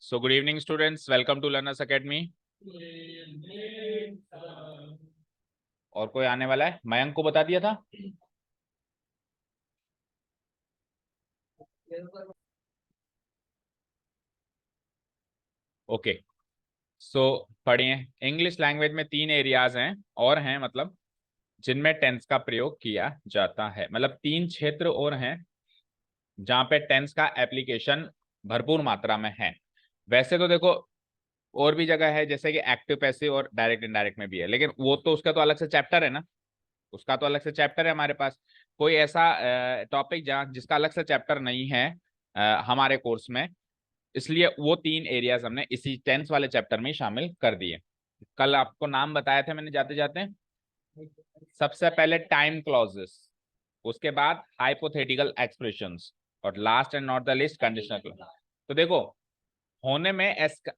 So good evening students, welcome to Learners Academy. और कोई आने वाला है? मयंक को बता दिया था। ओके, सो पढ़िए। इंग्लिश लैंग्वेज में 3 एरियाज हैं और हैं मतलब जिनमें टेंस का प्रयोग किया जाता है। मतलब 3 क्षेत्र और हैं जहां पे टेंस का एप्लीकेशन भरपूर मात्रा में है। वैसे तो देखो और भी जगह है, जैसे कि एक्टिव पैसिव और डायरेक्ट इनडायरेक्ट में भी है, लेकिन वो तो उसका तो अलग से चैप्टर है ना। उसका तो अलग से चैप्टर है हमारे पास। कोई ऐसा टॉपिक जहाँ जिसका अलग से चैप्टर नहीं है हमारे कोर्स में, इसलिए वो 3 एरियाज हमने इसी टेंस वाले चैप्टर में शामिल कर दिए। कल आपको नाम बताए थे मैंने जाते जाते। सबसे पहले टाइम क्लॉजेस, उसके बाद हाइपोथेटिकल एक्सप्रेशंस, और last and not the list conditional clause. तो देखो होने में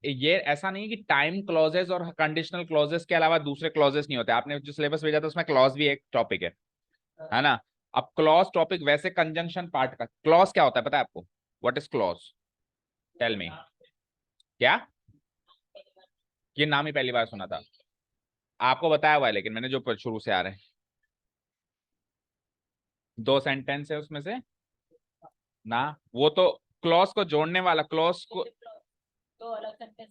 ये ऐसा नहीं कि टाइम क्लॉजेस और कंडीशनल क्लॉजेस के अलावा दूसरे क्लॉजेस नहीं होते। आपने जो सिलेबस भेजा था उसमें क्लॉज भी एक टॉपिक है ना। अब क्लॉज टॉपिक वैसे कंजंक्शन पार्ट का। क्लॉज क्या होता है पता है आपको? What is clause? Tell me. क्या? ये नाम ही पहली बार सुना था। आपको बताया हुआ है लेकिन मैंने, जो शुरू से आ रहे हैं। 2 सेंटेंस है उसमें से ना, वो तो क्लॉज को जोड़ने वाला, क्लॉज को तो अलग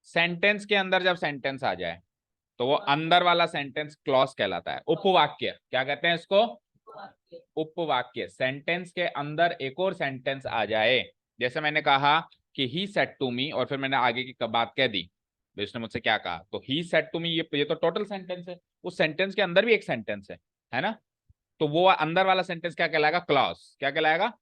सेंटेंस के अंदर जब सेंटेंस आ जाए तो वो अंदर वाला सेंटेंस क्लॉज कहलाता है। उपवाक्य क्या कहते हैं इसको? उपवाक्य। सेंटेंस के अंदर एक और सेंटेंस आ जाए, जैसे मैंने कहा कि ही सेड टू मी, और फिर मैंने आगे की बात कह दी, उसने मुझसे क्या कहा, तो ही सेड टू मी, ये तो टोटल सेंटेंस है। उस सेंटेंस के अंदर भी एक सेंटेंस है ना। तो वो अंदर वाला सेंटेंस क्या कहलाएगा? क्लॉज। क्या कहलाएगा?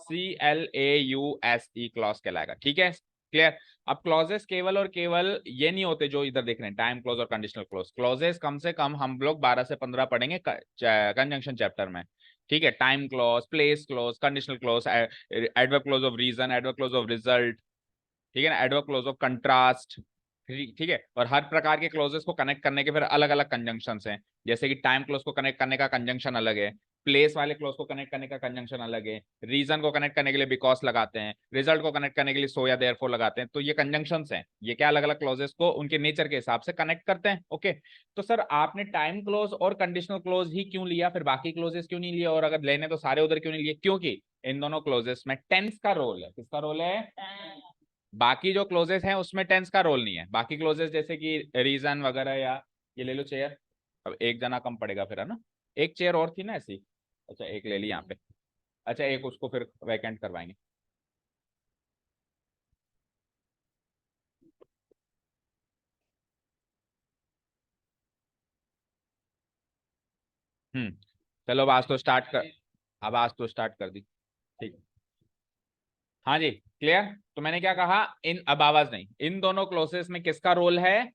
CLAUSE, क्लॉज कहलाएगा। ठीक है, क्लियर। अब क्लॉजेस केवल और केवल ये नहीं होते जो इधर देख रहे हैं, टाइम क्लॉज और कंडीशनल क्लॉज। क्लॉजेस कम से कम हम लोग 12 से 15 पढ़ेंगे कंजंक्शन चैप्टर में। ठीक है, time clause, place clause, conditional clause, adverb clause of reason, adverb clause of result, ठीक है ना, एडवर्ब क्लॉज ऑफ कंट्रास्ट। ठीक है, और हर प्रकार के क्लोजेस को कनेक्ट करने के फिर अलग अलग कंजंक्शन हैं। जैसे कि टाइम क्लोज को कनेक्ट करने का कंजंक्शन अलग है, प्लेस वाले क्लोज को कनेक्ट करने का कंजंक्शन अलग है, रीजन को कनेक्ट करने के लिए बिकॉज लगाते हैं, रिजल्ट को कनेक्ट करने के लिए सो या देयरफॉर लगाते हैं। तो ये कंजंक्शंस हैं, ये क्या अलग अलग क्लोजेस को उनके नेचर के हिसाब से कनेक्ट करते हैं। ओके, तो सर आपने टाइम क्लोज और कंडीशनल क्लोज ही क्यों लिया, फिर बाकी क्लोजेस क्यों नहीं लिए, और अगर लेने तो सारे उधर क्यों नहीं लिए? क्योंकि इन दोनों क्लोजेस में टेंस का रोल है। किसका रोल है? बाकी जो क्लोजेस हैं उसमें टेंस का रोल नहीं है। बाकी क्लोजेस जैसे कि रीजन वगैरह, या ये ले लो चेयर। अब एक जना कम पड़ेगा फिर, है ना। एक चेयर और थी ना ऐसी, अच्छा एक ले ली यहाँ पे। अच्छा एक उसको फिर वैकेंट करवाएंगे। चलो अब आज तो स्टार्ट कर, अब आज तो स्टार्ट कर दी। ठीक, हाँ जी क्लियर। तो मैंने क्या कहा, इन, अब आवाज नहीं, इन दोनों क्लोजेस में किसका रोल है?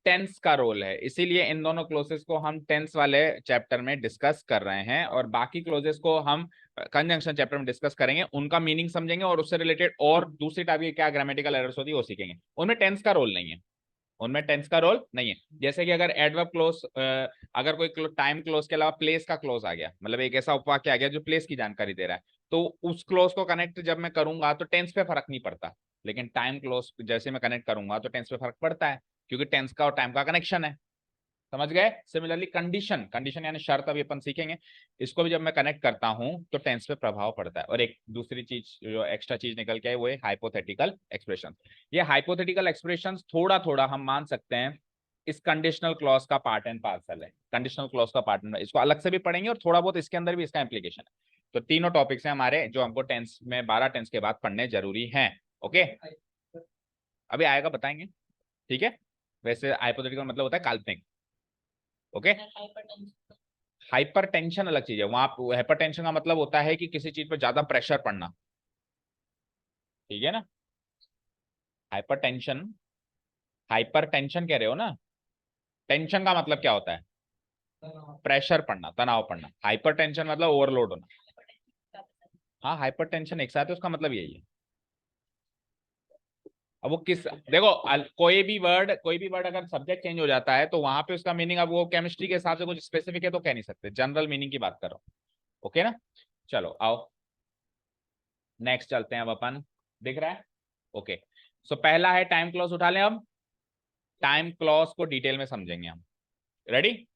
टेंस का रोल है। इसीलिए इन दोनों क्लोजेस को हम टेंस वाले चैप्टर में डिस्कस कर रहे हैं, और बाकी क्लोजेस को हम कंजंक्शन चैप्टर में डिस्कस करेंगे, उनका मीनिंग समझेंगे, और उससे रिलेटेड और दूसरी टाइप की क्या ग्रामेटिकल एरर्स होती है वो सीखेंगे। उनमें टेंस का रोल नहीं है, उनमें टेंस का रोल नहीं है। जैसे कि अगर एडवर्ब क्लोज, अगर कोई टाइम क्लोज के अलावा प्लेस का क्लोज आ गया, मतलब एक ऐसा उपवाक्य आ गया जो प्लेस की जानकारी दे रहा है, तो उस क्लोज को कनेक्ट जब मैं करूंगा तो टेंस पे फर्क नहीं पड़ता। लेकिन टाइम क्लोज जैसे मैं कनेक्ट करूंगा तो टेंस पे फर्क पड़ता है, क्योंकि टेंस का और टाइम का कनेक्शन है। समझ गए? सिमिलरली कंडीशन, कंडीशन यानी शर्त, अभी अपन सीखेंगे। इसको भी जब मैं कनेक्ट करता हूं तो टेंस पे प्रभाव पड़ता है। और एक दूसरी चीज जो एक्स्ट्रा चीज निकल के है वो है हाइपोथेटिकल एक्सप्रेशन। ये हाइपोथेटिकल एक्सप्रेशन थोड़ा थोड़ा हम मान सकते हैं इस कंडीशनल क्लॉज का पार्ट एंड पार्सल है। कंडीशनल क्लॉज का पार्ट एंड, इसको अलग से भी पढ़ेंगे और थोड़ा बहुत इसके अंदर भी इसका इंप्लीकेशन है। तो तीनों टॉपिक्स हैं हमारे जो हमको टेंस में 12 टेंस के बाद पढ़ने जरूरी हैं। ओके, अभी आएगा बताएंगे। ठीक है, वैसे हाइपोथेटिकल मतलब होता है काल्पनिक। ओके, हाइपर टेंशन अलग चीज है। वहां हाइपर टेंशन का मतलब होता है कि किसी चीज पर ज्यादा प्रेशर पड़ना। ठीक है ना, हाइपर टेंशन, हाइपर टेंशन कह रहे हो ना। टेंशन का मतलब क्या होता है? प्रेशर पड़ना, तनाव पड़ना। हाइपर टेंशन मतलब ओवरलोड होना। हाँ, हाइपर टेंशन एक साथ है, उसका मतलब यही है। अब वो किस, देखो कोई भी वर्ड अगर सब्जेक्ट चेंज हो जाता है तो वहां पे उसका मीनिंग, अब वो केमिस्ट्री के हिसाब से कुछ स्पेसिफिक है तो कह नहीं सकते, जनरल मीनिंग की बात करो। ओके ना, चलो आओ नेक्स्ट चलते हैं अब अपन। दिख रहा है? ओके, सो पहला है टाइम क्लॉज, उठा लें। अब टाइम क्लॉज को डिटेल में समझेंगे हम। रेडी?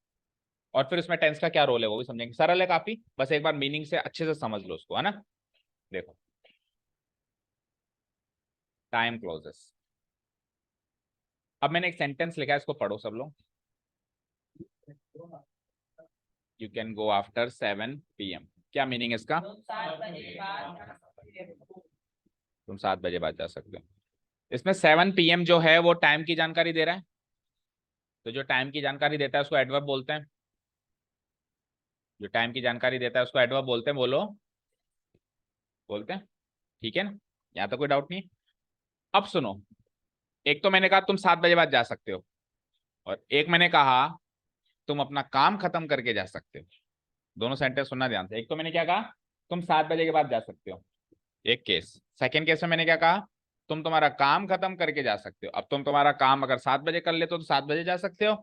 और फिर उसमें टेंस का क्या रोल है वो भी समझेंगे। सरल है काफी, बस एक बार मीनिंग से अच्छे से समझ लो उसको, है ना। देखो, टाइम क्लॉजेस। अब मैंने एक सेंटेंस लिखा है, इसको पढ़ो सब लोग। You can go after 7 PM। क्या मीनिंग है इसका? तुम 7 बजे बाद जा सकते हो। इसमें 7 PM जो है वो टाइम की जानकारी दे रहा है। तो जो टाइम की जानकारी देता है उसको एडवर्ब बोलते हैं। जो टाइम की जानकारी देता है उसको एडवर्ब बोलते हैं। बोलो, बोलते हैं। ठीक है ना, यहाँ तो कोई डाउट नहीं है। अब सुनो, एक तो मैंने कहा तुम 7 बजे बाद जा सकते हो, और एक मैंने कहा तुम अपना काम खत्म करके जा सकते हो। दोनों सेंटेंस सुनना ध्यान से। एक तो मैंने क्या कहा, तुम 7 बजे के बाद जा सकते हो, एक केस। सेकंड केस में मैंने क्या कहा, तुम तुम्हारा काम खत्म करके जा सकते हो। अब तुम तुम्हारा काम अगर 7 बजे कर लेते हो तो 7 बजे जा सकते हो।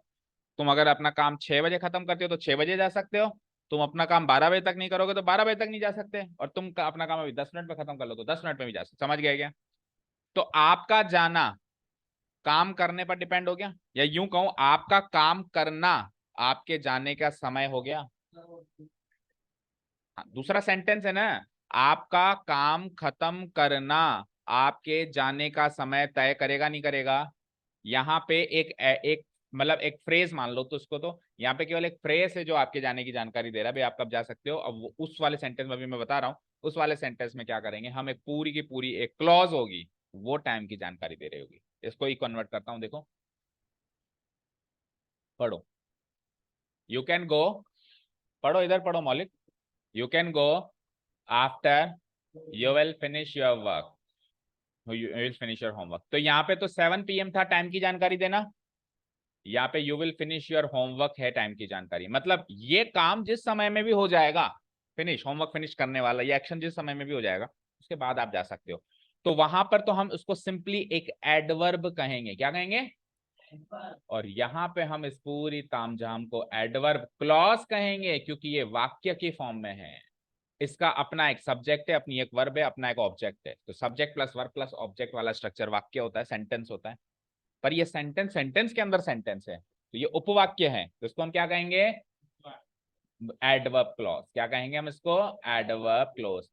तुम अगर अपना काम 6 बजे खत्म करते हो तो 6 बजे जा सकते हो। तुम अपना काम 12 बजे तक नहीं करोगे तो 12 बजे तक नहीं जा सकते। और तुम अपना काम अभी 10 मिनट में खत्म कर लो तो 10 मिनट में भी जा सकते। समझ गए क्या? तो आपका जाना काम करने पर डिपेंड हो गया, या यूं कहूं आपका काम करना आपके जाने का समय हो गया। हाँ, दूसरा सेंटेंस है ना, आपका काम खत्म करना आपके जाने का समय तय करेगा नहीं करेगा। यहाँ पे एक मतलब एक फ्रेज मान लो तो उसको, तो यहाँ पे केवल एक फ्रेज है जो आपके जाने की जानकारी दे रहा है, भाई आप कब जा सकते हो। अब उस वाले सेंटेंस में अभी मैं बता रहा हूँ, उस वाले सेंटेंस में क्या करेंगे हम, एक पूरी की पूरी एक क्लॉज होगी, वो टाइम की जानकारी दे रही होगी। इसको ही कन्वर्ट करता हूँ, देखो पढ़ो। यू कैन गो, पढ़ो इधर पढ़ो मौलिक। You can go after you will finish your work, you will finish your homework. तो यहाँ पे तो 7 PM था टाइम की जानकारी देना, यहाँ पे you will finish your homework है टाइम की जानकारी। मतलब ये काम जिस समय में भी हो जाएगा, फिनिश होमवर्क फिनिश करने वाला ये एक्शन जिस समय में भी हो जाएगा, उसके बाद आप जा सकते हो। तो वहां पर तो हम उसको सिंपली एक एडवर्ब कहेंगे। क्या कहेंगे? और यहाँ पे हम इस पूरी तामझाम को एडवर्ब क्लॉज कहेंगे, क्योंकि ये वाक्य की फॉर्म में है। इसका अपना एक सब्जेक्ट है, अपनी एक वर्ब है, अपना एक ऑब्जेक्ट है। तो subject plus verb plus object वाला स्ट्रक्चर वाक्य होता है, सेंटेंस होता है। पर ये सेंटेंस सेंटेंस के अंदर सेंटेंस है, तो ये उपवाक्य है, तो इसको हम क्या कहेंगे? Adverb clause. क्या कहेंगे हम इसको? Adverb clause.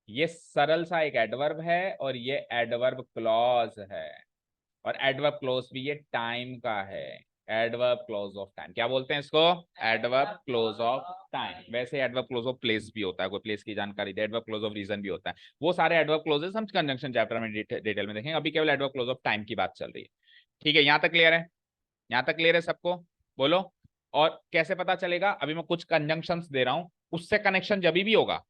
ये सरल सा एक एडवर्ब है और ये एडवर्ब क्लॉज है। और एडवर्ब क्लॉज भी ये टाइम का है। एडवर्ब क्लॉज ऑफ टाइम क्या बोलते हैं इसको? Adverb clause of time. वैसे एडवर्ब क्लॉज ऑफ प्लेस भी होता है, कोई प्लेस की जानकारी दे। एडवर्ब क्लॉज ऑफ रीजन भी होता है। वो सारे एडवर्ब क्लॉजेस हम कंजंक्शन चैप्टर में डिटेल में देखेंगे। अभी केवल एडवर्ब क्लॉज ऑफ टाइम की बात चल रही है। ठीक है, यहां तक क्लियर है? यहां तक क्लियर है सबको? बोलो। और कैसे पता चलेगा? अभी मैं कुछ कंजंक्शंस दे रहा हूं, उससे कनेक्शन जब भी होगा,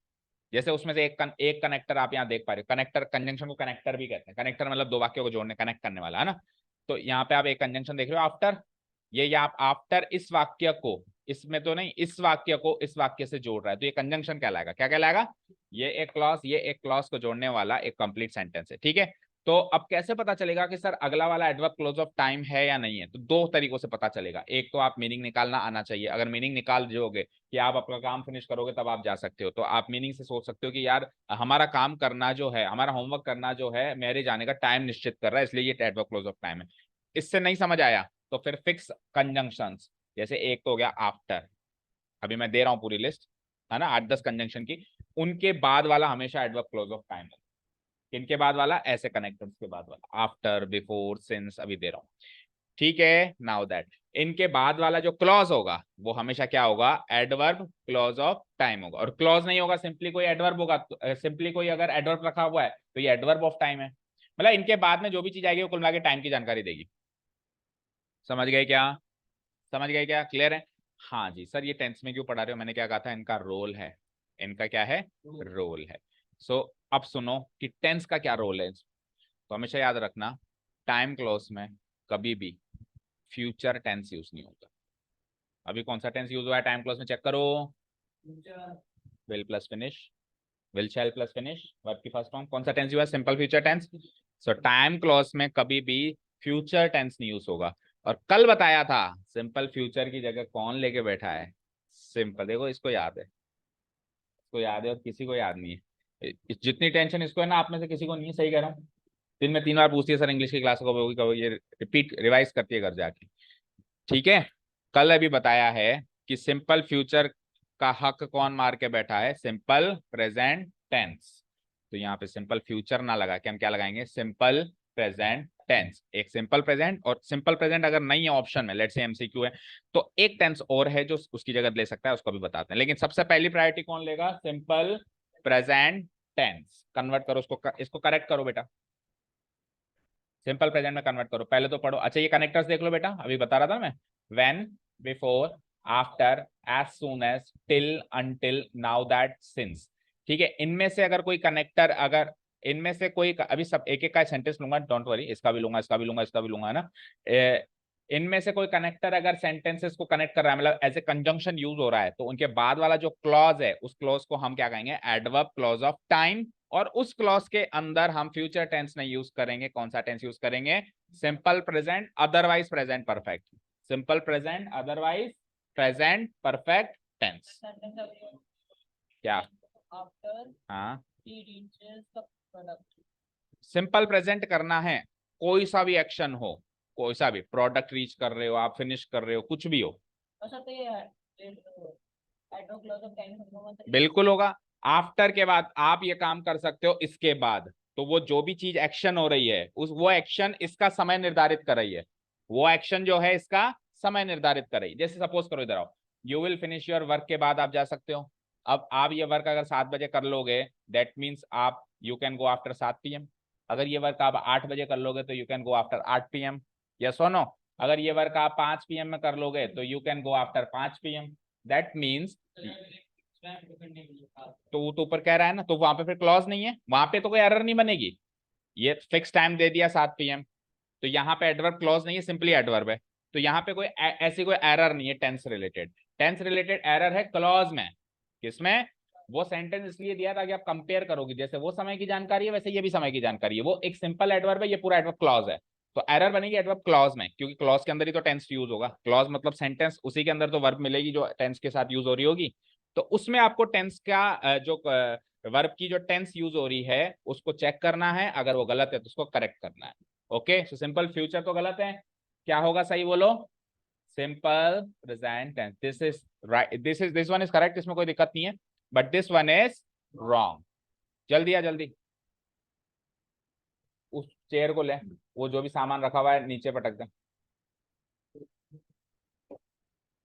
जैसे उसमें से एक कनेक्टर आप यहाँ देख पा रहे हो। कनेक्टर, कंजंक्शन को कनेक्टर भी कहते हैं। कनेक्टर मतलब दो वाक्यों को जोड़ने, कनेक्ट करने वाला, है ना। तो यहाँ पे आप एक कंजंक्शन देख रहे हो, आफ्टर। ये आप आफ्टर इस वाक्य को, इसमें तो नहीं, इस वाक्य को इस वाक्य से जोड़ रहा है, तो ये कंजंक्शन कहलाएगा। क्या कहलाएगा? ये एक क्लॉज, ये एक क्लॉज को जोड़ने वाला एक कंप्लीट सेंटेंस है। ठीक है। तो अब कैसे पता चलेगा कि सर अगला वाला एडवर्ब क्लोज ऑफ टाइम है या नहीं है? तो दो तरीकों से पता चलेगा। एक तो आप मीनिंग निकालना आना चाहिए। अगर मीनिंग निकाल दोगे कि आप अपना काम फिनिश करोगे तब आप जा सकते हो, तो आप मीनिंग से सोच सकते हो कि यार हमारा काम करना जो है, हमारा होमवर्क करना जो है, मेरे जाने का टाइम निश्चित कर रहा है, इसलिए ये एडवर्ब क्लोज ऑफ टाइम है। इससे नहीं समझ आया तो फिर फिक्स कंजंक्शंस, जैसे एक तो हो गया आफ्टर, अभी मैं दे रहा हूं पूरी लिस्ट, है ना, 8-10 कंजंक्शन की। उनके बाद वाला हमेशा एडवर्ब क्लोज ऑफ टाइम है। किनके बाद वाला? ऐसे कनेक्टर्स के बाद वाला, आफ्टर, बिफोर, सिंस, अभी दे रहा हूं। ठीक है, नाउ दैट इनके बाद वाला जो क्लॉज होगा वो हमेशा क्या होगा? एडवर्ब क्लॉज ऑफ टाइम होगा। और क्लॉज नहीं होगा, सिंपली कोई एडवर्ब होगा। सिंपली कोई अगर एडवर्ब रखा हुआ है तो ये एडवर्ब ऑफ टाइम है। मतलब इनके बाद में जो भी चीज आएगी वो कुल मिला के टाइम की जानकारी देगी। समझ गए क्या? समझ गए क्या? क्लियर है? हाँ जी सर, ये टेंस में क्यों पढ़ा रहे हो? मैंने क्या कहा था, इनका रोल है। इनका क्या है? रोल है। सो अब सुनो कि टेंस का क्या रोल है। तो हमेशा याद रखना, टाइम क्लॉज में कभी भी फ्यूचर टेंस यूज नहीं होता। अभी कौन सा टेंस यूज हुआ है टाइम क्लॉज में? चेक करो। Will plus finish, will shall plus finish, verb की फर्स्ट फॉर्म। कौन सा टेंस हुआ? Simple future tense. So time clause में कभी भी फ्यूचर टेंस नहीं यूज होगा। और कल बताया था सिंपल फ्यूचर की जगह कौन लेके बैठा है? सिंपल। देखो इसको याद है, इसको याद है और किसी को याद नहीं है। जितनी टेंशन इसको है ना, आप में से किसी को नहीं है, सही कह रहा हूँ। दिन में 3 बार पूछती है सर इंग्लिश की क्लास को, ये रिपीट रिवाइज करती है घर जाके, ठीक है। कल अभी बताया है कि सिंपल फ्यूचर का हक कौन मार के बैठा है, सिंपल प्रेजेंट टेंस। तो यहाँ पे सिंपल फ्यूचर ना लगा के हम क्या लगाएंगे, सिंपल प्रेजेंट टेंस। एक सिंपल प्रेजेंट, और सिंपल प्रेजेंट अगर नहीं है ऑप्शन में, लेट्स से एमसीक्यू है, तो एक टेंस और है जो उसकी जगह ले सकता है, उसको भी बताते हैं। लेकिन सबसे पहली प्रायोरिटी कौन लेगा, सिंपल प्रेजेंट टेंस। कन्वर्ट करो उसको, इसको करेक्ट करो बेटा, सिंपल प्रेजेंट में कन्वर्ट करो, पहले तो पढ़ो। अच्छा ये कनेक्टर्स देख लो बेटा, अभी बता रहा था मैं, when, before, after, as soon as, till, until, now that, since. ठीक है, इनमें से अगर कोई कनेक्टर, अगर इनमें से कोई, अभी सब एक एक का सेंटेंस लूंगा, डोंट वरी, इसका भी लूंगा, इसका भी लूंगा, इसका भी लूंगा, है ना। इनमें से कोई कनेक्टर अगर सेंटेंसेस को कनेक्ट कर रहा है, मतलब एज ए कंजंक्शन यूज हो रहा है, तो उनके बाद वाला जो क्लॉज है, उस क्लॉज को हम क्या कहेंगे, एडवर्ब क्लॉज ऑफ टाइम। और उस क्लॉज के अंदर हम फ्यूचर टेंस नहीं यूज करेंगे, कौन सा टेंस यूज करेंगे, simple present otherwise present perfect, simple present otherwise present perfect tense. क्या, हाँ, सिंपल प्रेजेंट करना है, कोई सा भी एक्शन हो, कोई सा भी, प्रोडक्ट रीच कर रहे हो आप, फिनिश कर रहे हो, कुछ भी हो, बिल्कुल होगा। आफ्टर के बाद आप ये काम कर सकते हो, इसके बाद, तो वो जो भी चीज एक्शन हो रही है, उस वो एक्शन इसका समय निर्धारित कर रही है, वो एक्शन जो है इसका समय निर्धारित कर रही है। जैसे सपोज करो, इधर आओ, you will finish your work के बाद आप जा सकते हो। अब आप ये वर्क अगर 7 बजे कर लोगे, दैट मीन्स आप, you can go after 7 PM। अगर ये वर्क आप 8 बजे कर लोगे तो you can go after 8 PM। Yes और नो। अगर ये वर्क आप 5 PM में कर लोगे तो you can go after 5 PM। That means, तो वो तो ऊपर कह रहा है ना, तो वहां पे फिर क्लॉज नहीं है, वहां पे तो कोई एरर नहीं बनेगी, ये फिक्स टाइम दे दिया 7 PM, तो यहाँ पे एडवर्ब क्लॉज नहीं है, सिंपली एडवर्ब है। तो यहाँ पे कोई ऐसी कोई एरर नहीं है tense related. Tense related error है क्लॉज में, किसमें, वो सेंटेंस इसलिए दिया ताकि आप कंपेयर करोगे, जैसे वो समय की जानकारी है वैसे ये भी समय की जानकारी है, वो एक सिंपल एडवर्ब है, ये पूरा एडवर्ब क्लॉज है। तो एरर बनेगी एडवर्ब क्लॉज में, क्योंकि क्लॉज के अंदर ही तो टेंस यूज होगा, क्लॉज मतलब सेंटेंस, उसी के अंदर तो वर्ब मिलेगी जो टेंस के साथ यूज हो रही होगी। तो उसमें आपको टेंस का जो वर्ब की जो टेंस यूज हो रही है उसको चेक करना है, अगर वो गलत है तो उसको करेक्ट करना है। ओके, सो सिंपल फ्यूचर तो गलत है, क्या होगा सही बोलो, simple present tense, this is right, this one is correct, इसमें कोई दिक्कत नहीं है, but this one is wrong. जल्दी आ जल्दी, उस चेयर को ले, वो जो भी सामान रखा हुआ है नीचे पटक दे,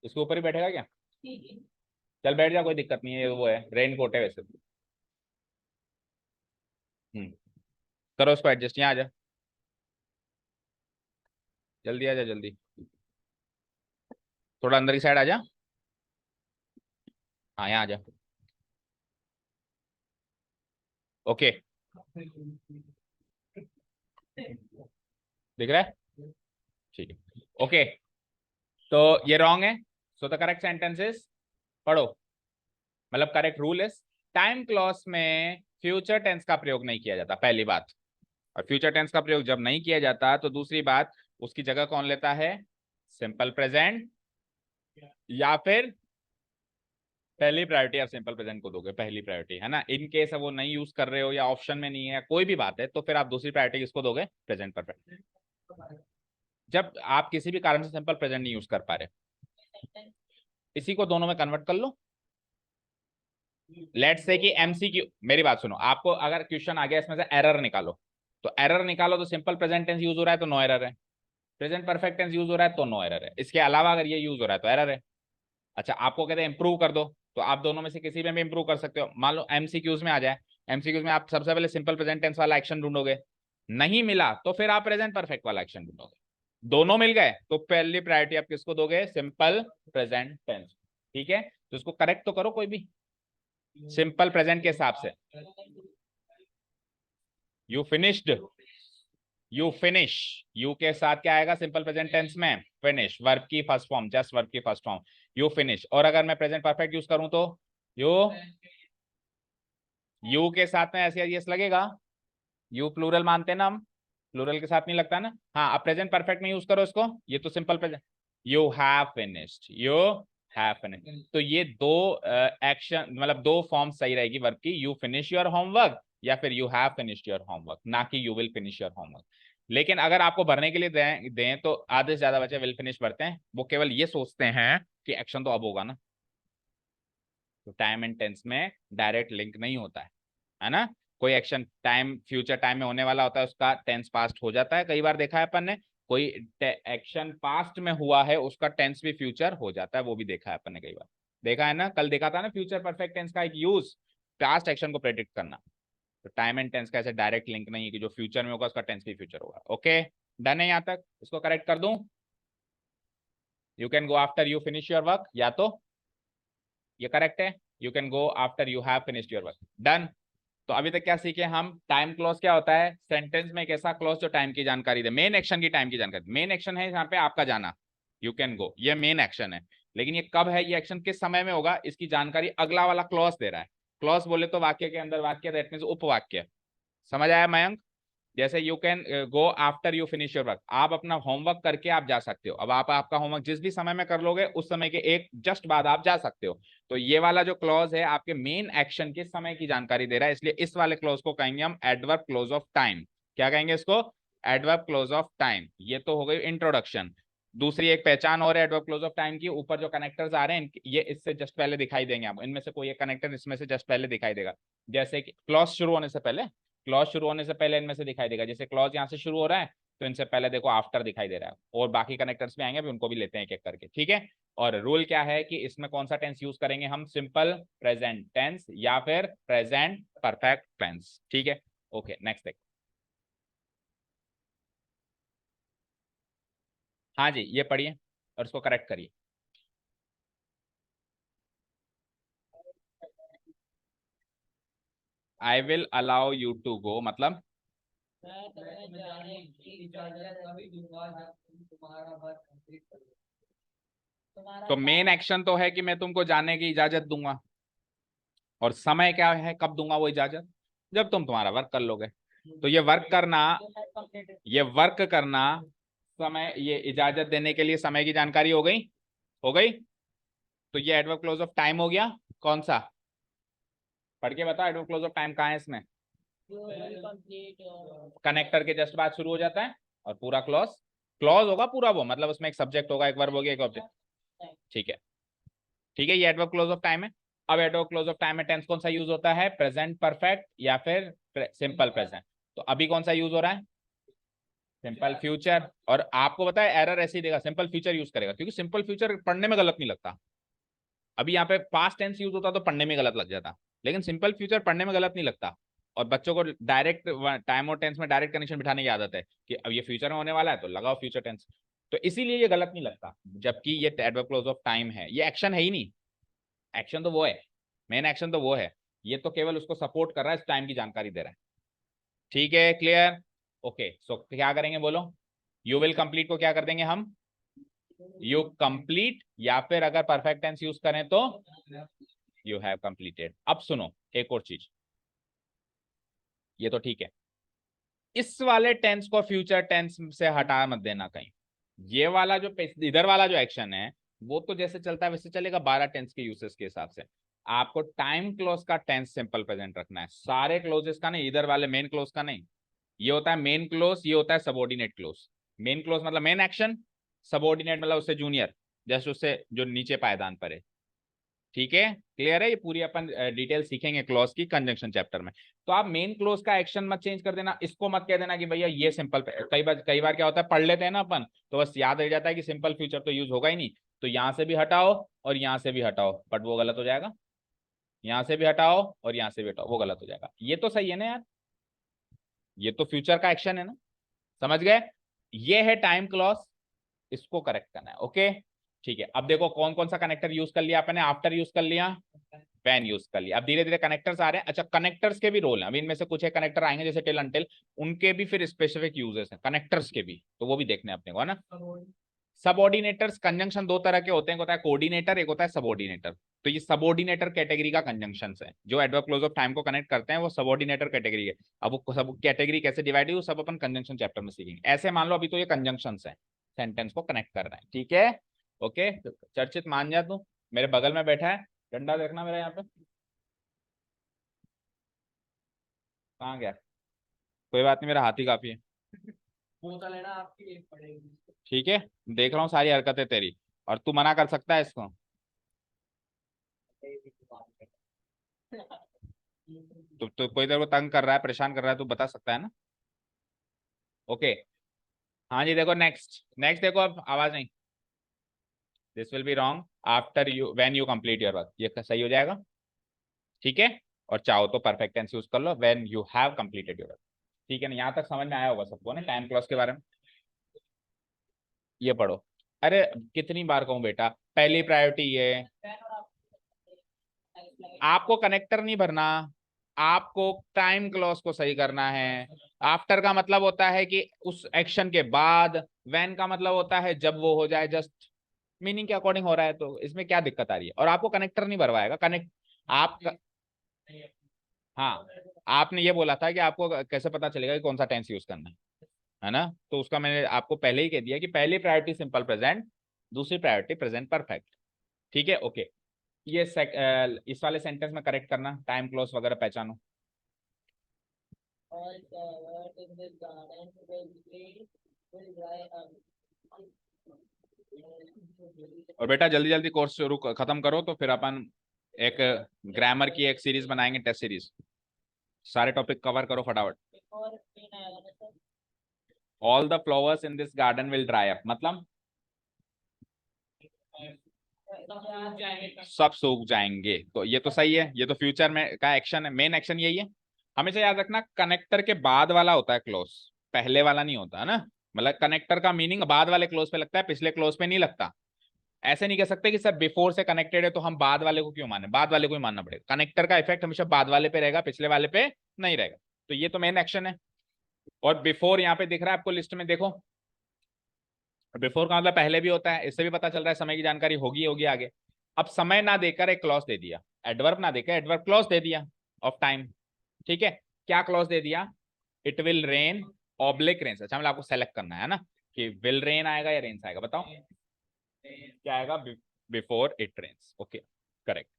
इसके ऊपर ही बैठेगा क्या, चल बैठ जा, कोई दिक्कत नहीं है, वो है रेन कोट है वैसे। करो उसको एडजस्ट, यहाँ आ जा, जल्दी आ जा जल्दी, थोड़ा अंदर की साइड आ जा, हाँ यहाँ आ जा। ओके, दिख रहा है, ठीक है, ओके। तो ये रॉन्ग है, so the correct sentence is, पढ़ो, मतलब correct rule is, time clause में फ्यूचर टेंस का प्रयोग नहीं किया जाता, पहली बात। और फ्यूचर टेंस का प्रयोग जब नहीं किया जाता तो दूसरी बात, उसकी जगह कौन लेता है, सिंपल प्रेजेंट, या फिर पहली प्रायोरिटी आप सिंपल प्रेजेंट को दोगे, पहली प्रायोरिटी, है ना। इन केस वो नहीं यूज कर रहे हो या ऑप्शन में नहीं है, कोई भी बात है, तो फिर आप दूसरी प्रायोरिटी किसको दोगे, प्रेजेंट परफेक्ट, जब आप किसी भी कारण से सिंपल प्रेजेंट नहीं यूज कर पा रहे। इसी को दोनों में कन्वर्ट कर लो, लेट्स से कि एमसीक्यू, मेरी बात सुनो, आपको अगर क्वेश्चन आ गया इसमें से एरर निकालो, तो एरर निकालो, तो सिंपल प्रेजेंट टेंस यूज हो रहा है तो नो एरर है, प्रेजेंट परफेक्ट टेंस यूज हो रहा है तो नो एरर है, इसके अलावा अगर ये यूज हो रहा है तो एरर है। अच्छा, आपको कहते हैं इंप्रूव कर दो, तो आप दोनों में से किसी में भी इंप्रूव कर सकते हो। मान लो एमसीक्यूज में आ जाए, एमसीक्यूज में आप सबसे पहले सिंपल प्रेजेंट टेंस वाला एक्शन ढूंढोगे, नहीं मिला तो फिर आप प्रेजेंट परफेक्ट वाला एक्शन ढूंढोगे, दोनों मिल गए तो पहली प्रायोरिटी आप किसको दोगे, सिंपल प्रेजेंट टेंस। ठीक है, तो इसको करेक्ट तो करो कोई भी, सिंपल प्रेजेंट के हिसाब से, you finished, you finish, you के साथ क्या आएगा सिंपल प्रेजेंट टेंस में, फिनिश, वर्ब की फर्स्ट फॉर्म, जस्ट वर्ब की फर्स्ट फॉर्म, यू फिनिश। और अगर मैं प्रेजेंट परफेक्ट यूज करूं तो यू, यू के साथ में ऐसे यस लगेगा, यू प्लूरल मानते हैं ना हम, प्लूरल के साथ नहीं लगता ना, हाँ। अब प्रेजेंट परफेक्ट में यूज करो इसको, ये तो simple present, you have finished, you have finished, तो ये दो एक्शन मतलब दो फॉर्म सही रहेगी वर्ब की, यू फिनिश योर होमवर्क या फिर you have finished your homework, ना कि you will finish your homework. लेकिन अगर आपको भरने के लिए दें तो आधे से ज्यादा बच्चे विल फिनिश भरते हैं, वो केवल ये सोचते हैं कि एक्शन तो अब होगा ना। तो टाइम एंड टेंस में डायरेक्ट लिंक नहीं होता है ना। कोई एक्शन टाइम फ्यूचर टाइम में होने वाला होता है, उसका टेंस पास्ट हो जाता है, कई बार देखा है अपन ने। कोई एक्शन पास्ट में हुआ है, उसका टेंस भी फ्यूचर हो जाता है, वो भी देखा है अपन ने कई बार। देखा है ना, कल देखा था ना फ्यूचर परफेक्ट टेंस का एक यूज, पास्ट एक्शन को प्रेडिक्ट करना। तो टाइम एंड टेंस का ऐसे डायरेक्ट लिंक नहीं है कि जो फ्यूचर में होगा उसका टेंस भी फ्यूचर होगा। ओके, डन है यहाँ तक? इसको करेक्ट कर दूं? You can go after you finish your work, या तो ये करेक्ट है, you can go after you have finished your work. Done. तो अभी तक क्या सीखे हम? टाइम क्लॉज क्या होता है? सेंटेंस में एक ऐसा क्लॉज जो टाइम की जानकारी दे, मेन एक्शन की टाइम की जानकारी। मेन एक्शन है यहाँ पे आपका जाना, यू कैन गो, ये मेन एक्शन है। लेकिन ये कब है, ये एक्शन किस समय में होगा, इसकी जानकारी अगला वाला क्लॉज दे रहा है। क्लॉज बोले तो वाक्य के अंदर वाक्य, दैट मींस उपवाक्य। समझ आया मयंक? जैसे you can go after you finish your work, आप अपना होमवर्क करके आप जा सकते हो। अब आप आपका होमवर्क जिस भी समय में कर लोगे, उस समय के एक जस्ट बाद आप जा सकते हो। तो ये वाला जो क्लॉज है आपके मेन एक्शन के समय की जानकारी दे रहा है, इसलिए इस वाले क्लॉज को कहेंगे हम एडवर्ब क्लोज ऑफ टाइम। क्या कहेंगे इसको? Adverb close of time. ये तो हो गई इंट्रोडक्शन। दूसरी एक पहचान और एडवर्ब क्लोज ऑफ टाइम की, ऊपर जो कनेक्टर्स आ रहे हैं ये इससे जस्ट पहले दिखाई देंगे आपको, इनमें से कोई एक कनेक्टर इसमें से जस्ट पहले दिखाई देगा। जैसे कि क्लॉज शुरू होने से पहले, क्लॉज शुरू होने से पहले इनमें से दिखाई देगा। जैसे क्लॉज यहाँ से शुरू हो रहा है, तो इनसे पहले देखो आफ्टर दिखाई दे रहा है। और बाकी कनेक्टर्स भी आएंगे, भी उनको भी लेते हैं एक एक करके, ठीक है। और रूल क्या है कि इसमें कौन सा टेंस यूज करेंगे हम? सिंपल प्रेजेंट टेंस या फिर प्रेजेंट परफेक्ट टेंस, ठीक है। ओके, नेक्स्ट देखो। हाँ जी, ये पढ़िए और इसको करेक्ट करिए। I will allow you to go मतलब? मैं तुम्हें जाने की इजाजत अभी दूंगा जब तुम तुम्हारा वर्क कंप्लीट कर लो। तुम्हारा तो मेन काम एक्शन तो है कि मैं तुमको जाने की इजाजत दूंगा, और समय क्या है, कब दूंगा वो इजाजत? जब तुम तुम्हारा वर्क कर लोगे। तो ये वर्क करना, कंप्लीट। ये वर्क करना, समय, ये इजाजत देने के लिए समय की जानकारी हो गई, हो गई। तो ये एडवर्ब क्लोज ऑफ टाइम हो गया। कौन सा? पढ़ के बताओ, एडवर्ब क्लोज ऑफ टाइम कहाँ है इसमें? कनेक्टर के जस्ट बाद शुरू हो जाता है और पूरा क्लॉज, क्लॉज होगा पूरा वो, मतलब उसमें एक सब्जेक्ट होगा, एक वर्ब हो गया, एक ऑब्जेक्ट, ठीक है। ठीक है, ये एडवर्ब क्लोज ऑफ टाइम है। अब एडवर्ब क्लोज ऑफ टाइम में टेंस कौन सा यूज होता है? प्रेजेंट परफेक्ट या फिर सिंपल प्रेजेंट। तो अभी कौन सा यूज हो रहा है? Simple future. और आपको पता है एरर ऐसे ही देगा, सिंपल फ्यूचर यूज करेगा, क्योंकि सिंपल फ्यूचर पढ़ने में गलत नहीं लगता। अभी यहाँ पे पास्ट टेंस यूज होता तो पढ़ने में गलत लग जाता, लेकिन सिंपल फ्यूचर पढ़ने में गलत नहीं लगता। और बच्चों को डायरेक्ट टाइम और टेंस में डायरेक्ट कनेक्शन बिठाने की आदत है कि अब ये फ्यूचर में होने वाला है तो लगाओ फ्यूचर टेंस। तो इसीलिए ये गलत नहीं लगता, जबकि ये एडवर्ब क्लोज ऑफ टाइम है, ये एक्शन है ही नहीं। एक्शन तो वो है, मेन एक्शन तो वो है, ये तो केवल उसको सपोर्ट कर रहा है, इस टाइम की जानकारी दे रहा है। ठीक है, क्लियर? ओके, सो क्या करेंगे बोलो? यू विल कंप्लीट को क्या कर देंगे हम? यू कंप्लीट, या फिर अगर परफेक्ट टेंस यूज करें तो यू हैव कंप्लीटेड। अब सुनो एक और चीज, ये तो ठीक है, इस वाले टेंस को फ्यूचर टेंस से हटा मत देना कहीं। ये वाला जो इधर वाला जो एक्शन है, वो तो जैसे चलता है वैसे चलेगा 12 टेंस के यूसेस के हिसाब से। आपको टाइम क्लोज का टेंस सिंपल प्रेजेंट रखना है, सारे क्लोजेस का नहीं, इधर वाले मेन क्लोज का नहीं। ये होता है मेन क्लोज, ये होता है सबॉर्डिनेट क्लोज। मेन क्लोज मतलब मेन एक्शन, सबॉर्डिनेट मतलब उससे जूनियर, जैसे उससे जो नीचे पायदान पर है। ठीक है, क्लियर है? ये पूरी अपन डिटेल सीखेंगे क्लॉज की कंजंक्शन चैप्टर में। तो आप मेन क्लोज का एक्शन मत चेंज कर देना, इसको मत कह देना कि भैया ये सिंपल। कई बार क्या होता है, पढ़ लेते हैं ना अपन, तो बस याद रह जाता है कि सिंपल फ्यूचर तो यूज होगा ही नहीं, तो यहां से भी हटाओ और यहां से भी हटाओ, बट वो गलत हो जाएगा। यहां से भी हटाओ और यहां से भी हटाओ, वो गलत हो जाएगा। ये तो सही है ना यार, ये तो फ्यूचर का एक्शन है ना। समझ गए? ये है टाइम क्लॉज, इसको करेक्ट करना है। ओके, ठीक है। अब देखो कौन कौन सा कनेक्टर यूज कर लिया आपने? आफ्टर यूज कर लिया, वैन यूज कर लिया। अब धीरे धीरे कनेक्टर्स आ रहे हैं। अच्छा, कनेक्टर्स के भी रोल हैं, अभी इनमें से कुछ एक कनेक्टर आएंगे जैसे टिल अंटिल, उनके भी फिर स्पेसिफिक यूजेस हैं कनेक्टर्स के भी, तो वो भी देखने अपने को है ना। सबऑर्डिनेटर्स कंजंक्शन दो तरह के होते हैं, एक होता है कोऑर्डिनेटर, एक होता है सबऑर्डिनेटर। तो ये सबऑर्डिनेटर कैटेगरी का कंजंक्शन है, जो एडवर्ब क्लोज ऑफ टाइम को कनेक्ट करते हैं, वो सबऑर्डिनेटर कैटेगरी है। अब वो सब कैटेगरी कैसे डिवाइड हुई, सब अपन कंजंक्शन चैप्टर में सीखेंगे। ऐसे मान लो अभी तो ये कंजंक्शन है, सेंटेंस को कनेक्ट कर रहे हैं, ठीक है। ओके, चर्चित मान जा तू, मेरे बगल में बैठा है, डंडा देखना मेरा यहाँ पे। कहाँ गया? कोई बात नहीं, मेरा हाथ ही काफी है। बोतल है ना आपकी, एक पड़ेगी। ठीक है, देख रहा हूँ सारी हरकतें तेरी, और तू मना कर सकता है इसको? तो कोई तेरे को तंग कर रहा है, परेशान कर रहा है, तू बता सकता है ना? ओके। हाँ जी, देखो नेक्स्ट, नेक्स्ट देखो, अब आवाज नहीं। This will be wrong after you, when you complete your work, ये सही हो जाएगा। ठीक है, और चाहो तो परफेक्ट टेंस यूज कर लो, when you have completed your work. ठीक है ना, यहाँ तक समझ में आया होगा सबको ना टाइम क्लॉज के बारे में? ये पढ़ो। अरे कितनी बार कहूँ बेटा, पहली प्रायोरिटी ये, आपको कनेक्टर नहीं भरना, आपको टाइम क्लॉज को सही करना है। आफ्टर का मतलब होता है कि उस एक्शन के बाद, व्हेन का मतलब होता है जब वो हो जाए, जस्ट मीनिंग के अकॉर्डिंग हो रहा है, तो इसमें क्या दिक्कत आ रही है? और आपको कनेक्टर नहीं भरवाएगा, कनेक्ट आप, हाँ, आपने ये बोला था कि आपको कैसे पता चलेगा कि कौन सा टेंस यूज करना है ना? तो उसका मैंने आपको पहले ही कह दिया कि पहली प्रायोरिटी सिंपल प्रेजेंट, दूसरी प्रायोरिटी प्रेजेंट परफेक्ट। ठीक है, ओके। ये इस वाले सेंटेंस में करेक्ट करना, टाइम क्लोज वगैरह पहचानो। All flowers in this garden will dry up. और बेटा जल्दी जल्दी कोर्स शुरू खत्म करो, तो फिर अपन एक ग्रामर की एक सीरीज बनाएंगे, टेस्ट सीरीज। सारे टॉपिक कवर करो फटाफट। और पेन आएगा ना sir? All the flowers in this garden will dry up, मतलब सब सूख जाएंगे, तो ये तो सही है, ये तो फ्यूचर में का एक्शन है, मेन एक्शन यही है। हमेशा याद रखना, कनेक्टर के बाद वाला होता है क्लोज, पहले वाला नहीं होता है ना। मतलब कनेक्टर का मीनिंग बाद वाले क्लोज पे लगता है, पिछले क्लोज पे नहीं लगता। ऐसे नहीं कह सकते कि सर बिफोर से कनेक्टेड है तो हम बाद वाले को क्यों माने, बाद वाले को ही मानना पड़ेगा। कनेक्टर का इफेक्ट हमेशा बाद वाले पे रहेगा, पिछले वाले पे नहीं रहेगा। तो ये तो मेन एक्शन है। और बिफोर यहाँ पे दिख रहा है आपको लिस्ट में, देखो बिफोर का मतलब पहले भी होता है, इससे भी पता चल रहा है समय की जानकारी होगी होगी आगे। अब समय ना देकर एक क्लॉज दे दिया, एडवर्ब ना देकर एडवर्ब क्लॉज दे दिया ऑफ टाइम। ठीक है, क्या क्लॉज दे दिया? It will rain oblique rains. अच्छा, मतलब आपको सेलेक्ट करना है ना कि विल रेन आएगा या रेन्स आएगा, बताओ क्या आएगा? Before it rains, okay, correct.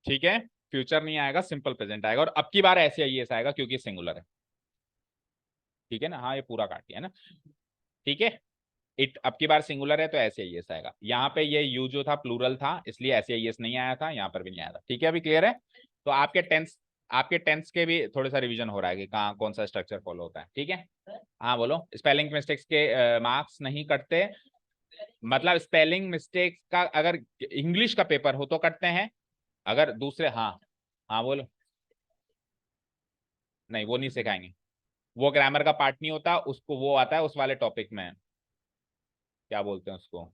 ठीक है, फ्यूचर नहीं आएगा, सिंपल प्रेजेंट आएगा, और अब की बार ऐसे ही ऐसा आएगा क्योंकि सिंगुलर है। ठीक है ना, हाँ ये पूरा काट दिया ना। ठीक है, इट अब की बार सिंगुलर है तो ऐसे ही ऐसा आएगा। यहाँ पे ये यू जो था प्लूरल था, इसलिए ऐसे ही नहीं आया था, यहाँ पर भी नहीं आया था। ठीक है, अभी क्लियर है? तो आपके टेंस के भी थोड़ा सा रिवीजन हो रहा है कि कहाँ कौन सा स्ट्रक्चर फॉलो होता है। ठीक है, हाँ बोलो। स्पेलिंग मिस्टेक्स के मार्क्स नहीं कटते, मतलब स्पेलिंग मिस्टेक्स का अगर इंग्लिश का पेपर हो तो कटते हैं, अगर दूसरे, हाँ हाँ बोलो। नहीं, वो नहीं सिखाएंगे, वो ग्रामर का पार्ट नहीं होता, उसको वो आता है उस वाले टॉपिक में, क्या बोलते हैं उसको,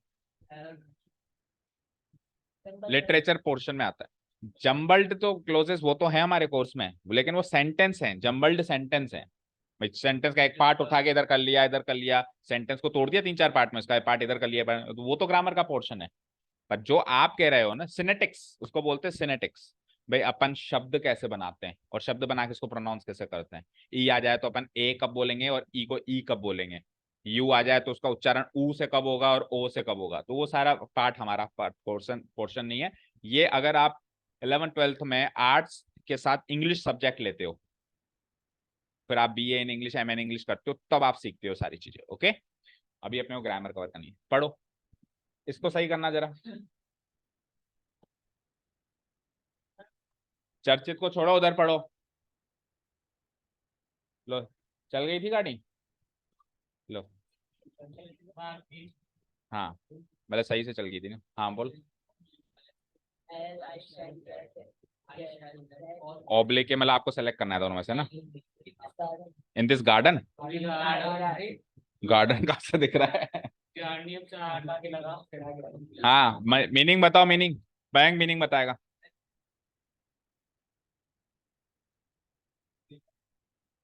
लिटरेचर पोर्शन में आता है। जम्बल्ड तो क्लोजेस वो तो है हमारे कोर्स में, लेकिन वो सेंटेंस है, जम्बल्ड सेंटेंस है। सेंटेंस का एक पार्ट उठा के इधर कर लिया, इधर कर लिया, सेंटेंस को तोड़ दिया तीन चार पार्ट में, उसका पार्ट इधर कर लिया, तो वो तो ग्रामर का पोर्शन है। पर जो आप कह रहे हो ना सिनेटिक्स, उसको बोलते हैं सिनेटिक्स। भाई अपन शब्द कैसे बनाते हैं, और शब्द बना के इसको प्रोनाउंस कैसे करते हैं। ई आ जाए तो अपन ए कब बोलेंगे, और ई को ई कब बोलेंगे। यू आ जाए तो उसका उच्चारण ऊ से कब होगा और ओ से कब होगा। तो वो सारा पार्ट हमारा पार्ट पोर्शन पोर्शन नहीं है। ये अगर आप 11th 12th में आर्ट्स के साथ इंग्लिश सब्जेक्ट लेते हो, फिर आप BA in English, M in English करते हो, तब आप सीखते हो सारी चीजें। ओके, अभी अपने को ग्रामर कवर करनी है, पढ़ो इसको सही करना जरा। चर्चित को छोड़ो, उधर पढ़ो। लो, चल गई थी गाड़ी। लो, हाँ मतलब सही से चल गई थी ना, हाँ बोल। ऑब्लिक के मतलब आपको सेलेक्ट करना है दोनों में से ना। इन दिस गार्डन, गार्डन कहाँ से दिख रहा है? हाँ, मीनिंग बताओ, मीनिंग, बैंक मीनिंग बताएगा।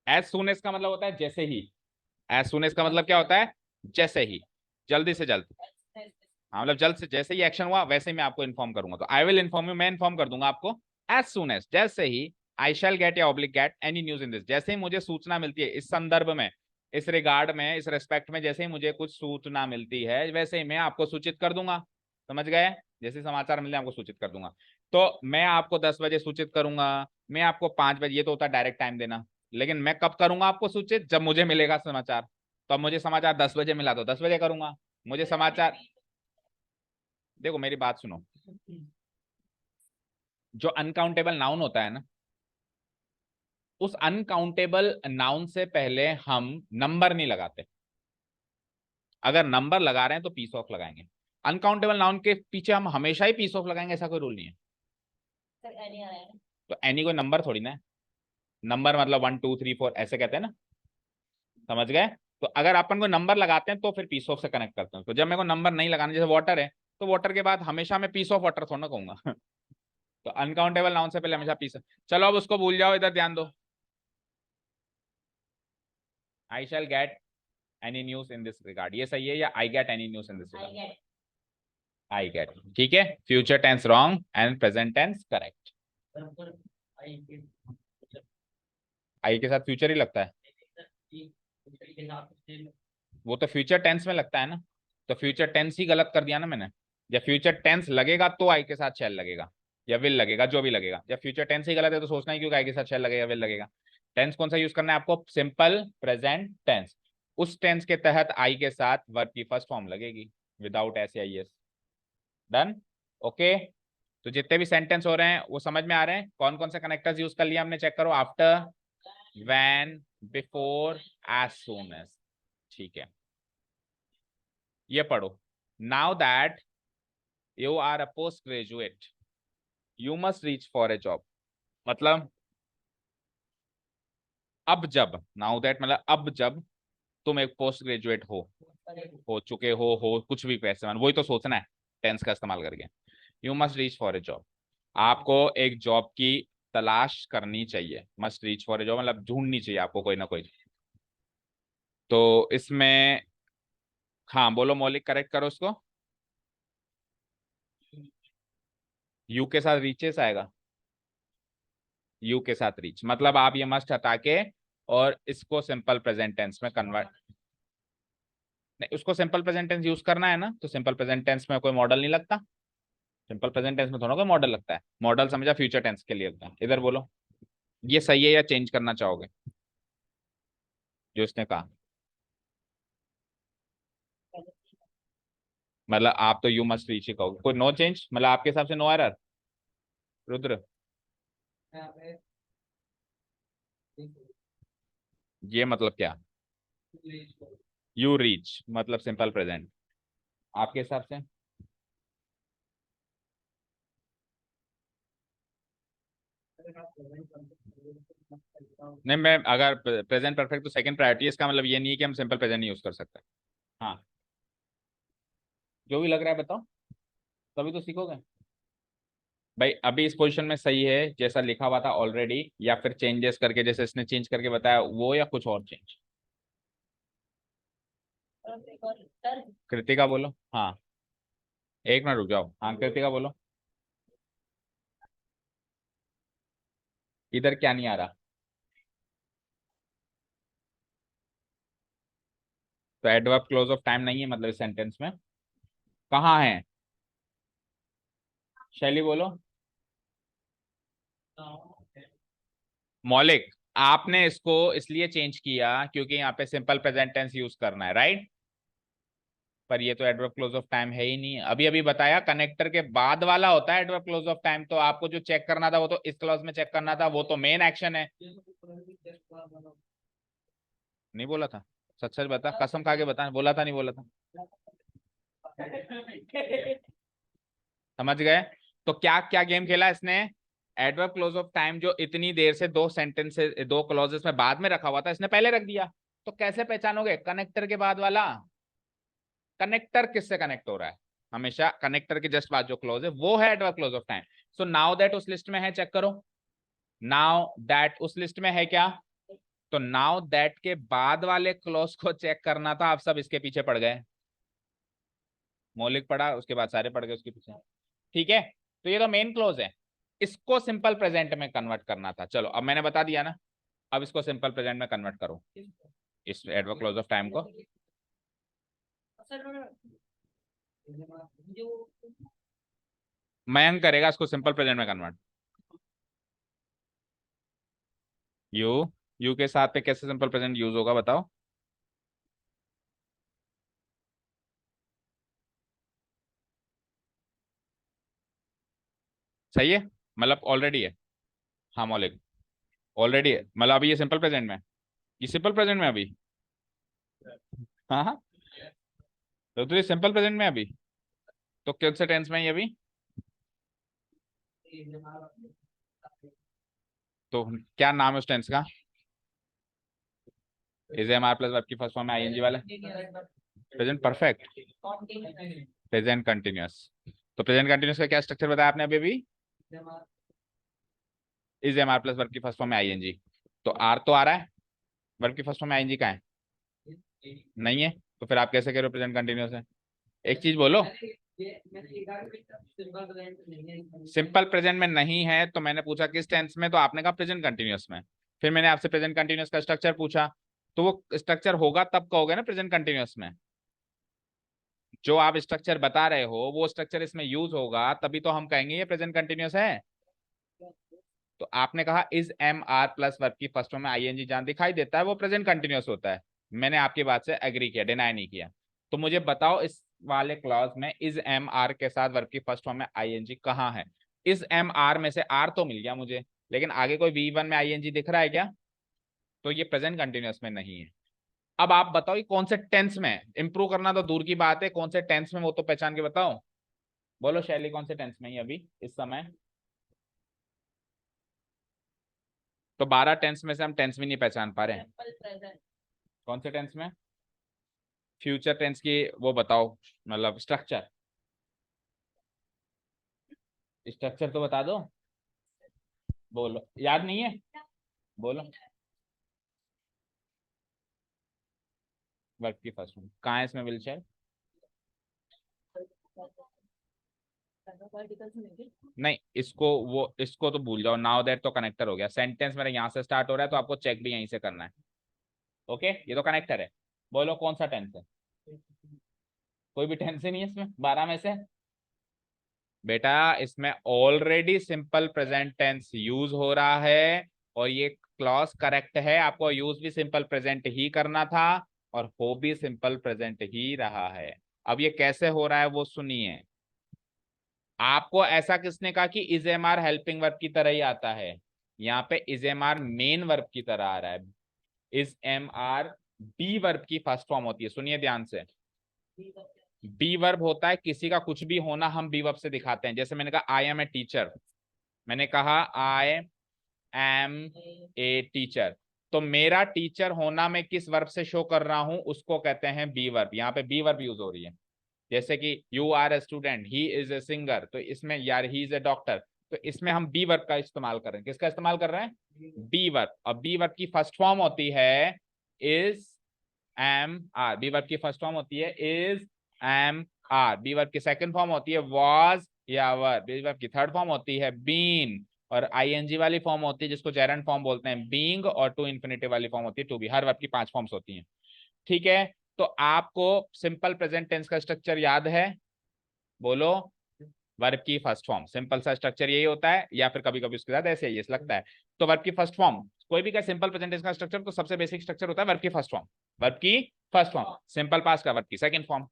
एज सुन एज का मतलब होता है जैसे ही, एज सुन एज का मतलब क्या होता है? जैसे ही, जल्दी से जल्द। हाँ मतलब जल्द से, जैसे ही एक्शन हुआ वैसे ही मैं आपको इन्फॉर्म करूंगा, तो आई विल इन्फॉर्म यू, मैं इन्फॉर्म कर दूंगा आपको। एज सुन एज, जैसे ही, आई शैल गेट या oblique gate any news in this, जैसे ही मुझे सूचना मिलती है इस संदर्भ में, इस रिगार्ड में, इस रेस्पेक्ट में, जैसे ही मुझे कुछ सूचना मिलती है वैसे ही मैं आपको सूचित कर दूंगा। समझ गए? जैसे समाचार मिलते हैं आपको सूचित कर दूंगा। तो मैं आपको 10 बजे सूचित करूंगा, मैं आपको 5 बजे, ये तो होता है डायरेक्ट टाइम देना, लेकिन मैं कब करूंगा आपको सूचित, जब मुझे मिलेगा समाचार। तो अब मुझे समाचार 10 बजे मिला तो 10 बजे करूंगा। मुझे समाचार, देखो मेरी बात सुनो, जो अनकाउंटेबल नाउन होता है ना, उस अनकाउंटेबल नाउन से पहले हम नंबर नहीं लगाते। अगर नंबर लगा रहे हैं तो पीस ऑफ लगाएंगे। अनकाउंटेबल नाउन के पीछे हम हमेशा ही पीस ऑफ लगाएंगे, ऐसा कोई रूल नहीं है। सर एनी आ रहा है ना। तो एनी कोई नंबर थोड़ी ना है। नंबर मतलब 1 2 3 4 ऐसे कहते हैं ना, समझ गए। तो अगर अपन को नंबर लगाते हैं तो फिर पीस ऑफ से कनेक्ट करते हैं। तो जब मेरे को नंबर नहीं लगाना, जैसे वाटर है, तो वाटर के बाद हमेशा मैं पीस ऑफ वाटर थोड़ा ना कहूंगा। तो अनकाउंटेबल नाउन से पहले हमेशा पीस। चलो अब उसको भूल जाओ, इधर ध्यान दो। I shall get any news in this regard, ये सही है, या I get any news in this I regard? Get. I get, ठीक है। Future tense wrong and present tense correct. Sir I get. I के साथ फ्यूचर ही लगता है, के साथ से वो तो फ्यूचर टेंस में लगता है ना। तो फ्यूचर टेंस ही गलत कर दिया ना मैंने। जब फ्यूचर टेंस लगेगा तो आई के साथ शैल लगेगा या विल लगेगा, जो भी लगेगा। जब फ्यूचर टेंस ही गलत है तो सोचना ही क्यों आई के साथ शैल लगेगा विल लगेगा। टेंस कौन सा यूज करना है आपको? Simple present tense. उस टेंस के तहत आई के साथ वर्ब की फर्स्ट फॉर्म लगेगी, विदाउट एस या एस। Done, okay. तो जितने भी सेंटेंस हो रहे हैं वो समझ में आ रहे हैं? कौन कौन से कनेक्टर्स यूज कर लिया हमने, चेक करो। After, when, before, as soon as. ठीक है, ये पढ़ो। Now that you are a post graduate you must reach for a job. मतलब अब जब, नाउ दैट मतलब अब जब तुम एक पोस्ट ग्रेजुएट हो चुके हो कुछ भी पैसे मान, वही तो सोचना है टेंस का इस्तेमाल करके। You must reach for a job, आपको एक जॉब की तलाश करनी चाहिए। Must reach for a job मतलब ढूंढनी चाहिए आपको कोई ना कोई। तो इसमें, हाँ बोलो मौलिक, करेक्ट करो उसको। यू के साथ रीचेस आएगा, यू के साथ रीच, मतलब आप ये मस्ट हटा के और इसको सिंपल प्रेजेंट टेंस में कन्वर्ट। नहीं, उसको सिंपल प्रेजेंट टेंस यूज करना है ना, तो सिंपल प्रेजेंट टेंस में कोई मॉडल नहीं लगता। सिंपल प्रेजेंट टेंस में थोड़ा कोई मॉडल लगता है। मॉडल समझा फ्यूचर टेंस के लिए लगता है। इधर बोलो, ये सही है या चेंज करना चाहोगे जो इसने कहा? मतलब आप तो यू मस्ट रीच ही कहोगे, कोई नो चेंज, मतलब आपके हिसाब से नो एरर। रुद्र, यहाँ पे ये मतलब क्या? यू रीच मतलब सिंपल प्रेजेंट, आपके हिसाब से? नहीं, मैं अगर प्रेजेंट परफेक्ट तो सेकंड प्रायोरिटी, इसका मतलब ये नहीं है कि हम सिंपल प्रेजेंट नहीं यूज कर सकते। हाँ, जो भी लग रहा है बताओ, तभी तो सीखोगे। भाई अभी इस पोजीशन में सही है जैसा लिखा हुआ था ऑलरेडी, या फिर चेंजेस करके जैसे इसने चेंज करके बताया वो, या कुछ और चेंज? कृतिका बोलो। हाँ, एक मिनट रुक जाओ। हाँ कृतिका बोलो, इधर क्या नहीं आ रहा? तो एडवर्ब क्लोज ऑफ टाइम नहीं है मतलब इस सेंटेंस में, कहाँ है? शैली बोलो। मौलिक, आपने इसको इसलिए चेंज किया क्योंकि यहाँ पे सिंपल प्रेजेंट टेंस यूज करना है, राइट? पर ये तो एडवर्ब क्लोज ऑफ टाइम है ही नहीं। अभी अभी बताया कनेक्टर के बाद वाला होता है एडवर्ब क्लोज ऑफ टाइम। तो आपको जो चेक करना था वो तो इस क्लॉज में चेक करना था, वो तो मेन एक्शन है। नहीं बोला था? सच सच बता, कसम खा के बता, बोला था नहीं बोला था? समझ गए? तो क्या क्या गेम खेला इसने? एडवर्ब क्लोज ऑफ टाइम जो इतनी देर से दो सेंटेंसेस दो क्लॉजेस में बाद में रखा हुआ था, इसने पहले रख दिया। तो कैसे पहचानोगे कनेक्टर के बाद वाला? कनेक्टर किससे कनेक्ट हो रहा है? हमेशा कनेक्टर के जस्ट बाद जो क्लोज है वो है adverb close of time. So now that उस लिस्ट में है, चेक करो। नाउ दैट उस लिस्ट में है क्या? तो नाउ दैट के बाद वाले क्लोज को चेक करना था, आप सब इसके पीछे पड़ गए। मौलिक पढ़ा उसके बाद सारे पढ़ गए उसके पीछे, ठीक है। तो ये तो मेन क्लोज है, इसको सिंपल प्रेजेंट में कन्वर्ट करना था। चलो अब मैंने बता दिया ना, अब इसको सिंपल प्रेजेंट में कन्वर्ट करो, इस एडवर्ब क्लोज ऑफ टाइम को। मयंक करेगा इसको सिंपल प्रेजेंट में कन्वर्ट। यू, यू के साथ पे कैसे सिंपल प्रेजेंट यूज होगा बताओ। सही है, मतलब ऑलरेडी है। हाँ मौलिक, ऑलरेडी है, मतलब अभी ये सिंपल प्रेजेंट में, ये सिंपल प्रेजेंट में अभी। हाँ हाँ, तो ये सिंपल प्रेजेंट में अभी, तो कौन से टेंस में है ये अभी? तो क्या नाम है उस टेंस का? Is am are plus verb की फर्स्ट फॉर्म में आईएनजी वाला, प्रेजेंट परफेक्ट, प्रेजेंट कंटिन्यूअस। तो प्रेजेंट कंटिन्यूअस का क्या स्ट्रक्चर बताया आपने अभी अभी? Is am are plus verb की फर्स्ट फॉर्म में आईएनजी। तो आर तो आ रहा है, वर्ब की फर्स्ट फॉर्म में आईएनजी कहाँ है? नहीं है, तो फिर आप कैसे कह रहे हो प्रेजेंट कंटिन्यूअस है? एक चीज बोलो, सिंपल प्रेजेंट में नहीं है तो मैंने पूछा किस टेंस में, तो आपने कहा प्रेजेंट कंटिन्यूअस में। फिर मैंने आपसे प्रेजेंट कंटिन्यूअस का स्ट्रक्चर पूछा, तो वो स्ट्रक्चर होगा तब कहोगे ना प्रेजेंट कंटिन्यूअस में। जो आप स्ट्रक्चर बता रहे हो वो स्ट्रक्चर इसमें यूज होगा तभी तो हम कहेंगे ये प्रेजेंट कंटिन्यूअस है। तो आपने कहा is am are plus verb की फर्स्ट फॉर्म में आईएनजी जहां दिखाई देता है वो प्रेजेंट कंटिन्यूअस होता है। मैंने आपकी बात से एग्री किया, डिनाई नहीं किया। तो मुझे बताओ इस वाले क्लॉज में इज एम आर के साथ वर्ब की फर्स्ट फॉर्म में आईएनजी कहाँ है? इस एम आर में से आर तो मिल गया मुझे, लेकिन आगे कोई वी वन में आईएनजी दिख रहा है क्या? तो ये प्रेजेंट कंटिन्यूअस में नहीं है। अब आप बताओ ये कौन से टेंस में है? इंप्रूव करना तो दूर की बात है, कौन से टेंस में वो तो पहचान के बताओ। बोलो शैली, कौन से टेंस में है अभी इस समय? तो 12 टेंस में से हम टेंस भी नहीं पहचान पा रहे हैं। कौन से टेंस में? फ्यूचर टेंस की वो बताओ, मतलब स्ट्रक्चर, स्ट्रक्चर तो बता दो। बोलो, याद नहीं है? बोलो। वर्ब की फर्स्ट फॉर्म कहाँ है इसमें विलचर? नहीं, इसको वो इसको तो भूल जाओ, नाउ दैट तो कनेक्टर हो गया। सेंटेंस मेरा यहाँ से स्टार्ट हो रहा है तो आपको चेक भी यहीं से करना है। ओके, ये तो कनेक्टर है। बोलो कौन सा टेंस है? कोई भी टेंस ही नहीं है इसमें 12 में से। बेटा इसमें already simple present tense use हो रहा है और ये क्लॉज करेक्ट है, आपको यूज भी सिंपल प्रेजेंट ही करना था और हो भी सिंपल प्रेजेंट ही रहा है। अब ये कैसे हो रहा है वो सुनिए। आपको ऐसा किसने कहा कि is am are helping verb की तरह ही आता है? यहाँ पे is am are main verb की तरह आ रहा है। Is am are be verb की फर्स्ट फॉर्म होती है, सुनिए ध्यान से। बी वर्ब होता है किसी का कुछ भी होना हम बी वर्ब से दिखाते हैं। जैसे मैंने कहा आई एम ए टीचर, मैंने कहा आई एम ए टीचर, तो मेरा टीचर होना मैं किस वर्ब से शो कर रहा हूं उसको कहते हैं बी वर्ब। यहाँ पे बी वर्ब यूज हो रही है। जैसे कि you are a student, he is a singer, तो इसमें यार ही इज ए डॉक्टर, तो इसमें हम बी वर्ब का इस्तेमाल कर रहे हैं। किसका इस्तेमाल कर रहे हैं? Be verb. और बी वर्ब की फर्स्ट फॉर्म होती है is am are. Be verb की फर्स्ट फॉर्म होती है is am are. Be verb की सेकंड फॉर्म होती है वाज या वर। बी वर्ब की थर्ड फॉर्म होती है बीन। और आईएनजी वाली फॉर्म होती है जिसको जेरंड फॉर्म बोलते हैं बीइंग। और टू इन्फिनिटिव वाली फॉर्म होती है टू बी। हर वर्ब की 5 फॉर्म्स होती हैं। ठीक है, तो आपको सिंपल प्रेजेंट टेंस का स्ट्रक्चर याद है? बोलो। वर्ब की फर्स्ट फॉर्म, सिंपल सा स्ट्रक्चर यही होता है, या फिर कभी कभी उसके साथ ऐसे ही लगता है। तो वर्ब की फर्स्ट फॉर्म, कोई भी का सिंपल प्रेजेंट टेंस का स्ट्रक्चर तो सबसे बेसिक स्ट्रक्चर होता है वर्ब की फर्स्ट फॉर्म। वर्ब की फर्स्ट फॉर्म, सिंपल पास्ट का वर्ब की सेकंड फॉर्म,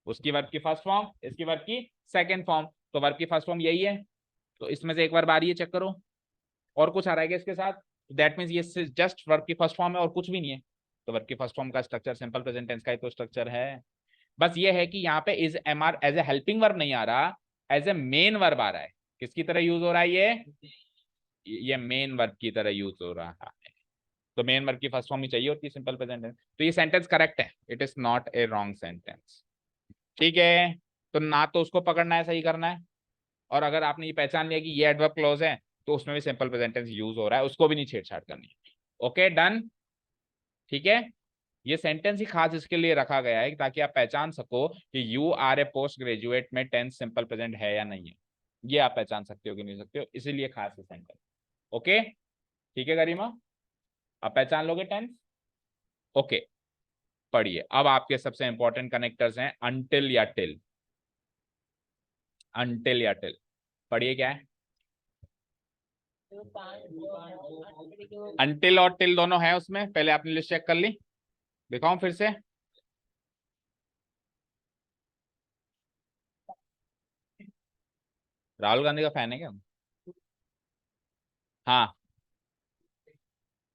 उसकी वर्ब की फर्स्ट फॉर्म, इसकी वर्ब की सेकंड फॉर्म। तो वर्ब की फर्स्ट फॉर्म यही है। तो इसमें से एक वर्ब आ रही है, चेक करो। और कुछ आ रहा है क्या इसके साथ? दैट मीन्स ये जस्ट वर्ब की फर्स्ट फॉर्म है और कुछ भी नहीं है। तो वर्ब की फर्स्ट फॉर्म का स्ट्रक्चर सिंपल प्रेजेंट टेंस का ही तो स्ट्रक्चर है। बस ये है कि यहाँ पे is am are as a helping verb नहीं आ रहा, एज ए मेन वर्ब आ रहा है। किसकी तरह यूज हो रहा है ये मेन वर्ब की तरह यूज हो रहा है। तो मेन वर्ब की फर्स्ट फॉर्म ही चाहिए होती है सिंपल प्रेजेंट टेंस। तो ये सेंटेंस करेक्ट है, it is not a wrong sentence. ठीक है, तो ना तो उसको पकड़ना है, सही करना है। और अगर आपने ये पहचान लिया कि ये एडवर्ब क्लॉज है तो उसमें भी सिंपल प्रेजेंट टेंस यूज हो रहा है, उसको भी नहीं छेड़छाड़ करनी है। Okay done. ठीक है, ये सेंटेंस ही खास इसके लिए रखा गया है ताकि आप पहचान सको कि you are a post graduate में टेंस सिंपल प्रेजेंट है या नहीं है। ये आप पहचान सकते हो कि नहीं सकते हो, इसीलिए खास है सेंटेंस। ओके, ठीक है गरिमा, आप पहचान लोगे टेंस। ओके, पढ़िए अब आपके सबसे इंपॉर्टेंट कनेक्टर्स हैं अनटिल या टिल। अनटिल या टिल, पढ़िए क्या है? अंटिल और टिल दोनों है उसमें, पहले आपने लिस्ट चेक कर ली, दिखाऊं फिर से? राहुल गांधी का फैन है क्या? हाँ,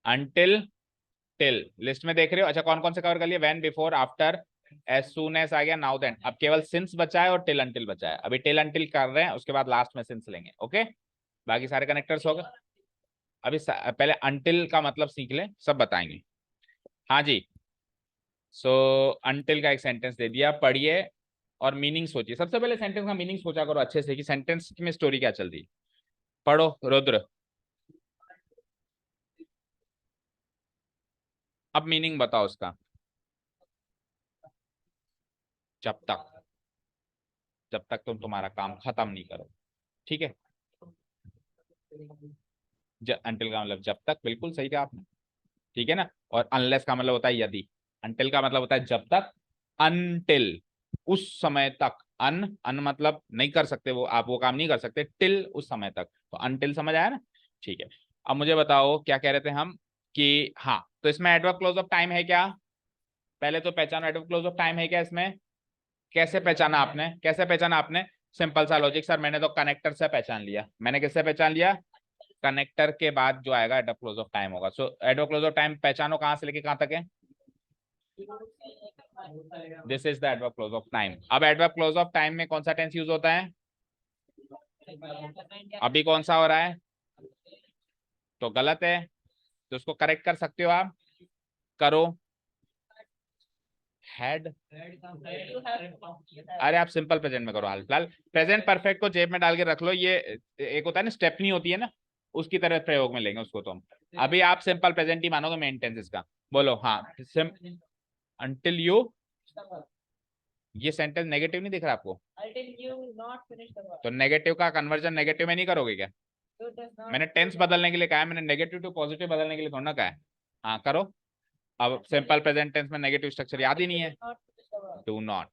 अंटिल टिल लिस्ट में देख रहे हो? अच्छा, कौन कौन से कवर कर लिए? When, before, after, as soon as आ गया, नाउ देन। अब केवल सिंस बचा है और टिल अंटिल बचा है। अभी टिल अंटिल कर रहे हैं, उसके बाद लास्ट में सिंस लेंगे। ओके, बाकी सारे कनेक्टर्स हो गए। अभी पहले अंटिल का मतलब सीख ले, सब बताएंगे। हाँ जी, सो अंटिल का एक सेंटेंस दे दिया, पढ़िए और मीनिंग सोचिए। सबसे पहले सेंटेंस का मीनिंग सोचा करो अच्छे से कि सेंटेंस में स्टोरी क्या चल रही है। पढ़ो रुद्र, अब मीनिंग बताओ उसका। जब तक, जब तक तुम तुम्हारा काम खत्म नहीं करो, ठीक है। अंटिल का मतलब जब तक, बिल्कुल सही कहा आपने, ठीक है ना। और अनलेस का मतलब होता है यदि। अंटिल का मतलब होता है जब तक, अनटिल उस समय तक। अन मतलब नहीं कर सकते वो, आप वो काम नहीं कर सकते, टिल उस समय तक, तो अनटिल समझ आया ना। ठीक है, अब मुझे बताओ क्या कह रहे थे हम कि हाँ, तो इसमें एडवर्ब क्लोज ऑफ टाइम है क्या? पहले तो पहचानो एडवर्ब क्लोज ऑफ टाइम है क्या इसमें। कैसे पहचाना आपने, कैसे पहचाना आपने? सिंपल सा लॉजिक सर, मैंने तो कनेक्टर से पहचान लिया। मैंने किससे पहचान लिया? कनेक्टर के बाद जो आएगा एडवर्ब क्लोज ऑफ टाइम होगा। सो एडवर्ब क्लोज ऑफ टाइम पहचानो कहां से लेके कहां तक है। This is the adverb close of time. अब एडवर्ब क्लोज ऑफ टाइम में कौन सा टेंस यूज होता है? अभी कौन सा हो रहा है? तो गलत है, तो उसको करेक्ट कर सकते हो आप, करो। हैड, अरे आप सिंपल प्रेजेंट में करो हाल फिलहाल। प्रेजेंट परफेक्ट को जेब में डाल के रख लो, ये एक होता है ना स्टेपनी होती है ना, उसकी तरह प्रयोग में लेंगे उसको तो हम। अभी आप सिंपल प्रेजेंट ही मानोगे मेन टेंस इसका। बोलो हाँ, अंटिल यू, ये सेंटेंस नेगेटिव नहीं दिख रहा आपको? तो नेगेटिव का कन्वर्जन नेगेटिव में नहीं करोगे क्या? मैंने टेंस बदलने के लिए कहा है, मैंने नेगेटिव टू पॉजिटिव बदलने के लिए थोड़ा ना कहा है। हाँ करो। अब सिंपल प्रेजेंट टेंस में नेगेटिव स्ट्रक्चर याद ही नहीं है। Do not,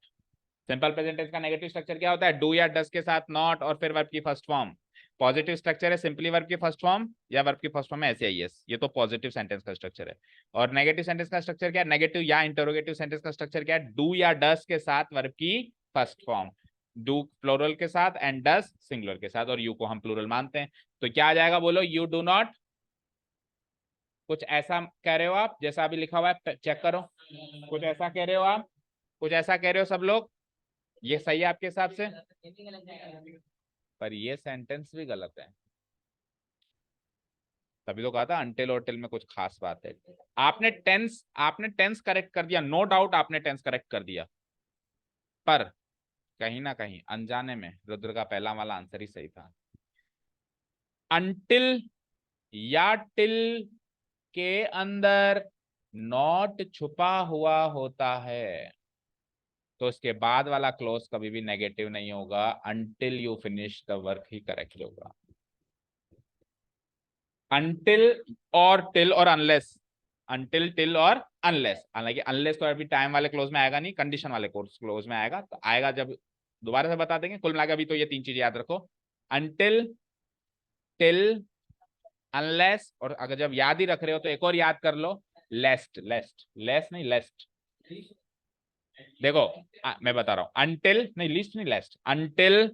simple present tense का नेगेटिव स्ट्रक्चर क्या होता है? डू या डस के साथ नॉट और फिर वर्ब की फर्स्ट फॉर्म। पॉजिटिव स्ट्रक्चर है सिंपली वर्ब की फर्स्ट फॉर्म या वर्ब की फर्स्ट फॉर्म है एस। ये तो पॉजिटिव सेंटेंस का स्ट्रक्चर है। और नेगेटिव सेंटेंस का स्ट्रक्चर क्या है? नेगेटिव या इंटरोगेटिव सेंटेंस का स्ट्रक्चर क्या है? डू या डस के साथ वर्ब की फर्स्ट फॉर्म, डू प्लूरल के साथ एंड डस सिंगुलर के साथ, और यू को हम प्लूरल मानते हैं। तो क्या आ जाएगा बोलो? यू डू नॉट, कुछ ऐसा कह रहे हो आप जैसा अभी लिखा हुआ है, चेक करो। कुछ ऐसा कह रहे हो आप, कुछ ऐसा कह रहे हो सब लोग, ये सही है आपके हिसाब से? पर ये सेंटेंस भी गलत है, तभी तो कहा था अंटिल और टिल में कुछ खास बात है। आपने टेंस करेक्ट कर दिया, नो डाउट आपने टेंस करेक्ट कर दिया, पर कहीं ना कहीं अनजाने में रुद्र का पहला वाला आंसर ही सही था। अंटिल या टिल के अंदर नॉट छुपा हुआ होता है, तो इसके बाद वाला क्लोज कभी भी नेगेटिव नहीं होगा। Until you finish the work he correct होगा। अंटिल और टिल और अनलेस, अंटिल टिल और अनलेस, हालांकि अनलेस तो अभी टाइम वाले क्लोज में आएगा नहीं, कंडीशन वाले कोर्स क्लोज में आएगा, तो आएगा जब दोबारा से बता देंगे। कुल मिलाकर अभी तो ये तीन चीज याद रखो, अंटिल, टिल, अनलेस, और अगर जब याद ही रख रहे हो तो एक और याद कर लो, लेस्ट। लेस्ट, लेस नहीं लेस्ट। देखो मैं बता रहा हूं, अंटिल नहीं, लिस्ट नहीं लेस्ट, अंटिल,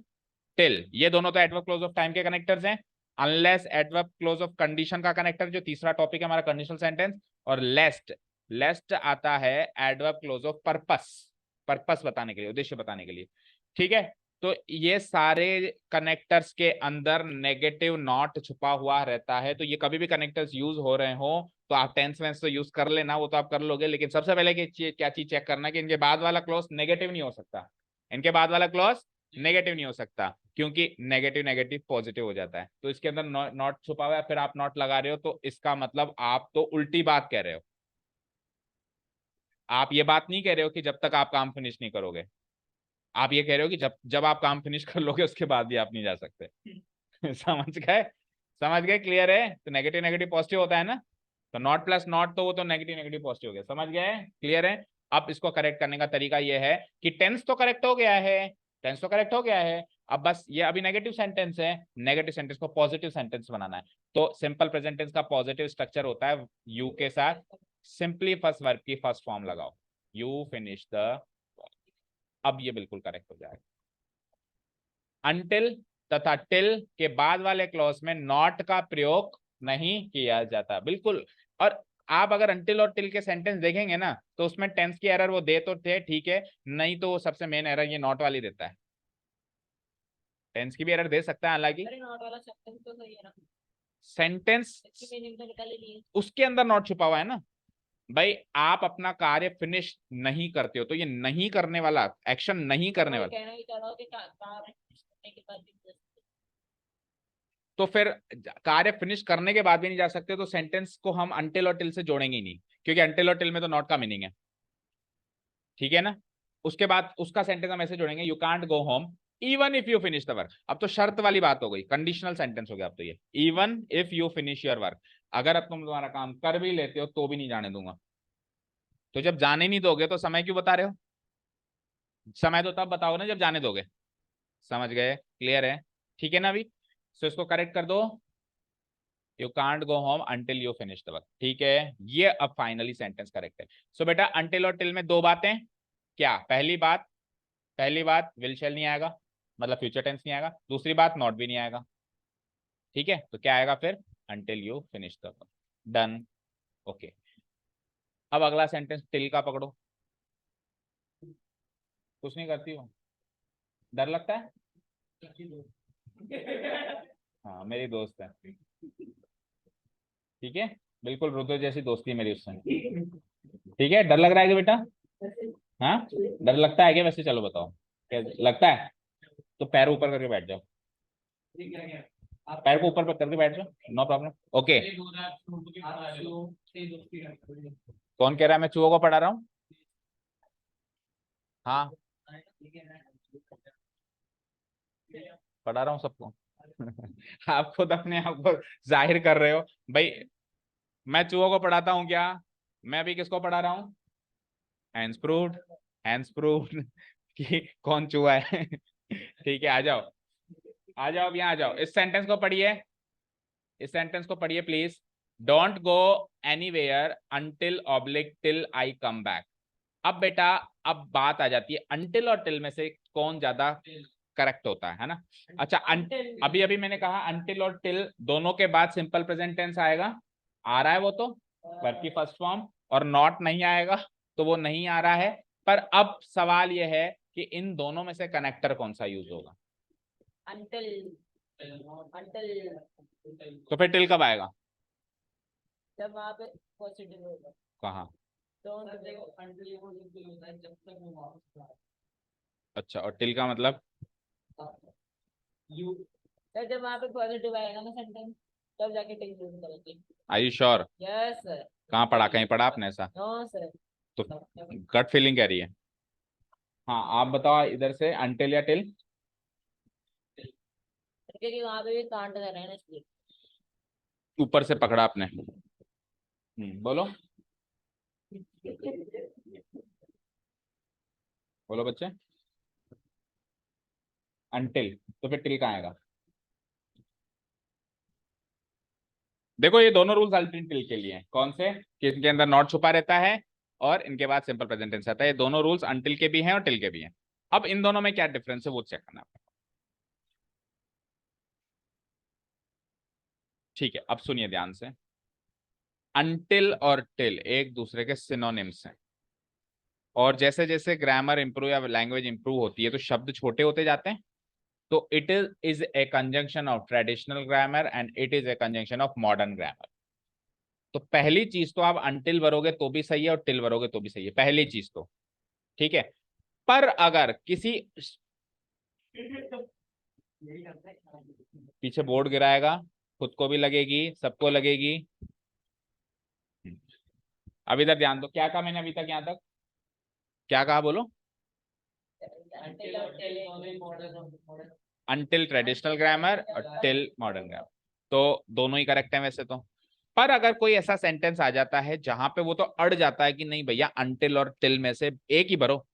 टिल, ये दोनों तो एडवर्ब क्लोज ऑफ टाइम के कनेक्टर्स हैं। Unless adverb close of condition का कनेक्टर, जो तीसरा टॉपिक है हमारा कंडीशनल सेंटेंस। और लेस्ट, लेस्ट आता है adverb close of purpose, purpose बताने के लिए, उद्देश्य बताने के लिए, ठीक है। तो ये सारे कनेक्टर्स के अंदर नेगेटिव नॉट छुपा हुआ रहता है, तो ये कभी भी कनेक्टर्स यूज हो रहे हो तो आप टेंस वेंस तो यूज कर लेना, वो तो आप कर लोगे, लेकिन सबसे पहले क्या चीज चेक करना कि इनके बाद वाला क्लोज नेगेटिव नहीं हो सकता, इनके बाद वाला क्लोज नेगेटिव नहीं हो सकता, क्योंकि नेगेटिव नेगेटिव पॉजिटिव हो जाता है। तो इसके अंदर नॉट छुपा हुआ है, फिर आप नॉट लगा रहे हो, तो इसका मतलब आप तो उल्टी बात कह रहे हो। आप ये बात नहीं कह रहे हो कि जब तक आप काम फिनिश नहीं करोगे, आप ये कह रहे हो कि जब जब आप काम फिनिश कर लोगे उसके बाद भी आप नहीं जा सकते। समझ गए? समझ गए? क्लियर है? तो नेगेटिव नेगेटिव पॉजिटिव होता है ना, तो नॉट प्लस नॉट, तो वो तो नेगेटिव नेगेटिव पॉजिटिव हो गया। समझ गए? क्लियर है? अब इसको करेक्ट करने का तरीका ये है कि टेंस तो करेक्ट हो गया है, टेंस तो करेक्ट हो गया है, अब बस ये अभी नेगेटिव सेंटेंस है, नेगेटिव सेंटेंस को पॉजिटिव सेंटेंस बनाना है, तो सिंपल प्रेजेंट टेंस का पॉजिटिव स्ट्रक्चर होता है यू के साथ सिंपली फर्स्ट वर्ब की फर्स्ट फॉर्म लगाओ, यू फिनिश द। अब ये बिल्कुल करेक्ट हो जाएगा। अनटिल तथा टिल के बाद वाले क्लॉज में नॉट का प्रयोग नहीं किया जाता, बिल्कुल। और आप अगर अनटिल और टिल के सेंटेंस देखेंगे ना तो उसमें टेंस की एरर वो दे तो थे, ठीक है, नहीं तो सबसे मेन एरर ये नॉट वाली देता है। टेंस की भी एरर दे सकता है हालांकि, अरे नॉट वाला सेंटेंस तो सही है ना, सेंटेंस इसकी मीनिंग तो निकाल ही लिए। उसके अंदर नॉट छुपा हुआ है ना भाई। आप अपना कार्य फिनिश नहीं करते हो तो ये नहीं करने वाला एक्शन नहीं करने मैं वाला, कहना ही चाह रहा हूँ कि कार्य करने के बाद भी तो फिर कार्य फिनिश करने के बाद भी नहीं जा सकते, तो सेंटेंस को हम अनटिल और टिल से जोड़ेंगे ही नहीं, क्योंकि अनटिल और टिल में तो नॉट का मीनिंग है, ठीक है ना। उसके बाद उसका सेंटेंस हम ऐसे जोड़ेंगे, you can't go home even if you finish the work. अब तो शर्त वाली बात हो गई, कंडीशनल सेंटेंस हो गया अब तो ये, even if you finish your work, अगर अब तुम तुम्हारा काम कर भी लेते हो तो भी नहीं जाने दूंगा। तो जब जाने नहीं दोगे तो समय क्यों बता रहे हो? समय तो तब बताओगे ना जब जाने दोगे। समझ गए? क्लियर है? ठीक है ना अभी? सो इसको करेक्ट कर दो, you can't go home until you finish the work, ठीक है। ये अब फाइनली सेंटेंस करेक्ट है। सो बेटा अंटिल और टिल में दो बातें, क्या? पहली बात विल शैल नहीं आएगा, मतलब फ्यूचर टेंस नहीं आएगा। दूसरी बात नॉट भी नहीं आएगा, ठीक है। तो क्या आएगा फिर? Until you finish the work. Done. Okay, अब अगला सेंटेंस टिल का पकड़ो। कुछ नहीं करती हो, डर लगता है? हाँ मेरी दोस्त है, ठीक है, बिल्कुल रुद्र जैसी दोस्ती है मेरी उससे, ठीक है। डर लग रहा है क्या बेटा? हाँ डर लगता है क्या वैसे? चलो बताओ, क्या लगता है? तो पैर ऊपर करके बैठ जाओ, पैर को ऊपर करके बैठ जाओ, नो प्रॉब्लम। ओके, कौन कह रहा है मैं चूहों को पढ़ा रहा हूँ? हाँ पढ़ा रहा हूँ सबको। आप खुद अपने आप को जाहिर कर रहे हो भाई। मैं चूहों को पढ़ाता हूँ क्या? मैं भी किसको पढ़ा रहा हूँ? हैंड्स प्रूव्ड, हैंड्स प्रूव्ड कि कौन चूहा है। ठीक है, आ जाओ, आ जाओ, अब यहाँ आ जाओ, इस सेंटेंस को पढ़िए, इस सेंटेंस को पढ़िए please. Don't go anywhere until oblique till I come back. अब बेटा अब बात आ जाती है अनटिल और टिल में से कौन ज्यादा करेक्ट होता है ना। अच्छा अभी अभी मैंने कहा अनटिल और टिल दोनों के बाद सिंपल प्रेजेंट टेंस आएगा, आ रहा है वो तो वर्ब की फर्स्ट फॉर्म, और नॉट नहीं आएगा तो वो नहीं आ रहा है। पर अब सवाल ये है कि इन दोनों में से कनेक्टर कौन सा यूज होगा? अंटिल, अंटिल तो फिर टिल कब आएगा? जब वहाँ पे पॉजिटिव होगा। कहाँ? डोंट देखो अंटिल ये पॉजिटिव होता है जब तक वो वापस आए। अच्छा, और टिल का मतलब? यू सर जब वहाँ पे पॉजिटिव आएगा ना सेंटेंस तब जाके टिल यूज करेंगे। Are you sure? Yes sir. कहाँ पढ़ा, कहीं पढ़ा आपने ऐसा? No sir. तो गट फीलिंग कह रही है। हाँ आप बताओ इधर से अनटिल या टिल? क्योंकि वहाँ पे भी कांट कर रहे हैं ना इसलिए। ऊपर से पकड़ा आपने, बोलो बोलो बच्चे। अनटिल, तो फिर टिल कहाँ आएगा? देखो ये दोनों रूल्स अल्टरनेट टिल के लिए हैं, कौन से? कि इनके अंदर नॉट छुपा रहता है और इनके बाद सिंपल प्रेजेंट टेंस आता है। ये दोनों रूल्स अनटिल के भी हैं और टिल के भी हैं। अब इन दोनों में क्या डिफरेंस है वो चेक करना है। ठीक है, अब सुनिए ध्यान से। अनटिल और टिल एक दूसरे के सिनोनिम्स हैं, और जैसे जैसे ग्रामर इंप्रूव या लैंग्वेज इंप्रूव होती है तो शब्द छोटे होते जाते हैं। तो it is a conjunction of traditional grammar and it is a conjunction of modern grammar. तो पहली चीज तो आप अनटिल भरोगे तो भी सही है और टिल भरोगे तो भी सही है, पहली चीज तो ठीक है। पर अगर किसी पीछे बोर्ड गिराएगा, खुद को भी लगेगी, सबको लगेगी। अब इधर ध्यान दो, क्या कहा मैंने अभी तक, यहां तक क्या कहा बोलो? अनटिल ट्रेडिशनल ग्रामर और टिल मॉडर्न ग्रामर, तो दोनों ही करेक्ट है वैसे तो। पर अगर कोई ऐसा सेंटेंस आ जाता है जहां पे वो तो अड़ जाता है कि नहीं भैया अनटिल और टिल में से एक ही भरो,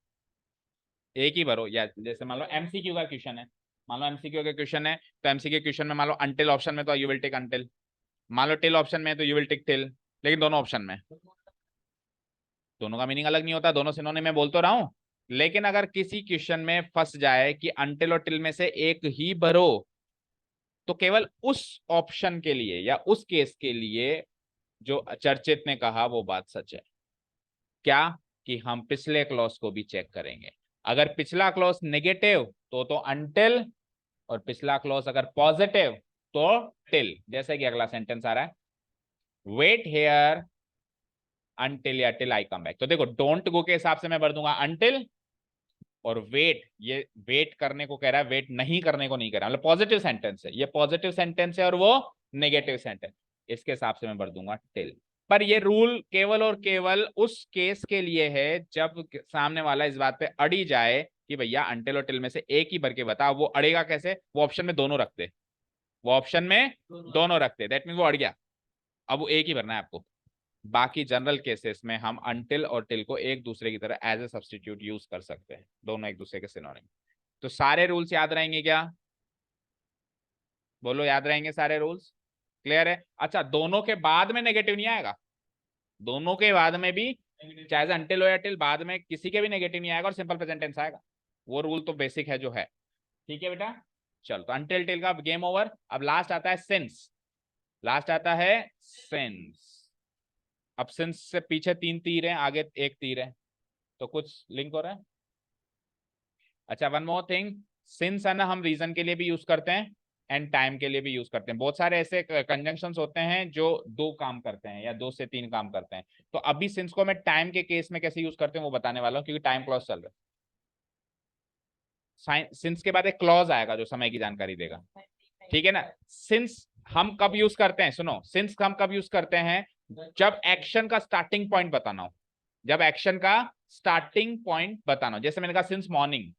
एक ही भरो, या जैसे मान लो एमसीक्यू का क्वेश्चन है, मान लो एमसीक्यू के क्वेश्चन है, तो एमसीक्यू क्वेश्चन में मान लो अनटिल ऑप्शन में, तो यू विल टेक अनटिल। मान लो टिल ऑप्शन में है, तो यू विल टेक टिल। लेकिन दोनों ऑप्शन में, दोनों का मीनिंग अलग नहीं होता, दोनों सिनोनिम में बोल तो रहा हूं। लेकिन अगर किसी क्वेश्चन में फंस जाए कि अनटिल और टिल में से एक ही भरो, तो केवल उस ऑप्शन के लिए या उस केस के लिए जो चर्चित ने कहा वो बात सच है। क्या? कि हम पिछले क्लॉज को भी चेक करेंगे। अगर पिछला क्लॉज नेगेटिव तो अनटिल, और पिछला क्लॉज अगर पॉजिटिव तो टिल। जैसे कि अगला सेंटेंस आ रहा है, वेट हेयर अनटिल या टिल आई कम बैक। तो देखो डोंट गो के हिसाब से मैं भर दूंगा अनटिल, और वेट, ये वेट करने को कह रहा है, वेट नहीं करने को नहीं कह रहा, मतलब पॉजिटिव सेंटेंस है, ये पॉजिटिव सेंटेंस है और वो नेगेटिव सेंटेंस, इसके हिसाब से मैं भर दूंगा टिल। पर ये रूल केवल और केवल उस केस के लिए है जब सामने वाला इस बात पे अड़ी जाए कि भैया अनटिल और टिल में से एक ही भर के बता। वो अड़ेगा कैसे? वो ऑप्शन में दोनों रखते, वो ऑप्शन में दोनों रखते, दैट मीन वो अड़ गया, अब वो एक ही भरना है आपको। बाकी जनरल केसेस में हम अनटिल और टिल को एक दूसरे की तरह एज ए सब्सटीट्यूट यूज कर सकते हैं, दोनों एक दूसरे के सिनोनिम। तो सारे रूल्स याद रहेंगे क्या? बोलो, याद रहेंगे सारे रूल्स? क्लियर है? अच्छा, दोनों के बाद में नेगेटिव नहीं आएगा, दोनों के बाद में भी, चाहे अनटिल हो या टिल, बाद में किसी के भी नेगेटिव नहीं आएगा और सिंपल प्रेजेंट टेंस आएगा। वो रूल तो बेसिक है जो है। ठीक है बेटा, चलो तो अनटिल टिल का गेम ओवर। अब लास्ट आता है सिंस, लास्ट आता है सिंस। अब सिंस से पीछे 3 तीर हैं, आगे एक तीर है, तो कुछ लिंक हो रहा है। अच्छा, वन मोर थिंग, सिंस है ना, हम रीजन के लिए भी यूज करते हैं एंड टाइम के लिए भी यूज करते हैं। बहुत सारे ऐसे कंजंक्शंस होते हैं जो 2 काम करते हैं या 2 से 3 काम करते हैं। तो अभी सिंस को मैं टाइम के केस में कैसे यूज करते हैं वो बताने वाला हूँ, क्योंकि टाइम क्लॉज चल रहा है। सिंस के बाद एक क्लॉज आएगा जो समय की जानकारी देगा, ठीक है ना। सिंस हम कब यूज करते हैं, सुनो, सिंस हम कब यूज करते हैं, जब एक्शन का स्टार्टिंग पॉइंट बताना हो, जब एक्शन का स्टार्टिंग पॉइंट बताना हो। जैसे मैंने कहा सिंस मॉर्निंग,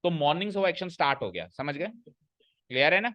तो मॉर्निंग से वो एक्शन स्टार्ट हो गया, समझ गए? क्लियर है ना?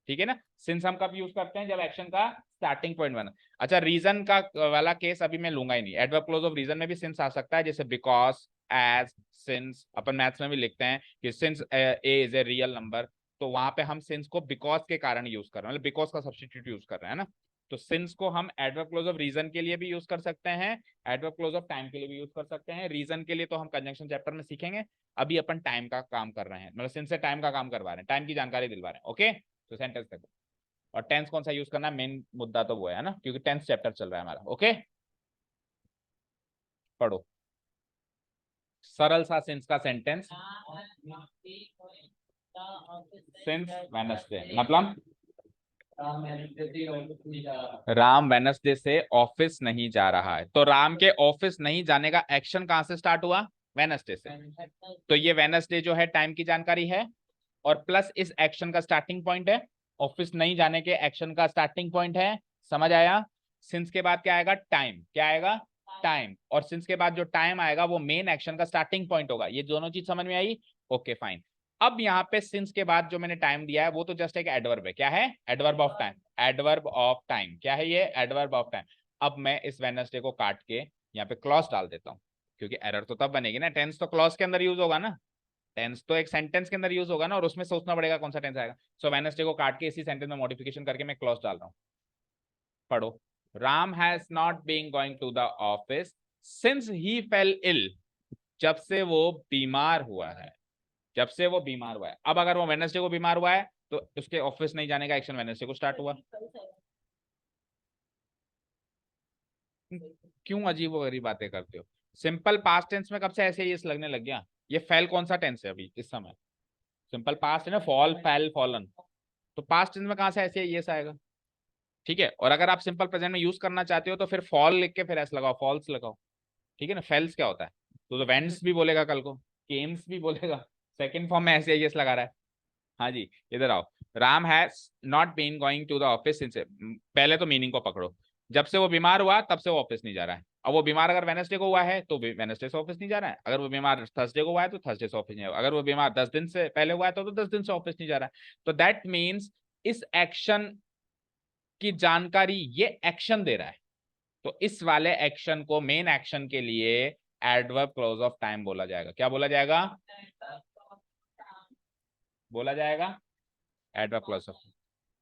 ठीक है ना। सिंस हम कब यूज करते हैं, जब एक्शन का स्टार्टिंग पॉइंट बना। अच्छा, रीजन का वाला केस अभी मैं लूंगा ही नहीं, एडवर्ब क्लोज ऑफ रीजन में भी सिंस आ सकता है, जैसे बिकॉज, एज, सिंस। अपन मैथ्स में भी लिखते हैं कि since A is a real number, तो वहां पे हम सिंस को बिकॉज के कारण यूज कर रहे हैं, मतलब बिकॉज का सब्सटीट्यूट यूज कर रहे हैं ना। तो सिंस को हम एडवर्ब क्लोज ऑफ रीजन के लिए भी यूज कर सकते हैं, एडवर्ब क्लोज ऑफ टाइम के लिए भी यूज कर सकते हैं। रीजन के लिए तो हम कंजंक्शन चैप्टर में सीखेंगे, अभी अपन टाइम का काम कर रहे हैं, मतलब सिंस से टाइम का काम करवा रहे हैं, टाइम की जानकारी दिलवा रहे हैं। ओके, तो सेंटेंस देखो, और टेंस कौन सा यूज करना है, मेन मुद्दा तो वो है ना, क्योंकि टेंस चैप्टर चल रहा है हमारा। ओके, पढ़ो सरल सा सिंस का सेंटेंस। सिंस वेडनेसडे मतलब राम वेडनेसडे से ऑफिस नहीं जा रहा है, तो राम के ऑफिस नहीं जाने का एक्शन कहां से स्टार्ट हुआ, वेडनेसडे से। तो ये वेडनेसडे जो है टाइम की जानकारी है, और प्लस इस एक्शन का स्टार्टिंग पॉइंट है, ऑफिस नहीं जाने के एक्शन का स्टार्टिंग पॉइंट है। समझ आया? सिंस के बाद क्या आएगा, टाइम। क्या आएगा, टाइम। और सिंस के बाद जो टाइम आएगा वो मेन एक्शन का स्टार्टिंग पॉइंट होगा। ये दोनों चीज समझ में आई? Okay fine. अब यहाँ पे सिंस के बाद जो मैंने टाइम दिया है वो तो जस्ट एक एडवर्ब है। क्या है, adverb of time. Adverb of time क्या है, ये एडवर्ब ऑफ टाइम। अब मैं इस वेडनेसडे को काट के यहाँ पे क्लॉज डाल देता हूँ, क्योंकि एरर तो तब बनेगी ना, टेंस तो क्लॉज के अंदर यूज होगा ना, टेंस तो एक सेंटेंस के अंदर यूज होगा ना, और उसमें सोचना पड़ेगा कौन सा टेंस आएगा। सो वेडनेसडे को काट के इसी सेंटेंस में मॉडिफिकेशन करके मैं क्लॉज डाल रहा हूँ। पढ़ो, Ram has not been going to the office since he fell ill, जब से वो बीमार हुआ है, जब से वो बीमार हुआ है। अब अगर वो वेडनेसडे को बीमार हुआ है तो उसके ऑफिस नहीं जाने का एक्शन वेडनेसडे को स्टार्ट हुआ। क्यों अजीब वगैरह बातें करते हो? सिंपल पास्ट टेंस में कब से ऐसे ये लगने लग गया? ये फेल कौन सा टेंस है अभी इस समय? सिंपल पास्ट है ना, फॉल, फेल, फॉलन। तो पास्ट टेंस में कहां से ऐसे ये आएगा? ठीक है, और अगर आप सिंपल प्रेजेंट में यूज करना चाहते हो तो फिर फॉल लिख के फिर ऐसे लगाओ, फॉल्स लगाओ। ठीक है ना। फेल्स क्या होता है, तो वेंट्स भी बोलेगा कल को, केम्स भी बोलेगा, सेकंड फॉर्म में ऐसे यस लगा रहा है। हाँ जी, इधर आओ। Ram has not been going to the office since, पहले तो मीनिंग को पकड़ो, जब से वो बीमार हुआ तब से वो ऑफिस नहीं जा रहा है। अब वो बीमार अगर वेडनेसडे को हुआ है तो वेडनेसडे से ऑफिस नहीं जा रहा है, अगर वो बीमार थर्सडे को हुआ है तो थर्सडे से ऑफिस नहीं जा रहा है, अगर वो बीमार 10 दिन से पहले हुआ है तो 10 दिन से ऑफिस नहीं जा रहा है। तो दैट मीन्स इस एक्शन की जानकारी ये एक्शन दे रहा है, तो इस वाले एक्शन को मेन एक्शन के लिए एडवर्ब क्लोज ऑफ टाइम बोला जाएगा। क्या बोला जाएगा, बोला जाएगा? Adverb clause of.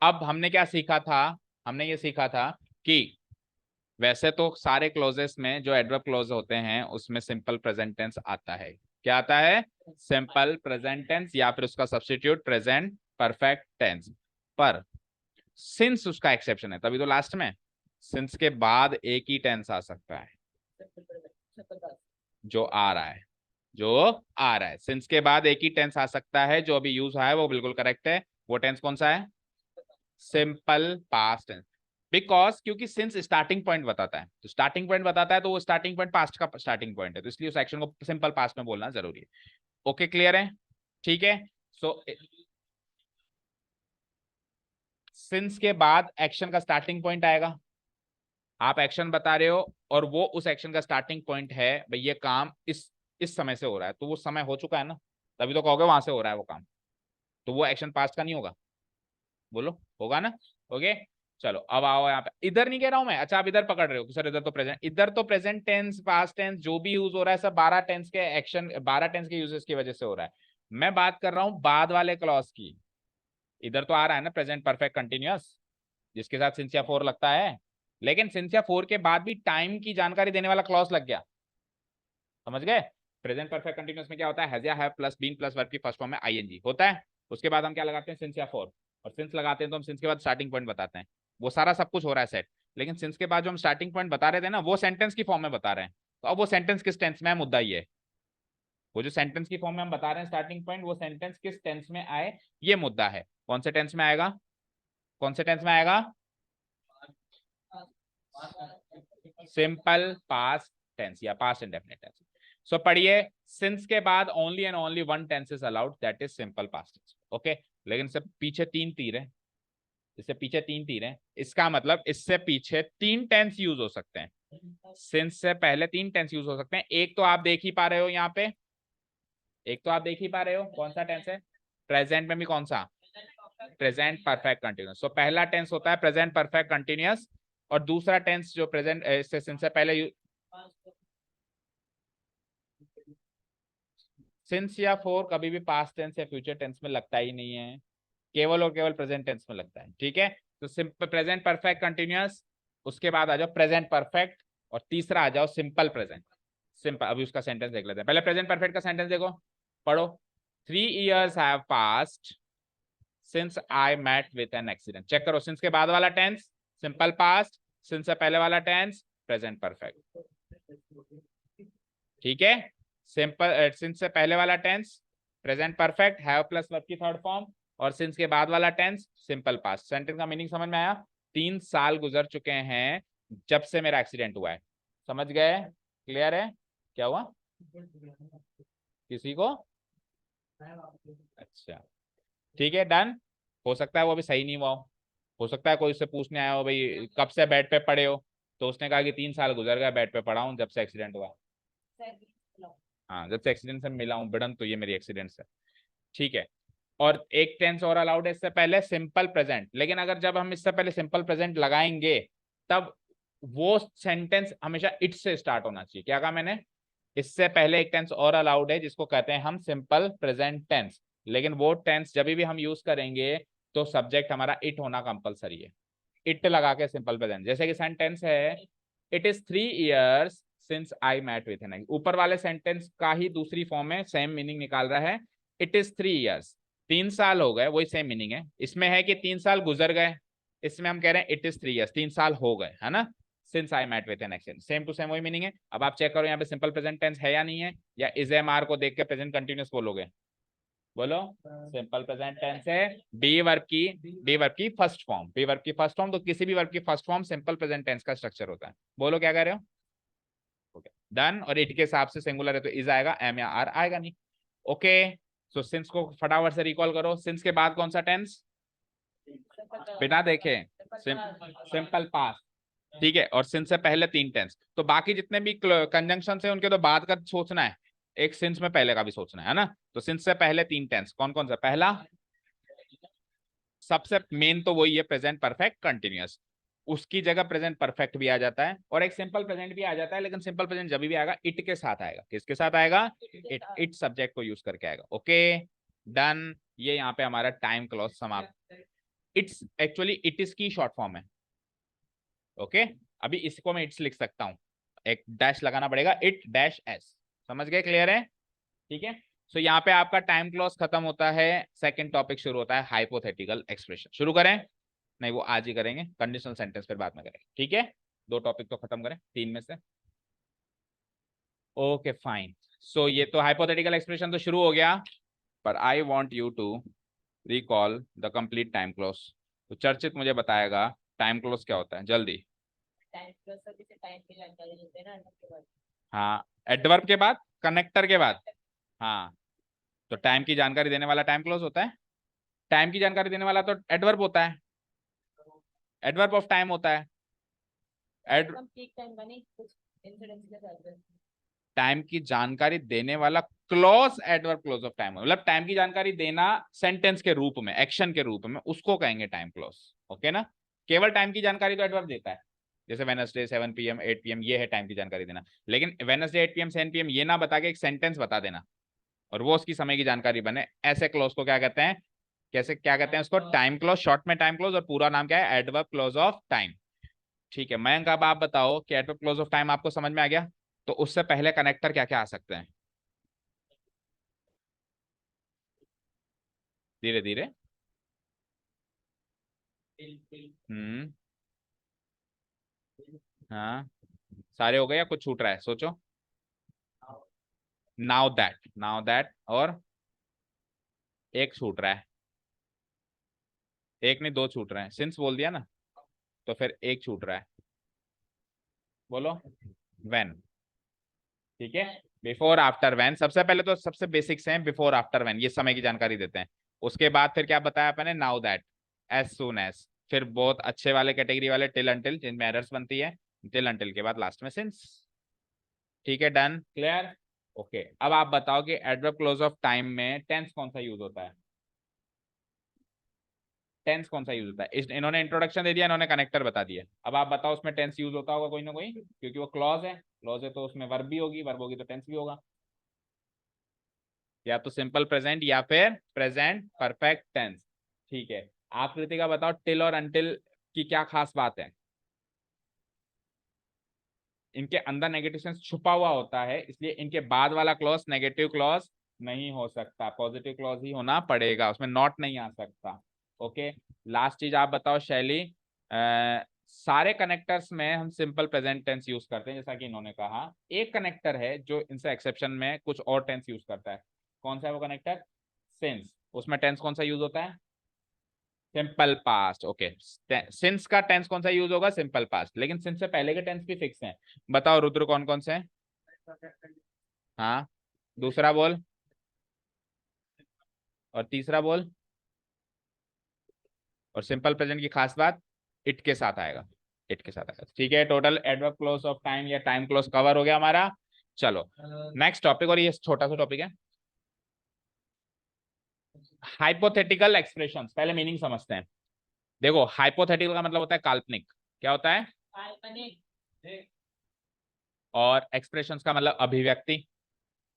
अब हमने क्या सीखा था, हमने ये सीखा था कि वैसे तो सारे क्लोजेस में जो एडवर्ब क्लोज होते हैं उसमें सिंपल प्रेजेंट टेंस आता है। क्या आता है? सिंपल प्रेजेंट टेंस या फिर उसका सब्स्टिट्यूट प्रेजेंट परफेक्ट टेंस। पर सिंस उसका एक्सेप्शन है, तभी तो लास्ट में सिंस के बाद एक ही टेंस आ सकता है जो आ रहा है, जो आ रहा है। सिंस के बाद एक ही टेंस आ सकता है, जो अभी यूज हुआ है वो बिल्कुल करेक्ट है। वो टेंस कौन सा है? Simple past tense. बिकॉज क्योंकि सिंस स्टार्टिंग पॉइंट बताता है, तो स्टार्टिंग पॉइंट बताता है तो वो स्टार्टिंग पॉइंट पास्ट का स्टार्टिंग पॉइंट है, तो इसलिए उस एक्शन को सिंपल पास्ट में बोलना जरूरी है। ओके, क्लियर है? ठीक है। सो सिंस के बाद एक्शन का स्टार्टिंग पॉइंट आएगा। आप एक्शन बता रहे हो और वो उस एक्शन का स्टार्टिंग पॉइंट है, भाई ये काम इस समय से हो रहा है, तो वो समय हो चुका है ना, तभी तो कहोगे वहां से हो रहा है वो काम, तो वो एक्शन पास्ट का नहीं होगा। बोलो, होगा ना? ओके, चलो अब आओ यहाँ पे। इधर नहीं कह रहा हूं मैं, अच्छा आप इधर पकड़ रहे हो कि सर इधर तो प्रेजेंट, इधर तो प्रेजेंट टेंस पास्ट टेंस जो भी यूज हो रहा है सब 12 टेंस के एक्शन, 12 टेंस के यूजेस की वजह से हो रहा है। मैं बात कर रहा हूं बाद वाले क्लॉज की। इधर तो आ रहा है ना प्रेजेंट परफेक्ट कंटिन्यूअस, जिसके साथ सिंस या फोर लगता है, लेकिन सिंस या फोर के बाद भी टाइम की जानकारी देने वाला क्लॉज लग गया। समझ गए? प्रेजेंट परफेक्ट कंटीन्यूअस में क्या होता है? हैज या have plus been plus verb की फर्स्ट फॉर्म में आईएनजी होता है। उसके बाद हम क्या लगाते हैं? सिंस या फोर। और सिंस लगाते हैं तो हम सिंस के बाद स्टार्टिंग पॉइंट बताते हैं। वो सारा सब कुछ हो रहा है सेट, लेकिन सिंस के बाद जो हम स्टार्टिंग पॉइंट बता रहे थे ना, वो सेंटेंस की फॉर्म में बता रहे हैं। तो अब वो सेंटेंस किस टेंस में है, मुद्दा ये है। वो जो सेंटेंस की फॉर्म में हम बता रहे हैं स्टार्टिंग पॉइंट, वो सेंटेंस किस टेंस में आए, ये मुद्दा है। कौन से टेंस में आएगा? कौन से टेंस में आएगा? सिंपल पास्ट टेंस या पास्ट इंडेफिनिट टेंस। सो पढ़िए, सिंस के बाद only and only one tense is allowed, that is simple past tense. Okay, लेकिन इससे पीछे तीन तीर है, इससे पीछे तीन तीर है, इसका मतलब इससे पीछे तीन टेंस यूज हो सकते हैं। सिंस से पहले तीन टेंस यूज हो सकते हैं। एक तो आप देख ही पा रहे हो यहाँ पे, एक तो आप देख ही पा रहे हो कौन सा टेंस है? प्रेजेंट में भी कौन सा? Present perfect continuous. सो पहला टेंस होता है प्रेजेंट परफेक्ट कंटिन्यूअस, और दूसरा टेंस जो प्रेजेंट इससे सिंस से पहले सिंस या फोर कभी भी पास्ट टेंस या फ्यूचर टेंस में लगता ही नहीं है, केवल और केवल प्रेजेंट टेंस में लगता है। ठीक है, तो सिंपल प्रेजेंट परफेक्ट कंटिन्यूअस, उसके बाद आ जाओ प्रेजेंट परफेक्ट, और तीसरा आ जाओ सिंपल प्रेजेंट। सिंपल, अभी उसका सेंटेंस देख लेते हैं। पहले प्रेजेंट परफेक्ट का सेंटेंस देखो, पढ़ो। 3 years have passed since I met with an accident. Check करो, सिंस के बाद वाला टेंस सिंपल पास्ट, सिंस से पहले वाला टेंस प्रेजेंट परफेक्ट। ठीक है, सिंपल सिंस से पहले वाला tense present perfect have plus verb की थर्ड फॉर्म, और सिंस के बाद वाला टेंस सिंपल पास्ट। सेंटेंस का मीनिंग समझ में आया? 3 साल गुजर चुके हैं जब से मेरा एक्सीडेंट हुआ है। समझ गए? क्लियर है? क्या हुआ किसी को? अच्छा, ठीक है, डन। हो सकता है वो अभी सही नहीं हुआ हो सकता है कोई उससे पूछने आया हो, भाई कब से बेड पे पड़े हो, तो उसने कहा कि 3 साल गुजर गए बेड पे पड़ा हूँ जब से एक्सीडेंट हुआ। हाँ, जब से एक्सीडेंट से मिला हूँ भिड़न, तो ये मेरी एक्सीडेंट से। ठीक है, और एक टेंस और अलाउड है इससे पहले, सिंपल प्रेजेंट। लेकिन अगर जब हम इससे पहले सिंपल प्रेजेंट लगाएंगे, तब वो सेंटेंस हमेशा इट से स्टार्ट होना चाहिए। क्या कहा मैंने? इससे पहले एक टेंस और अलाउड है जिसको कहते हैं हम सिंपल प्रेजेंट टेंस, लेकिन वो टेंस जब भी हम यूज करेंगे तो सब्जेक्ट हमारा इट होना कंपलसरी है। इट लगा के सिंपल प्रेजेंट, जैसे कि सेंटेंस है it is 3 years since I met with an. ऊपर वाले सेंटेंस का ही दूसरी फॉर्म में सेम मीनिंग निकाल रहा है। इट इज 3 years, 3 साल हो गए, वही सेम मीनिंग है। इसमें है कि 3 साल गुजर गए, इसमें हम कह रहे हैं इट इज 3 years, 3 साल हो गए, है ना? Since I met with an action, same to same वही मीनिंग है। अब आप चेक करो यहाँ पे सिंपल प्रेजेंट टेंस है या नहीं है, या इज एम आर को देख के प्रेजेंट कंटिन्यूअस बोलोगे? बोलो, सिंपल प्रेजेंट टेंस है। बी वर्ब की फर्स्ट फॉर्म, बी वर्ब की फर्स्ट फॉर्म, तो किसी भी वर्ब की first form simple present tense का स्ट्रक्चर होता है। बोलो क्या कह रहे हो? Okay, done. और इट के हिसाब से सिंगुलर है तो इज आएगा, एम या आर आएगा नहीं। ओके, सो सिंस को फटाफट से रिकॉल करो। सिंस के बाद कौन सा टेंस? बिना देखे सिंपल पास्ट। ठीक है, और सिंस से पहले तीन टेंस, तो बाकी जितने भी कंजंक्शन है उनके तो बाद का सोचना है, एक सिंस में पहले का भी सोचना है ना? तो सिंस से पहले तीन टेंस कौन कौन सा? पहला सबसे मेन तो वही है प्रेजेंट परफेक्ट कंटिन्यूअस, उसकी जगह प्रेजेंट परफेक्ट भी आ जाता है और एक सिंपल प्रेजेंट भी आ जाता है, लेकिन सिंपल प्रेजेंट जब भी आएगा इट के साथ आएगा। किसके साथ आएगा? इट सब्जेक्ट को यूज करके आएगा। Okay, done. ये यहाँ पे हमारा टाइम क्लॉज समाप्त। इट्स एक्चुअली इट इज की शॉर्ट फॉर्म है। ओके, अभी इसको मैं इट्स लिख सकता हूँ, एक डैश लगाना पड़ेगा, इट डैश एस। समझ गए? क्लियर है? ठीक है। सो यहाँ पे आपका टाइम क्लॉज खत्म होता है, सेकंड टॉपिक शुरू होता है हाइपोथेटिकल एक्सप्रेशन। शुरू करें? नहीं, वो आज ही करेंगे, कंडीशनल सेंटेंस फिर बाद में करेंगे। ठीक है, दो टॉपिक तो खत्म करें तीन में से। Okay fine. सो ये तो हाइपोथेटिकल एक्सप्रेशन तो शुरू हो गया, पर I want you to recall the complete time clause. तो चर्चित मुझे बताएगा टाइम क्लॉज क्या होता है, जल्दी। टाइम प्लस सर जैसे टाइम की जानकारी देते हैं ना उसके बाद। हाँ, एडवर्ब के बाद, कनेक्टर के बाद। हाँ, तो टाइम की जानकारी देने वाला टाइम क्लॉज होता है, टाइम की जानकारी देने वाला तो एडवर्ब होता है, एडवर्ब ऑफ टाइम होता है। एड हम पीक टाइम का नहीं, कुछ इंसिडेंट्स के साथ में। टाइम की जानकारी देने वाला clause adverb clause of time, मतलब टाइम की जानकारी देना सेंटेंस के रूप में, एक्शन के रूप में, उसको कहेंगे टाइम क्लॉज। ओके ना? केवल टाइम की जानकारी तो एडवर्ब देता है, जैसे वेडनेसडे 7 PM 8 PM, ये है टाइम की जानकारी देना। लेकिन वेडनेसडे 8 PM 7 PM ये ना बता के एक सेंटेंस बता देना और वो उसकी समय की जानकारी बने, ऐसे क्लॉज को क्या कहते हैं? कैसे क्या कहते हैं उसको? टाइम क्लॉज, शॉर्ट में टाइम क्लॉज, और पूरा नाम क्या है? Adverb clause of time. ठीक है मयंक, अब आप बताओ कि एडवर्ब क्लॉज ऑफ टाइम आपको समझ में आ गया, तो उससे पहले कनेक्टर क्या क्या आ सकते हैं? धीरे धीरे। हम्म। हाँ, सारे हो गए या कुछ छूट रहा है? सोचो। नाउ दैट, नाउ दैट, और एक छूट रहा है, एक नहीं दो छूट रहे हैं, सिंस बोल दिया ना, तो फिर एक छूट रहा है, बोलो। व्हेन। ठीक है, बिफोर आफ्टर व्हेन, सबसे पहले तो सबसे बेसिक्स हैं, बिफोर आफ्टर व्हेन ये समय की जानकारी देते हैं। उसके बाद फिर क्या बताया अपने? Now that, as soon as, फिर बहुत अच्छे वाले कैटेगरी वाले टिल अंटिल, जिनमें एरर्स बनती है, टिल अंटिल के बाद लास्ट में सिंस। ठीक है, डन, क्लियर। ओके, अब आप बताओ कि एडवर्ब क्लोज ऑफ टाइम में टेंस कौन सा यूज होता है? टेंस कौन सा यूज होता है? इन्होंने इंट्रोडक्शन दे दिया, इन्होंने कनेक्टर बता दिया, अब आप बताओ उसमें टेंस यूज होता होगा कोई ना कोई, क्योंकि वो क्लॉज है, क्लॉज है तो उसमें वर्ब भी होगी, वर्ब होगी तो टेंस भी होगा, या तो सिंपल प्रेजेंट या फिर प्रेजेंट परफेक्ट टेंस। ठीक है, आप कृतिका बताओ टिल और अनटिल की क्या खास बात है? इनके अंदर नेगेटिव सेंस छुपा हुआ होता है, इसलिए इनके बाद वाला क्लॉज नेगेटिव क्लॉज नहीं हो सकता, पॉजिटिव क्लॉज ही होना पड़ेगा, उसमें नॉट नहीं आ सकता। ओके, लास्ट चीज आप बताओ शैली, सारे कनेक्टर्स में हम सिंपल प्रेजेंट टेंस यूज करते हैं, जैसा कि इन्होंने कहा, एक कनेक्टर है जो इनसे एक्सेप्शन में कुछ और टेंस यूज करता है। कौन सा है वो कनेक्टर? सिंस। उसमें टेंस कौन सा यूज होता है? Simple past. ओके, सिंस का टेंस कौन सा यूज होगा? Simple past. लेकिन सिंस से पहले के टेंस भी फिक्स हैं, बताओ रुद्र कौन कौन से हैं? हाँ, दूसरा बोल, और तीसरा बोल, और सिंपल प्रेजेंट की खास बात, इट के साथ आएगा, इट के साथ आएगा। ठीक है, total adverb close of time या टाइम क्लोज कवर हो गया हमारा। चलो नेक्स्ट टॉपिक, और ये छोटा सा टॉपिक है, हाइपोथेटिकल एक्सप्रेशंस। पहले मीनिंग समझते हैं। देखो, हाइपोथेटिकल का मतलब होता है काल्पनिक। क्या होता है? काल्पनिक। और एक्सप्रेशंस का मतलब अभिव्यक्ति,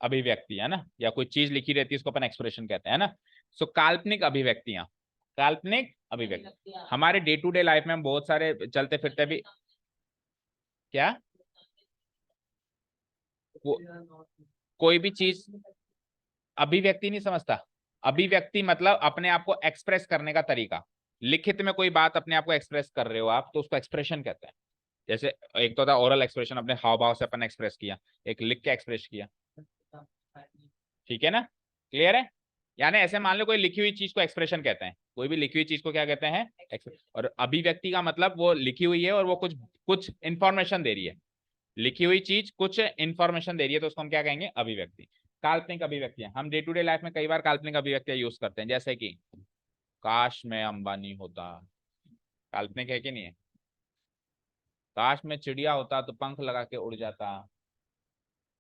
अभिव्यक्ति है ना, या कोई चीज लिखी रहती है उसको अपन एक्सप्रेशन कहते हैं ना। सो काल्पनिक अभिव्यक्तियां, काल्पनिक अभिव्यक्ति हमारे डे टू डे लाइफ में हम बहुत सारे चलते फिरते भी, क्या, वो कोई भी चीज, अभिव्यक्ति नहीं समझता? अभिव्यक्ति मतलब अपने आप को एक्सप्रेस करने का तरीका, लिखित में कोई बात अपने आप को एक्सप्रेस कर रहे हो आप, तो उसको एक्सप्रेशन कहते हैं। जैसे एक तो था ओरल एक्सप्रेशन, अपने हाव भाव से अपन एक्सप्रेस किया, एक लिख के एक्सप्रेस किया। ठीक है ना? क्लियर है? यानी ऐसे मान लो कोई लिखी हुई चीज को एक्सप्रेशन कहते हैं, कोई भी लिखी हुई चीज को क्या कहते हैं? और अभिव्यक्ति का मतलब वो लिखी हुई है और वो कुछ कुछ इंफॉर्मेशन दे रही है, लिखी हुई चीज कुछ इंफॉर्मेशन दे रही है, तो उसको हम क्या कहेंगे? अभिव्यक्ति। काल्पनिक अभिव्यक्तियां हम डे टू डे लाइफ में कई बार काल्पनिक अभिव्यक्तियां यूज करते हैं, जैसे कि काश मैं अंबानी होता, काल्पनिक है कि नहीं है? काश मैं चिड़िया होता तो पंख लगा के उड़ जाता,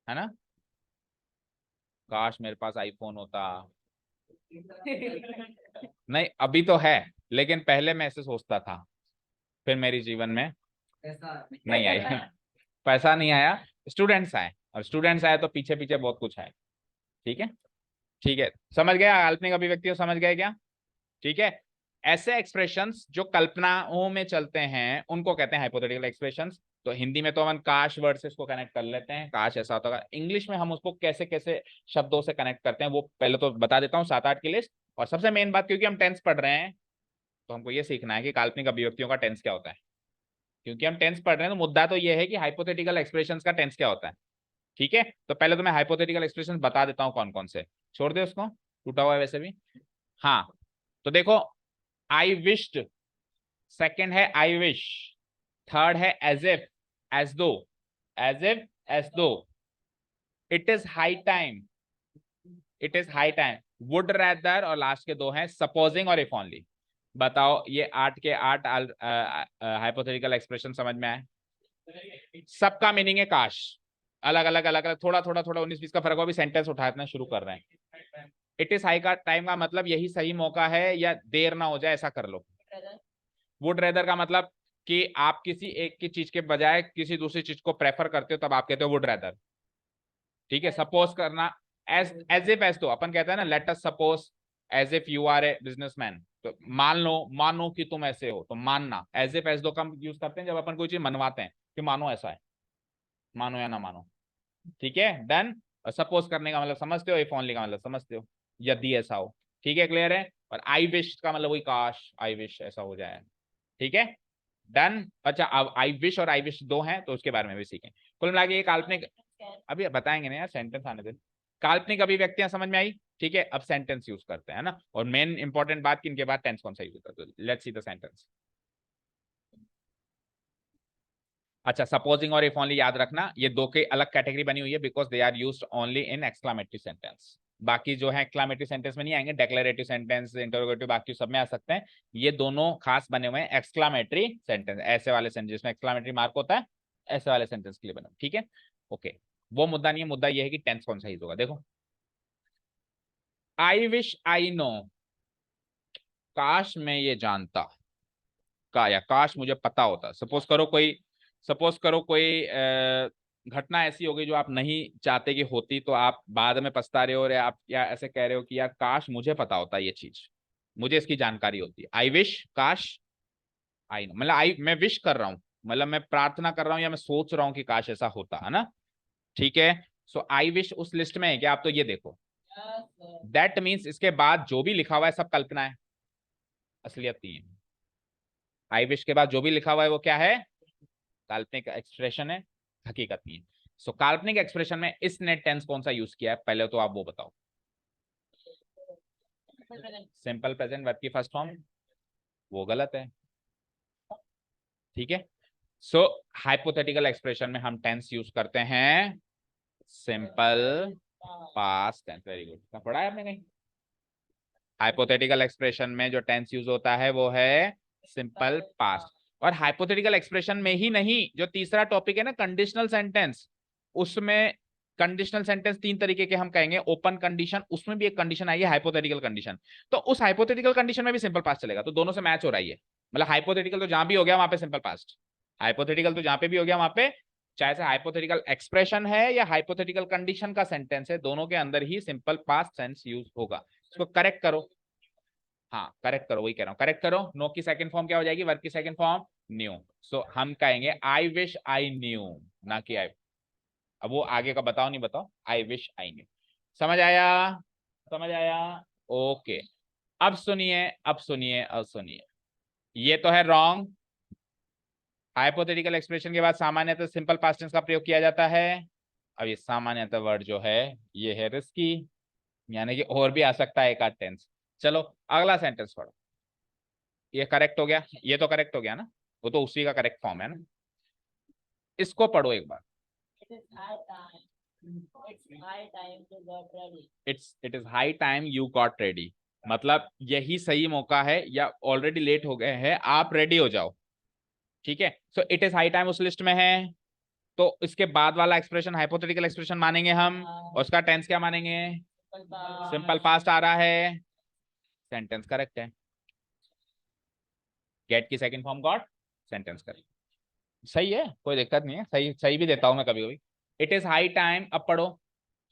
है ना? काश मेरे पास आईफोन होता। नहीं, अभी तो है, लेकिन पहले मैं ऐसे सोचता था, फिर मेरे जीवन में नहीं आई, पैसा नहीं आया, स्टूडेंट्स आए, और स्टूडेंट्स आए तो पीछे पीछे बहुत कुछ है। ठीक है, ठीक है, समझ गया काल्पनिक अभिव्यक्ति को, समझ गए क्या? ठीक है, ऐसे एक्सप्रेशंस जो कल्पनाओं में चलते हैं उनको कहते हैं हाइपोथेटिकल एक्सप्रेशंस। तो हिंदी में तो हम काश वर्ड से इसको कनेक्ट कर लेते हैं, काश ऐसा होता है। इंग्लिश में हम उसको कैसे कैसे शब्दों से कनेक्ट करते हैं वो पहले तो बता देता हूँ, 7-8 की लिस्ट। और सबसे मेन बात, क्योंकि हम टेंस पढ़ रहे हैं तो हमको ये सीखना है कि काल्पनिक अभिव्यक्तियों का टेंस क्या होता है। क्योंकि हम टेंस पढ़ रहे हैं तो मुद्दा तो ये है कि हाइपोथेटिकल एक्सप्रेशंस का टेंस क्या होता है। ठीक है, तो पहले तो मैं हाइपोथेटिकल एक्सप्रेशन बता देता हूँ कौन कौन से, छोड़ दे उसको, टूटा हुआ है वैसे भी। हाँ, तो देखो, आई विश्ड, सेकंड है आई विश, थर्ड है एज इफ, एज दो, एज इफ, एज दो, it is high time, it is high time, would rather, और लास्ट के दो हैं सपोजिंग और इफ ओनली। बताओ ये 8 के 8 हाइपोथेटिकल एक्सप्रेशन समझ में आए? सबका मीनिंग है काश, अलग अलग अलग अलग, थोड़ा थोड़ा थोड़ा 19-20 का फर्क हो, भी सेंटेंस उठाना शुरू कर रहे हैं। इट इज हाई का टाइम का मतलब यही सही मौका है या देर ना हो जाए, ऐसा कर लो। वुड रेदर का मतलब कि आप किसी एक की चीज के बजाय किसी दूसरी चीज को प्रेफर करते हो, तब आप कहते हो वुड रेदर। ठीक है, सपोज करना, एज एज इफ, एज तो अपन कहते हैं ना, let us suppose as if you are a businessman, तो मान लो, मानो कि तुम ऐसे हो, तो मानना। एज इफ एज दो कम यूज करते हैं जब अपन कोई चीज मनवाते हैं कि मानो ऐसा है, मानो या ना मानो। ठीक है, डन। और सपोज करने का मतलब समझते हो, इफ ओनली का मतलब समझते हो, यदि ऐसा हो। ठीक है, क्लियर है। और आई विश का मतलब वही काश, आई विश ऐसा हो जाए। ठीक है, डन। अच्छा, अब आई विश और आई विश दो हैं तो उसके बारे में भी सीखें। कुल मिला के ये काल्पनिक, अभी बताएंगे ना यार, सेंटेंस आने दे। काल्पनिक अभिव्यक्तियां समझ में आई? ठीक है, अब सेंटेंस यूज करते हैं ना, और मेन इंपॉर्टेंट बात कि इनके बाद टेंस कौन सा यूज करते हैं। Let's see the sentence. अच्छा, सपोजिंग और इफ ओनली याद रखना, ये दो के अलग कैटेगरी बनी हुई है, because they are used only in exclamatory sentence. बाकी जो है एक्सक्लामेटरी सेंटेंस में नहीं आएंगे, डेक्लेरेटिव सेंटेंस, इंटरोगेटिव, बाकी सब में आ सकते हैं। ये दोनों खास बने हुए हैं एक्सक्लामेटरी सेंटेंस, ऐसे वाले सेंटेंस जिसमें एक्सक्लामेटरी मार्क होता है, ऐसे वाले सेंटेंस के लिए बने। ठीक है, ओके, वो मुद्दा नहीं है, मुद्दा ये है कि टेंस कौन सा यूज होगा। देखो, आई विश आई नो, काश मैं ये जानता, का या काश मुझे पता होता। सपोज करो कोई घटना ऐसी हो गई जो आप नहीं चाहते कि होती, तो आप बाद में पछता रहे हो, और आप या ऐसे कह रहे हो कि यार काश मुझे पता होता ये चीज, मुझे इसकी जानकारी होती। आई विश, काश, आई नो, मतलब आई, मैं विश कर रहा हूँ, मतलब मैं प्रार्थना कर रहा हूँ या मैं सोच रहा हूँ कि काश ऐसा होता है ना। ठीक है, सो आई विश उस लिस्ट में है क्या? आप तो ये देखो, दैट मीन्स इसके बाद जो भी लिखा हुआ है सब कल्पना है, असलियत नहीं है। आई विश के बाद जो भी लिखा हुआ है वो क्या है? काल्पनिक एक्सप्रेशन है, हकीकत नहीं है। सो काल्पनिक एक्सप्रेशन में इसने टेंस कौन सा यूज किया है, पहले तो आप वो बताओ। सिंपल प्रेजेंट वर्ब की फर्स्ट फॉर्म, वो गलत है। ठीक है, सो हाइपोथेटिकल एक्सप्रेशन में हम टेंस यूज करते हैं simple past tense. Very good, पढ़ा है आपने कहीं? हाइपोथेटिकल एक्सप्रेशन में जो टेंस यूज होता है वो है सिंपल पास्ट। और हाइपोथेटिकल एक्सप्रेशन में ही नहीं, जो तीसरा टॉपिक है ना कंडीशनल सेंटेंस, उसमें कंडीशनल सेंटेंस 3 तरीके के हम कहेंगे। ओपन कंडीशन, उसमें भी एक कंडीशन आई है हाइपोथेटिकल कंडीशन, तो उस हाइपोथेटिकल कंडीशन में भी सिंपल पास्ट चलेगा। तो दोनों से मैच हो रही है, मतलब हाइपोथेटिकल तो जहां भी हो गया वहां पे सिंपल पास्ट, हाइपोथेटिकल तो जहां पे भी हो गया वहां पे, चाहे से हाइपोथेटिकल एक्सप्रेशन है या हाइपोथेटिकल कंडीशन का सेंटेंस है, दोनों के अंदर ही सिंपल पास्ट सेंस यूज होगा। इसको करेक्ट करो। हाँ, करेक्ट करो, वही कह रहा हूँ, करेक्ट करो। नो की सेकंड फॉर्म क्या हो जाएगी? वर्ब की सेकंड फॉर्म न्यू। सो हम कहेंगे आई विश आई न्यू, ना कि आई। अब वो आगे का बताओ नहीं बताओ, आई विश आई न्यू। समझ आया? समझ आया? ओके, अब सुनिए, अब सुनिए, अब सुनिए, ये तो है रॉन्ग। हाइपोथेटिकल एक्सप्रेशन के बाद सामान्यतः सिंपल पास्ट टेंस का प्रयोग किया जाता है। अब ये सामान्यतः वर्ड जो है ये है रिस्की, यानी कि और भी आ सकता है एक आध टेंस। चलो अगला सेंटेंस पढ़ो। ये करेक्ट हो गया, ये तो करेक्ट हो गया ना, वो तो उसी का करेक्ट फॉर्म है ना। इसको पढ़ो एक बार। It is high time you got ready, मतलब यही सही मौका है या ऑलरेडी लेट हो गए हैं, आप रेडी हो जाओ। ठीक है, so it is high time उस लिस्ट में है, तो इसके बाद वाला एक्सप्रेशन हाइपोथेटिकल एक्सप्रेशन मानेंगे हम, और उसका टेंस क्या मानेंगे? सिंपल पास्ट आ रहा है, सेंटेंस करेक्ट है। गेट की second form got, sentence correct, सही है, कोई दिक्कत नहीं है, सही सही भी देता हूं मैं कभी कभी। इट इज हाई टाइम, अब पढ़ो,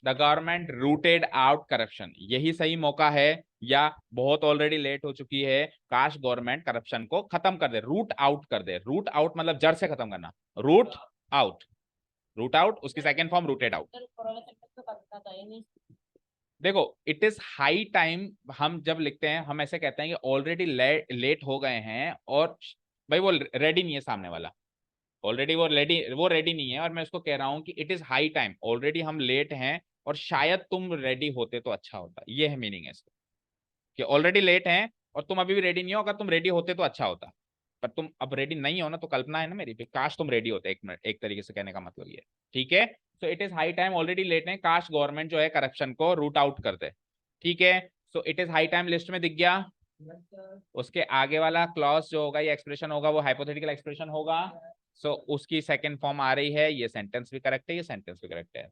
the government rooted out corruption, यही सही मौका है या बहुत ऑलरेडी लेट हो चुकी है, काश गवर्नमेंट करप्शन को खत्म कर दे, रूट आउट कर दे। रूट आउट मतलब जड़ से खत्म करना, रूट आउट, रूट आउट उसकी सेकंड फॉर्म रूटेड आउट। देखो इट इज हाई टाइम, हम जब लिखते हैं हम ऐसे कहते हैं कि ऑलरेडी लेट हो गए हैं और भाई वो रेडी नहीं है सामने वाला, ऑलरेडी वो रेडी नहीं है, और मैं उसको कह रहा हूं कि it is high time, already हम लेट हैं और शायद तुम रेडी होते तो अच्छा होता, ये है मीनिंग है इसका, कि ऑलरेडी लेट हैं और तुम अभी भी रेडी नहीं हो, अगर तुम रेडी होते तो अच्छा होता, पर तुम अब रेडी नहीं हो ना, तो कल्पना है ना मेरी, काश तुम रेडी होते, एक मिनट, एक तरीके से कहने का मतलब ये है, ठीक है। So it is high time, already late है, काश गवर्नमेंट जो है करप्शन को रूट आउट कर दे, ठीक है। So it is high time list में दिख गया, उसके आगे वाला क्लॉज जो होगा, ये एक्सप्रेशन होगा, वो हाइपोथेटिकल एक्सप्रेशन होगा। सो उसकी सेकंड फॉर्म आ रही है, ये सेंटेंस भी करेक्ट है, ये सेंटेंस भी करेक्ट है,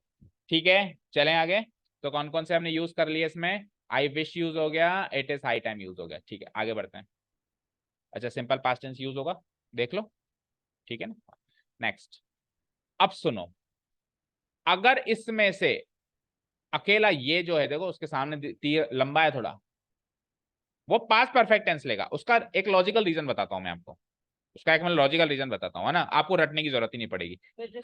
ठीक है। चलें आगे, तो कौन कौन से हमने यूज कर लिए इसमें, आई विश यूज हो गया, it is high time use हो गया, ठीक है आगे बढ़ते हैं। अच्छा सिंपल पास्ट टेंस यूज होगा, देख लो, ठीक है ना। नेक्स्ट, अब सुनो, अगर इसमें से अकेला ये जो है, देखो उसके सामने तीर लंबा है थोड़ा, वो पास्ट परफेक्ट टेंस लेगा, उसका एक लॉजिकल रीजन बताता हूं मैं आपको, उसका एक मैं लॉजिकल रीजन बताता हूँ, है ना, आपको रटने की जरूरत ही नहीं पड़ेगी।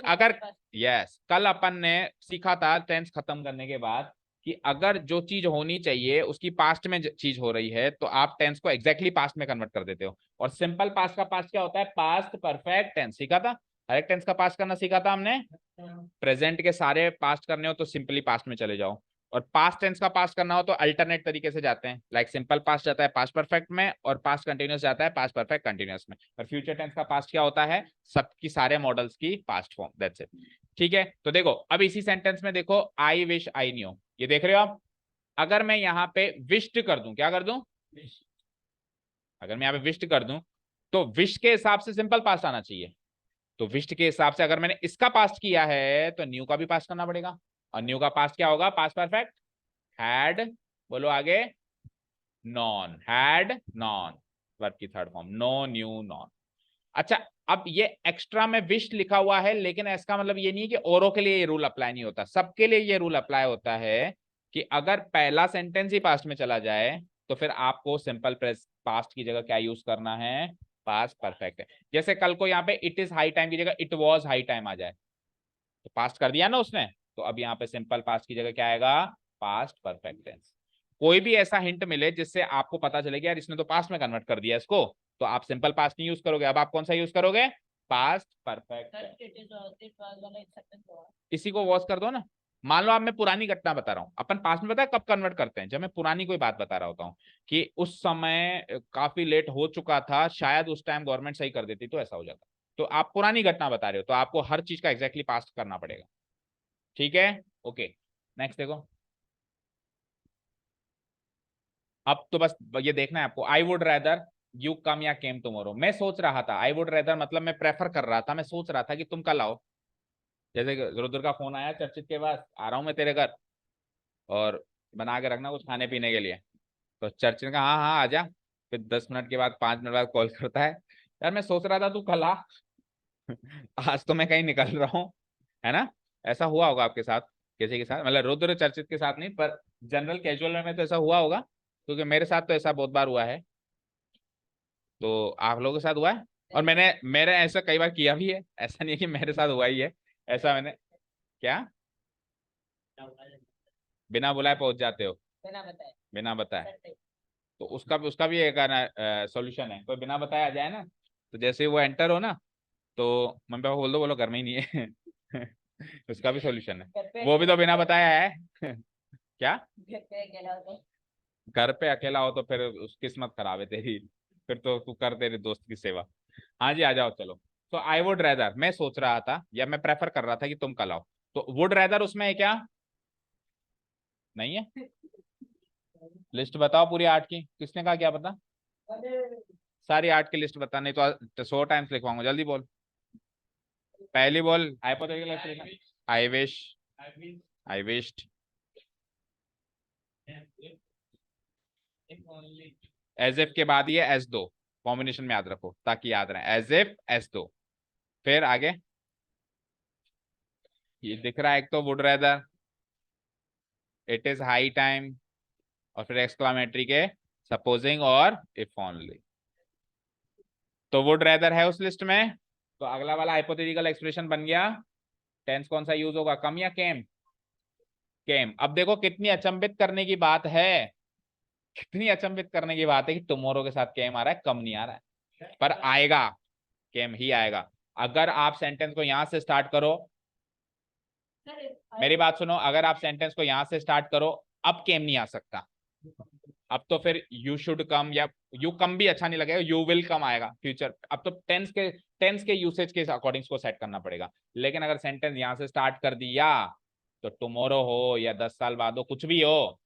अगर यस, कल अपन ने सीखा था टेंस खत्म करने के बाद कि अगर जो चीज होनी चाहिए उसकी पास्ट में चीज हो रही है, तो आप टेंस को एग्जैक्टली पास्ट में कन्वर्ट कर देते हो, और सिंपल पास्ट का पास्ट क्या होता है, पास्ट परफेक्ट टेंस, सीखा था, हर एक टेंस का पास्ट करना सीखा था हमने। प्रेजेंट के सारे पास्ट करने हो तो सिंपली पास्ट में चले जाओ, और पास्ट टेंस का पास्ट करना हो तो अल्टरनेट तरीके से जाते हैं, लाइक सिंपल पास्ट जाता है पास्ट परफेक्ट में, और पास्ट कंटिन्यूस जाता है पास्ट परफेक्ट कंटिन्यूस में, और फ्यूचर टेंस का पास्ट क्या होता है, सबकी सारे मॉडल्स की पास्ट फॉर्म, दैट्स इट, ठीक है। तो देखो अब इसी सेंटेंस में देखो, आई विश आई न्यू, ये देख रहे हो आप, अगर मैं यहाँ पे विश्ड कर दूं, क्या कर दूं, अगर मैं यहाँ पे विश्ड कर दूं, तो विश के हिसाब से सिंपल पास्ट आना चाहिए, तो विश्ड के हिसाब से अगर मैंने इसका पास्ट किया है तो न्यू का भी पास्ट करना पड़ेगा, और न्यू का पास्ट क्या होगा, पास्ट परफेक्ट हैड, बोलो आगे, नॉन, हैड नॉन, वर्ब की third form, know knew known. अच्छा, अब ये एक्स्ट्रा में विश लिखा हुआ है, लेकिन इसका मतलब ये नहीं है कि औरों के लिए ये रूल अप्लाई नहीं होता, सबके लिए ये रूल अप्लाई होता है कि अगर पहला सेंटेंस ही पास्ट में चला जाए तो फिर आपको सिंपल प्रेस पास्ट की जगह क्या यूज करना है, पास्ट परफेक्ट है। जैसे कल को यहाँ पे इट इज हाई टाइम की जगह इट वॉज हाई टाइम आ जाए, तो पास्ट कर दिया ना उसने, तो अब यहाँ पे सिंपल पास्ट की जगह क्या आएगा, पास्ट परफेक्ट टेंस। कोई भी ऐसा हिंट मिले जिससे आपको पता चले कि यार इसने तो पास्ट में कन्वर्ट कर दिया इसको, तो आप सिंपल पास्ट नहीं यूज करोगे, अब आप कौन सा यूज करोगे, पास्ट परफेक्ट। इसी को वॉच कर दो ना, मान लो आप, मैं पुरानी घटना बता रहा हूँ, अपन पास्ट में पता है कब कन्वर्ट करते हैं, जब मैं पुरानी कोई बात बता रहा होता हूँ कि उस समय काफी लेट हो चुका था, शायद उस टाइम गवर्नमेंट सही कर देती तो ऐसा हो जाता, तो आप पुरानी घटना बता रहे हो तो आपको हर चीज का एग्जैक्टली पास्ट करना पड़ेगा, ठीक है। ओके, नेक्स्ट देखो, अब तो बस ये देखना है आपको, I would rather you come या केम टुमारो, मैं सोच रहा था, आई वुड रेदर मतलब मैं प्रेफर कर रहा था, मैं सोच रहा था कि तुम कल आओ, जैसे रुद्र का फोन आया चर्चित के बाद, आ रहा हूँ मैं तेरे घर और बना के रखना कुछ खाने पीने के लिए, तो चर्चित ने कहा हाँ हाँ आ जा, फिर 10 मिनट के बाद 5 मिनट बाद कॉल करता है, यार मैं सोच रहा था तू कल आ, आज तो मैं कहीं निकल रहा हूँ, है ना। ऐसा हुआ होगा आपके साथ, किसी के साथ, मतलब रुद्र चर्चित के साथ नहीं, पर जनरल कैजुअल में तो ऐसा हुआ होगा, क्योंकि मेरे साथ तो ऐसा बहुत बार हुआ है, तो आप लोगों के साथ हुआ है, और मैंने ऐसा कई बार किया भी है, ऐसा नहीं है कि मेरे साथ हुआ ही है, ऐसा मैंने, क्या, बिना बुलाए पहुंच जाते हो, बिना बताए, तो उसका भी एक सॉल्यूशन है, कोई बिना बताए आ जाए ना, तो जैसे ही वो एंटर हो ना, तो मम्मी पापा बोल दो, बोलो घर में ही नहीं है, उसका भी सॉल्यूशन है, वो भी तो बिना बताया है। क्या, घर पे अकेला हो तो फिर उस किस्मत खराब है तेरी, फिर तो तू कर तेरे दोस्त की सेवा। हाँ जी आ जाओ चलो, तो आई वुड रेदर मैं सोच रहा था या मैं प्रेफर कर रहा था कि तुम कल आओ, तो वुड रेदर उसमें है क्या, नहीं है, लिस्ट बताओ पूरी 8 की, किसने कहा क्या पता, सारी 8 की लिस्ट बता, नहीं तो 100 टाइम्स लिखवाऊंगा, जल्दी बोल, पहली बोल, hypothetical expression, I wish, I wished, as if के बाद ये एज दो कॉम्बिनेशन में याद रखो ताकि याद रहे, एज इफ एज दो, फिर आगे ये दिख रहा है एक तो would rather, it is high time, और फिर एक्सक्लामेटरी के सपोजिंग और इफ ओनली। तो वुड रेदर है उस लिस्ट में, तो अगला वाला हाइपोथेटिकल एक्सप्रेशन बन गया। टेंस कौन सा यूज होगा, कम या केम? केम। अब देखो कितनी अचंभित करने की बात है, कितनी अचंभित करने की बात है कि टुमारो के साथ केम आ रहा है, कम नहीं आ रहा है, पर आएगा, केम ही आएगा। अगर आप सेंटेंस को यहां से स्टार्ट करो, मेरी बात सुनो, अगर आप सेंटेंस को यहां से स्टार्ट करो, अब केम नहीं आ सकता। अब तो फिर यू शुड कम, या यू कम भी अच्छा नहीं लगेगा, यू विल कम आएगा फ्यूचर। अब तो टेंस के यूसेज के अकॉर्डिंग को सेट करना पड़ेगा। लेकिन अगर सेंटेंस यहां से स्टार्ट कर दिया, तो टुमारो हो या 10 साल बाद हो, कुछ भी हो,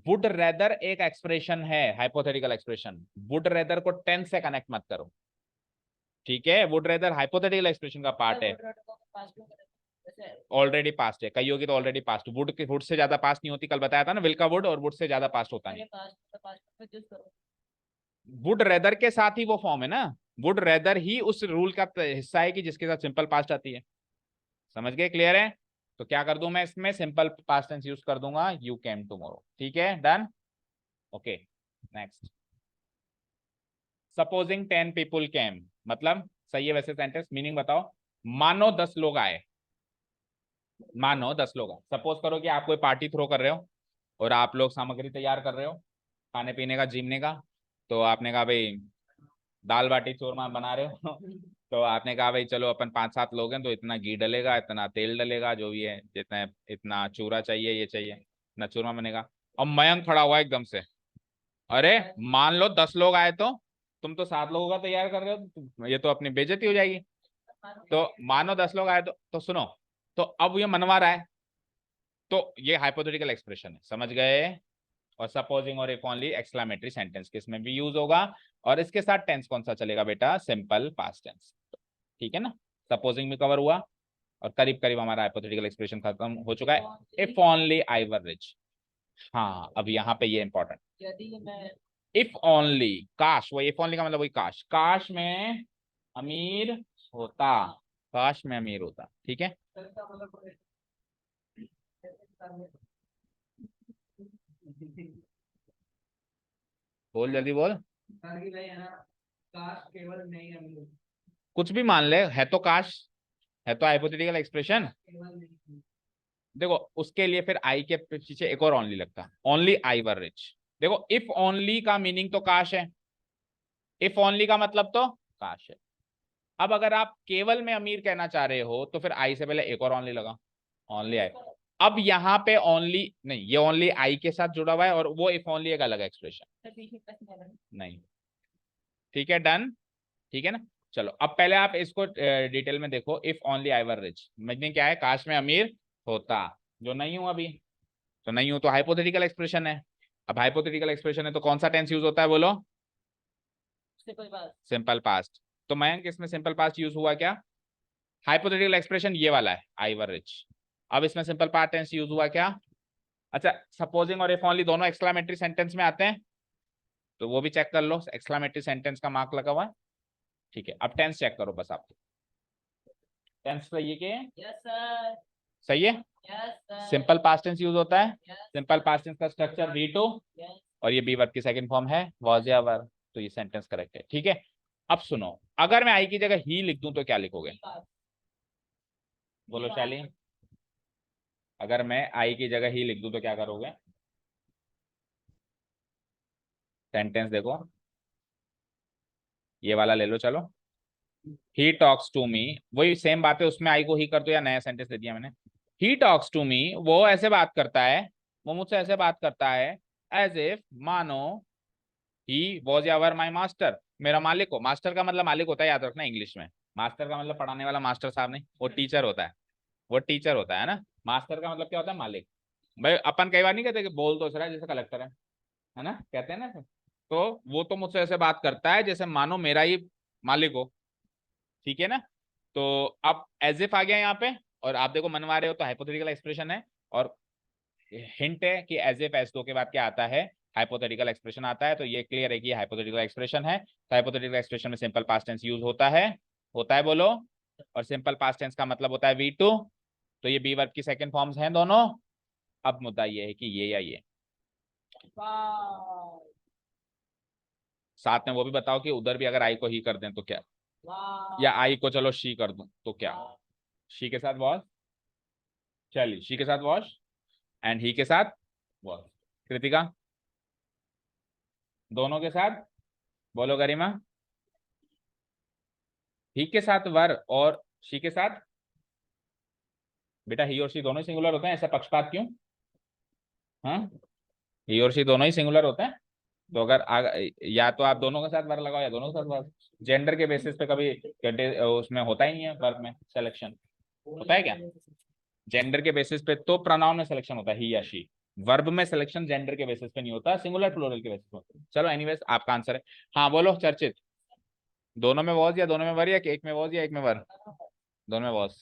वुड रेदर एक एक्सप्रेशन है, हाइपोथेटिकल एक्सप्रेशन। वुड रेदर को टेंस से कनेक्ट मत करो, ठीक है? वुड रेदर हाइपोथेटिकल एक्सप्रेशन का पार्ट है, ऑलरेडी पास्ट है। कई होगी तो ऑलरेडी पास्ट, वुड से ज्यादा पास्ट नहीं होती, कल बताया था ना, विल का वुड, और वुड से ज्यादा पास्ट होता नहीं। वुड रेदर के साथ ही वो फॉर्म है ना, वुड रेदर ही उस रूल का हिस्सा है कि जिसके साथ सिंपल पास्ट आती है। समझ गए? क्लियर है? तो क्या कर दूं मैं इसमें, सिंपल पास्ट टेंस यूज कर दूंगा, यू केम टुमारो। ठीक है, done. Okay, next. Supposing 10 people came, मतलब सही है वैसे सेंटेंस, मीनिंग बताओ। मानो 10 लोग आए, मानो 10 लोग आए। सपोज करो कि आप कोई पार्टी थ्रो कर रहे हो, और आप लोग सामग्री तैयार कर रहे हो खाने पीने का, जीमने का। तो आपने कहा भाई दाल बाटी चूरमा बना रहे हो तो आपने कहा भाई चलो अपन 5-7 लोग हैं, तो इतना घी डलेगा, इतना तेल डलेगा, जो भी है, जितना इतना चूरा चाहिए, ये चाहिए, इतना चूरमा बनेगा। अब मयंक खड़ा हुआ एकदम से, अरे मान लो 10 लोग आए, तो तुम तो 7 लोगों का तैयार कर रहे हो, ये तो अपनी बेइज्जती हो जाएगी। तो मानो 10 लोग आए, तो सुनो, तो अब ये मनवा रहा है, तो ये हाइपोथेटिकल एक्सप्रेशन है, समझ गए? और सपोजिंग और इफ ओनली एक्सक्लेमेटरी सेंटेंस किसमें भी यूज होगा, और इसके साथ टेंस कौन सा चलेगा बेटा, सिंपल पास्ट टेंस। ठीक है ना? सपोजिंग भी कवर हुआ, और करीब करीब हमारा हाइपोथेटिकल एक्सप्रेशन खत्म हो चुका है। If only I were rich. हाँ, अब यहाँ पे ये इंपॉर्टेंट, यदि मैं इफ ओनली, काश, वो इफ ओनली का मतलब वही काश, काश में अमीर होता, काश में अमीर होता। ठीक है, बोल जल्दी बोल। भाई है ना, काश केवल मैं ही अमीर, कुछ भी मान ले, है तो काश, है तो हाइपोथेटिकल एक्सप्रेशन। केवल मैं ही अमीर। देखो उसके लिए फिर आई के पीछे एक और ओनली लगता, ओनली आई वर रिच। देखो इफ ओनली का मीनिंग तो काश है, इफ ओनली का मतलब तो काश है। अब अगर आप केवल में अमीर कहना चाह रहे हो, तो फिर आई से पहले एक और ओनली लगा, ओनली आई। अब यहाँ पे ओनली नहीं, ये ओनली आई के साथ जुड़ा हुआ है, और वो इफ ओनली एक अलग एक्सप्रेशन नहीं। ठीक है, डन। ठीक है ना? चलो अब पहले आप इसको डिटेल में देखो। If only I were rich, meaning क्या है, काश में अमीर होता, जो नहीं हूं अभी, तो नहीं हूं, तो हाइपोथेटिकल एक्सप्रेशन है। अब हाइपोथेटिकल एक्सप्रेशन है तो कौन सा टेंस यूज होता है, बोलो? Simple past. तो मयंक इसमें सिंपल पास्ट यूज हुआ क्या? हाइपोथेटिकल एक्सप्रेशन ये वाला है, आई वर रिच। अब इसमें सिंपल पास्ट टेंस यूज हुआ क्या? अच्छा, सपोजिंग और इफ ओनली दोनों एक्सक्लेमेटरी सेंटेंस में आते हैं, तो वो भी चेक कर लो, एक्सक्लेमेटरी सेंटेंस का मार्क लगा हुआ है। ठीक है, अब टेंस चेक करो बस आप। टेंस सही है कि यस सर, सही है? Yes sir, simple past tense use होता है, यस सिंपल पास्ट टेंस का स्ट्रक्चर वी टू, यस। और ये बी वर्ब की सेकंड फॉर्म है वॉज या वर, तो ये सेंटेंस करेक्ट है। ठीक है, अब सुनो, अगर मैं आई की जगह ही लिख दूं तो क्या लिखोगे, बोलो शैली? अगर मैं आई की जगह ही लिख दूं तो क्या करोगे? सेंटेंस देखो, ये वाला ले लो, चलो। ही टॉक्स टू मी, वही सेम बात है, उसमें आई को ही कर दो, या नया सेंटेंस दे दिया मैंने। ही टॉक्स टू मी, वो ऐसे बात करता है, वो मुझसे ऐसे बात करता है, एज इफ, मानो, he was ever my master, मेरा मालिक हो। मास्टर का मतलब मालिक होता है, याद रखना इंग्लिश में। मास्टर का मतलब पढ़ाने वाला मास्टर साहब नहीं, वो टीचर होता है, वो टीचर होता है ना। मास्टर का मतलब क्या होता है, मालिक। भाई अपन कई बार नहीं कहते कि बोल तो सर जैसे कलेक्टर है ना, कहते हैं ना। तो वो तो मुझसे ऐसे बात करता है जैसे मानो मेरा ही मालिक हो। ठीक है ना? तो अब एज इफ आ गया यहाँ पे, और आप देखो मनवा रहे हो, तो हाइपोथेटिकल एक्सप्रेशन है। और हिंट है कि एज इफ, एज दो के बाद क्या आता है, हाइपोथेटिकल एक्सप्रेशन आता है। तो ये क्लियर है कि हाइपोथेटिकल एक्सप्रेशन है। तो हाइपोथेटिकल एक्सप्रेशन में सिंपल पास्ट टेंस यूज होता है बोलो। और सिंपल पास्ट टेंस का मतलब होता है वी टू, तो ये बी वर्ब की सेकंड फॉर्म्स हैं दोनों। अब मुद्दा ये है कि ये या ये, वाह साथ में वो भी बताओ कि उधर भी अगर आई को ही कर दें तो क्या, वाह या आई को चलो शी कर दूं तो क्या, शी के साथ वॉश, चलिए शी के साथ वॉश एंड ही के साथ वॉश। कृतिका दोनों के साथ बोलो, गरिमा ही के साथ वर और शी के साथ, बेटा ही और शी दोनों ही सिंगुलर होते हैं, ऐसा पक्षपात क्यों? हाँ, ही और शी दोनों ही सिंगुलर होते हैं, तो अगर या तो आप दोनों के साथ वर लगाओ या दोनों के साथ वर। जेंडर के बेसिस पे कभी उसमें होता ही नहीं है, वर्ब में सिलेक्शन होता है क्या? जेंडर के बेसिस पे तो प्रोनाउन में सिलेक्शन होता है ही या शी, वर्ब में सिलेक्शन जेंडर के बेसिस पे नहीं होता, सिंगुलर प्लूरल के बेसिस पे। चलो एनीवेज आपका आंसर है। हाँ बोलो चर्चित, दोनों में वॉज या दोनों में वर, या एक में वॉज या एक में वर? दोनों में वॉज।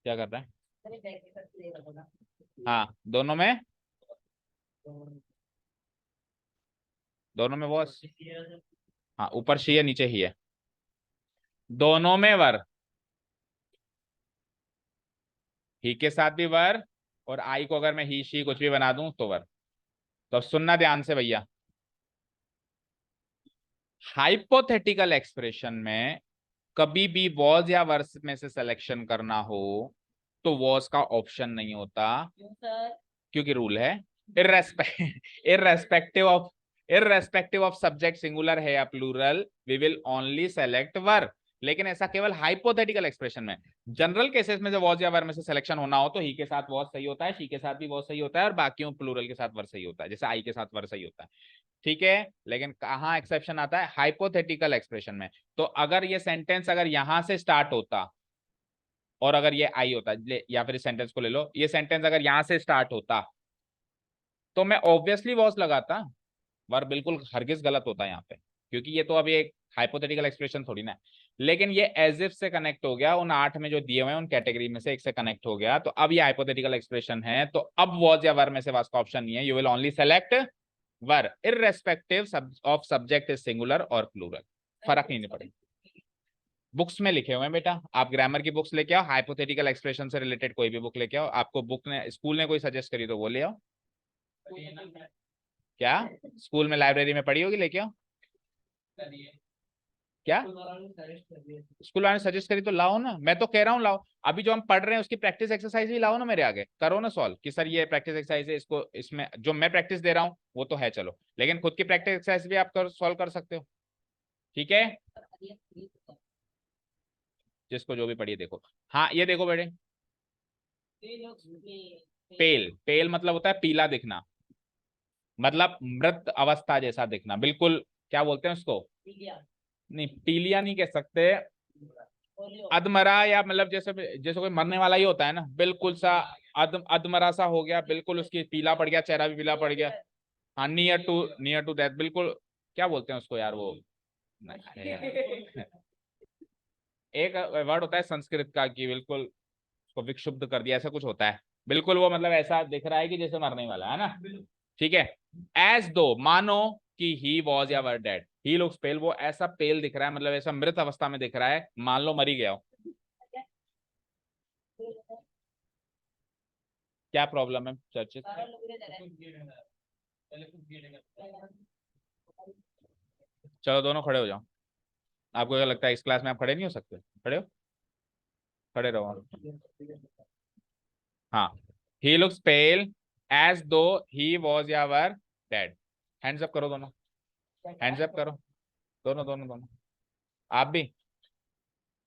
क्या कर रहा है? हाँ दोनों में, दोनों में वॉज। हाँ ऊपर शी है नीचे ही है, दोनों में वर, ही के साथ भी वर, और आई को अगर मैं ही शी कुछ भी बना दूं तो वर। तो अब सुनना ध्यान से भैया, हाइपोथेटिकल एक्सप्रेशन में कभी भी वॉज या वर्स में से सिलेक्शन करना हो तो वॉज का ऑप्शन नहीं होता, क्यों सर? क्योंकि रूल है irrespective of irrespective of subject singular है या plural, we will only select were. लेकिन ऐसा केवल हाइपोथेटिकल एक्सप्रेशन में, जनरल केसेस में जब वॉज या वर में से सिलेक्शन होना हो तो ही के साथ वॉज सही होता है, शी के साथ भी वॉज सही होता है, और बाकियों प्लूरल के साथ वर सही होता है, जैसे आई के साथ वर सही होता है। ठीक है, लेकिन कहाँ एक्सेप्शन आता है? हाइपोथेटिकल एक्सप्रेशन में। तो अगर ये सेंटेंस अगर यहां से स्टार्ट होता और अगर ये आई होता, या फिर इस सेंटेंस को ले लो, ये सेंटेंस अगर यहां से स्टार्ट होता तो मैं ऑब्वियसली वॉज लगाता, वर बिल्कुल हरगिज गलत होता है यहाँ पे, क्योंकि ये तो अभी एक हाइपोथेटिकल एक्सप्रेशन थोड़ी ना है। लेकिन ये एज इफ से कनेक्ट हो गया, उन 8 में जो दिए हुए हैं उन कैटेगरी में से एक से कनेक्ट हो गया, तो अब ये हाइपोथेटिकल एक्सप्रेशन है, तो अब वॉज या वर में से वास का ऑप्शन नहीं है, you will only select were irrespective of subject is singular और प्लूरल, फर्क नहीं पड़ेगा। बुक्स में लिखे हुए हैं बेटा, आप ग्रामर की बुक्स लेके आओ, हाइपोथेटिकल एक्सप्रेशन से रिलेटेड कोई भी बुक लेके आओ, आपको बुक ने स्कूल ने कोई सजेस्ट करी तो वो ले आओ। क्या स्कूल में लाइब्रेरी में पढ़ी होगी, लेके आओ। क्या स्कूल वाले सजेस्ट करी तो लाओ ना, मैं तो कह रहा हूँ लाओ, अभी जो हम पढ़ रहे हैं उसकी प्रैक्टिस एक्सरसाइज भी लाओ ना मेरे आगे, करो ना सॉल्व कि सर ये प्रैक्टिस एक्सरसाइज है, इसको इसमें जो मैं प्रैक्टिस दे रहा हूँ वो तो है, चलो, लेकिन खुद की प्रैक्टिस एक्सरसाइज भी आप सॉल्व कर सकते हो। ठीक है, जिसको जो भी पढ़िए देखो। हाँ ये देखो बेटे, पेल, पेल मतलब होता है पीला दिखना, मतलब मृत अवस्था जैसा दिखना, बिल्कुल क्या बोलते हैं उसको, नहीं पीलिया नहीं कह सकते, अधमरा, या मतलब जैसे जैसे कोई मरने वाला ही होता है ना, बिल्कुल सा अधमरा सा हो गया, बिल्कुल उसकी पीला पड़ गया, चेहरा भी पीला पड़ गया। हाँ नियर टू डेथ, बिल्कुल क्या बोलते हैं उसको यार वो, नहीं, यार। एक वर्ड होता है संस्कृत का कि बिल्कुल उसको विक्षुब्ध कर दिया, ऐसा कुछ होता है, बिल्कुल वो मतलब ऐसा दिख रहा है कि जैसे मरने वाला है ना। ठीक है, एज दो, मानो कि ही वॉज या वर डेड, ही लुक्स पेल, वो ऐसा पेल दिख रहा है, मतलब ऐसा मृत अवस्था में दिख रहा है, मान लो मर ही गया हो। क्या प्रॉब्लम है चर्चित? चलो दोनों खड़े हो जाओ, आपको क्या लगता है इस क्लास में आप खड़े नहीं हो सकते? खड़े हो, खड़े रहो। हाँ, ही लुक्स पेल एज दो ही वॉज या वर डेड, हैंड्स अप करो दोनों, हैंड्स अप करो, दोनों दोनों दोनों, आप भी।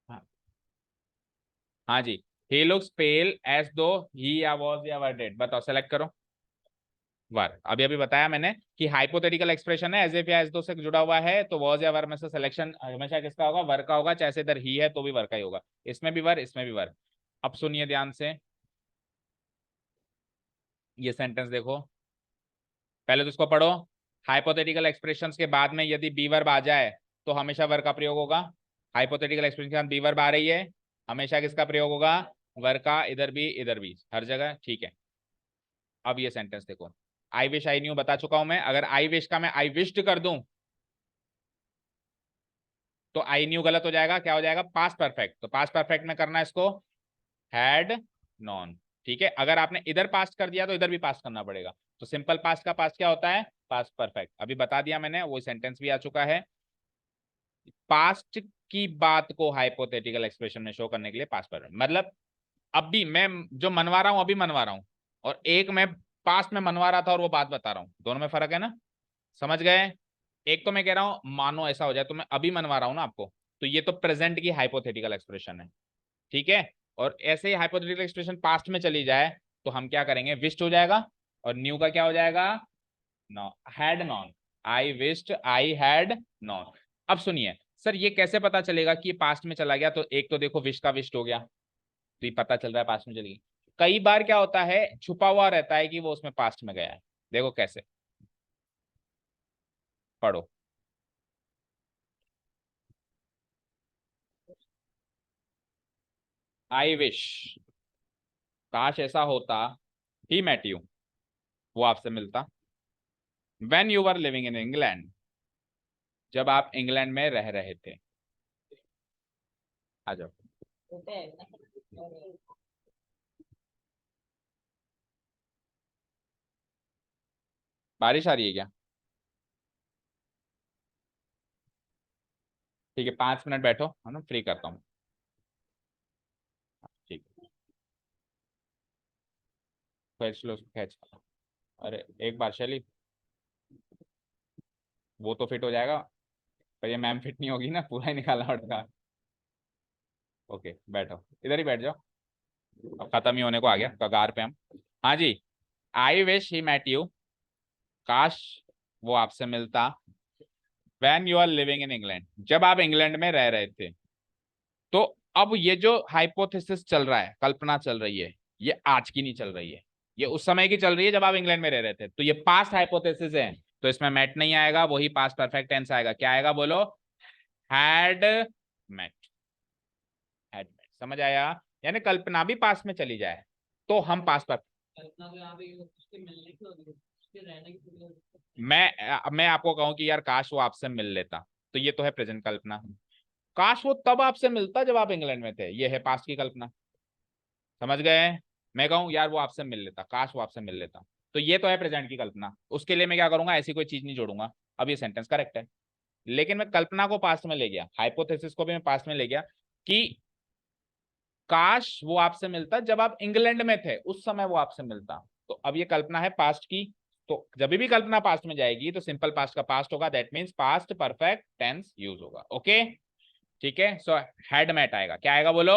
हाँ, हाँ जी, ही लुक्स पेल एज दो ही या वॉज या वर डेड, बताओ सेलेक्ट करो वर। अभी अभी बताया मैंने कि हाइपोथेटिकल एक्सप्रेशन है, एज इफ या एज दो से जुड़ा हुआ है, तो वॉज या वर में से सिलेक्शन हमेशा किसका होगा? वर का होगा, चाहे इधर ही है तो भी वर का ही होगा, इसमें भी वर इसमें भी वर। अब सुनिए ध्यान से, ये सेंटेंस देखो, पहले तो इसको पढ़ो। हाइपोथेटिकल एक्सप्रेशंस के बाद में यदि बी वर्ब आ जाए तो हमेशा वर का प्रयोग होगा, हाइपोथेटिकल एक्सप्रेशन के बाद बी वर्ब आ रही है, हमेशा किसका प्रयोग होगा? वर का, इधर भी हर जगह। ठीक है, अब ये सेंटेंस देखो, आई विश आई न्यू बता चुका हूं मैं, अगर आई विश का मैं आई विश्ड कर दूं तो आई न्यू गलत हो जाएगा, क्या हो जाएगा पास्ट परफेक्ट। तो पास्ट परफेक्ट में करना है इसको हैड नॉन, ठीक है। अगर आपने इधर पास्ट कर दिया तो इधर भी पास्ट करना पड़ेगा। तो सिंपल पास्ट का पास्ट क्या होता है पास्ट परफेक्ट, अभी बता दिया मैंने, वो सेंटेंस भी आ चुका है। पास्ट की बात को हाइपोथेटिकल एक्सप्रेशन में शो करने के लिए पास्ट परफेक्ट, मतलब अभी मैं जो मनवा रहा हूं अभी मनवा रहा हूं, और एक मैं पास्ट में मनवा रहा था और वो बात बता रहा हूं, दोनों में फर्क है ना, समझ गए। एक तो मैं कह रहा हूं मानो ऐसा हो जाए, तो मैं अभी मनवा रहा हूं ना आपको, तो ये तो प्रेजेंट की हाइपोथेटिकल एक्सप्रेशन है, ठीक है। और ऐसे ही हाइपोथेटिकल एक्सप्रेशन पास्ट में चली जाए तो हम क्या करेंगे विश्ड हो जाएगा, और न्यू का क्या हो जाएगा know had non, I wished I had non. अब सुनिए सर ये कैसे पता चलेगा कि पास्ट में चला गया, तो एक तो देखो विश का विश्ड हो गया, तो ये पता चल रहा है पास्ट में चली गई। कई बार क्या होता है छुपा हुआ रहता है कि वो उसमें पास्ट में गया है, देखो कैसे, पढ़ो। आई विश, काश ऐसा होता, ही मेट यू, वो आपसे मिलता, when you were living in England, जब आप इंग्लैंड में रह रहे थे। आ जाओ। होता है ना। बारिश आ रही है क्या? ठीक है 5 मिनट बैठो, है ना, फ्री करता हूँ। ठीक है, खींच लो खींच। अरे एक बार शैली, वो तो फिट हो जाएगा, पर ये मैम फिट नहीं होगी ना, पूरा ही निकालना पड़ेगा। ओके बैठो, इधर ही बैठ जाओ, अब खत्म ही होने को आ गया कगार पे हम। हाँ जी, I wish he met you, काश वो आपसे मिलता, when you are living in England, जब आप इंग्लैंड में रह रहे थे। तो अब ये जो हाइपोथेसिस चल रहा है, कल्पना चल रही है, ये आज की नहीं चल रही है, ये उस समय की चल रही है जब आप इंग्लैंड में रह रहे थे, तो ये पास्ट हाइपोथेसिस है, तो इसमें मेट नहीं आएगा, वही पास्ट परफेक्ट टेंस आएगा, क्या आएगा बोलो हैड मेट, हैड मेट, समझ आया। यानी कल्पना भी पास्ट में चली जाए तो हम पास्ट पर, कल्पना को यहाँ पे उसके मिलने की होगी, उसके रहने की थोड़ी होगी। मैं आपको कहूं कि यार काश वो आपसे मिल लेता, तो ये तो है प्रेजेंट कल्पना। काश वो तब आपसे मिलता जब आप इंग्लैंड में थे, ये है पास्ट की कल्पना, समझ गए। मैं कहूँ यार वो आपसे मिल लेता, काश वो आपसे मिल लेता, तो ये तो है प्रेजेंट की कल्पना, उसके लिए मैं क्या करूंगा ऐसी कोई चीज नहीं जोड़ूंगा, अब ये सेंटेंस करेक्ट है। लेकिन मैं कल्पना को पास्ट में ले गया, हाइपोथेसिस को भी मैं पास्ट में ले गया कि काश वो आपसे मिलता जब आप इंग्लैंड में थे, उस समय वो आपसे मिलता, तो अब ये कल्पना है पास्ट की। तो जब भी कल्पना पास्ट में जाएगी तो सिंपल पास्ट का पास्ट होगा, that means past perfect tense use होगा, ओके। ठीक है, सो हैड मैट आएगा, क्या आएगा बोलो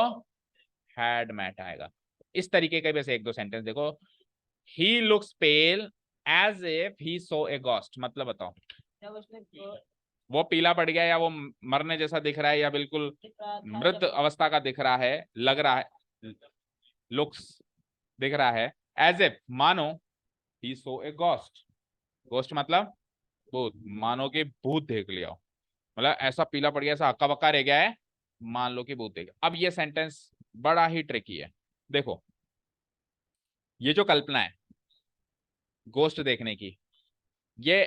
हैड मैट आएगा। इस तरीके के वैसे एक दो सेंटेंस देखो, he looks pale as if he saw a ghost, मतलब बताओ जब उसने वो पीला पड़ गया, या वो मरने जैसा दिख रहा है, या बिल्कुल दिख रहा था मृत जब अवस्था का दिख रहा है, लग रहा है, लुक्स दिख रहा है, एज इफ मानो ही सो ए गॉस्ट, गोस्ट मतलब भूत, मानो कि भूत देख लिया हो, मतलब ऐसा पीला पड़ गया, ऐसा हक्का बक्का रह गया है, मान लो कि भूत देख। अब ये सेंटेंस बड़ा ही ट्रिकी है, देखो ये जो कल्पना है गोस्ट देखने की, ये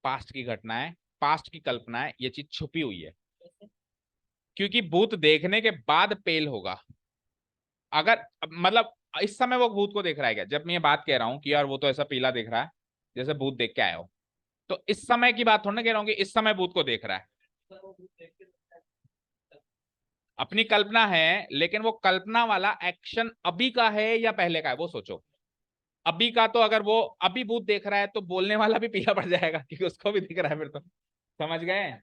पास्ट की घटना है, पास्ट की कल्पना है, ये चीज छुपी हुई है, क्योंकि भूत देखने के बाद पेल होगा। अगर मतलब इस समय वो भूत को देख रहा है क्या, जब मैं ये बात कह रहा हूं कि यार वो तो ऐसा पीला दिख रहा है जैसे भूत देख के आया हो, तो इस समय की बात थोड़ा ना कह रहा हूँ कि इस समय भूत को देख रहा है, अपनी कल्पना है, लेकिन वो कल्पना वाला एक्शन अभी का है या पहले का है वो सोचो। अभी का तो अगर वो अभी भूत देख रहा है तो बोलने वाला भी पीला पड़ जाएगा क्योंकि उसको भी दिख रहा है फिर तो, समझ गए।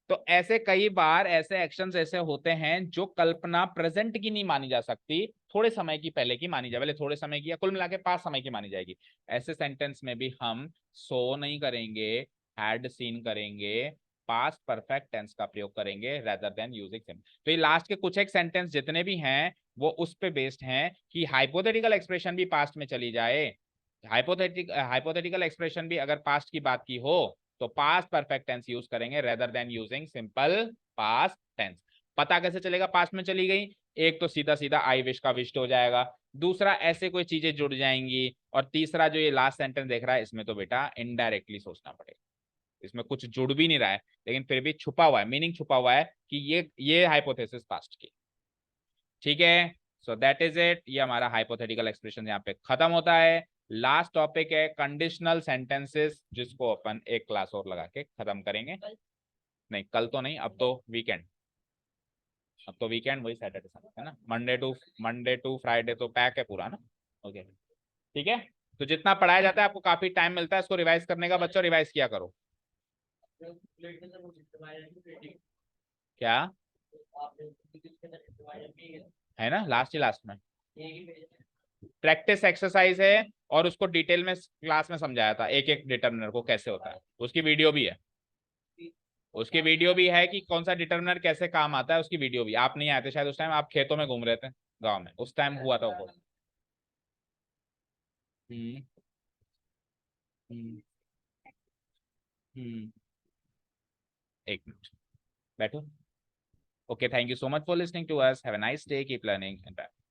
तो ऐसे कई बार ऐसे एक्शंस ऐसे होते हैं जो कल्पना प्रेजेंट की नहीं मानी जा सकती, थोड़े समय की पहले की मानी जाए, पहले थोड़े समय की या कुल मिला के पास समय की मानी जाएगी। ऐसे सेंटेंस में भी हम सो नहीं करेंगे, हैड सीन करेंगे, पास्ट परफेक्ट टेंस का प्रयोग करेंगे रेदर देन यूजिंग सिम। तो ये लास्ट के कुछ एक सेंटेंस जितने भी हैं वो उस पे बेस्ड हैं कि हाइपोथेटिकल एक्सप्रेशन भी पास्ट में चली जाए, हाइपोथेटिकल एक्सप्रेशन भी अगर पास्ट की बात की हो तो पास्ट परफेक्ट टेंस यूज करेंगे rather than using simple past tense. पता कैसे चलेगा पास्ट में चली गई, एक तो सीधा सीधा आई विश का विश्ड हो जाएगा, दूसरा ऐसे कोई चीजें जुड़ जाएंगी, और तीसरा जो ये लास्ट सेंटेंस देख रहा है इसमें तो बेटा इनडायरेक्टली सोचना पड़ेगा। इसमें कुछ जुड़ भी नहीं रहा है, लेकिन फिर भी छुपा हुआ है, मीनिंग छुपा हुआ है कि ये हाइपोथेसिस पास्ट की। ठीक है, सो दैट इज इट। ये हमारा हाइपोथेटिकल एक्सप्रेशन यहाँ पे खत्म होता है। लास्ट टॉपिक है कंडीशनल सेंटेंसेस, जिसको अपन एक क्लास और लगा के खत्म करेंगे। नहीं कल तो नहीं, अब तो वीकेंड, अब तो वीकेंड वही सैटरडे संडे है ना, मंडे टू फ्राइडे तो पैक है पूरा ना। ओके ठीक है, तो जितना पढ़ाया जाता है आपको काफी टाइम मिलता है इसको रिवाइज करने का, बच्चों रिवाइज किया करो। क्या है ना, लास्ट में प्रैक्टिस एक्सरसाइज है, और उसको डिटेल में क्लास में समझाया था एक एक डिटर्मिनर को कैसे होता है, उसकी वीडियो भी है। उसकी वीडियो भी है कि कौन सा डिटर्मिनर कैसे काम आता है, उसकी वीडियो भी। आप नहीं आए थे शायद उस टाइम, आप खेतों में घूम रहे थे, गांव में उस टाइम हुआ था वो। हम्म हम्म हम्म। एक मिनट बैठो। Okay, thank you so much for listening to us, have a nice day, keep learning and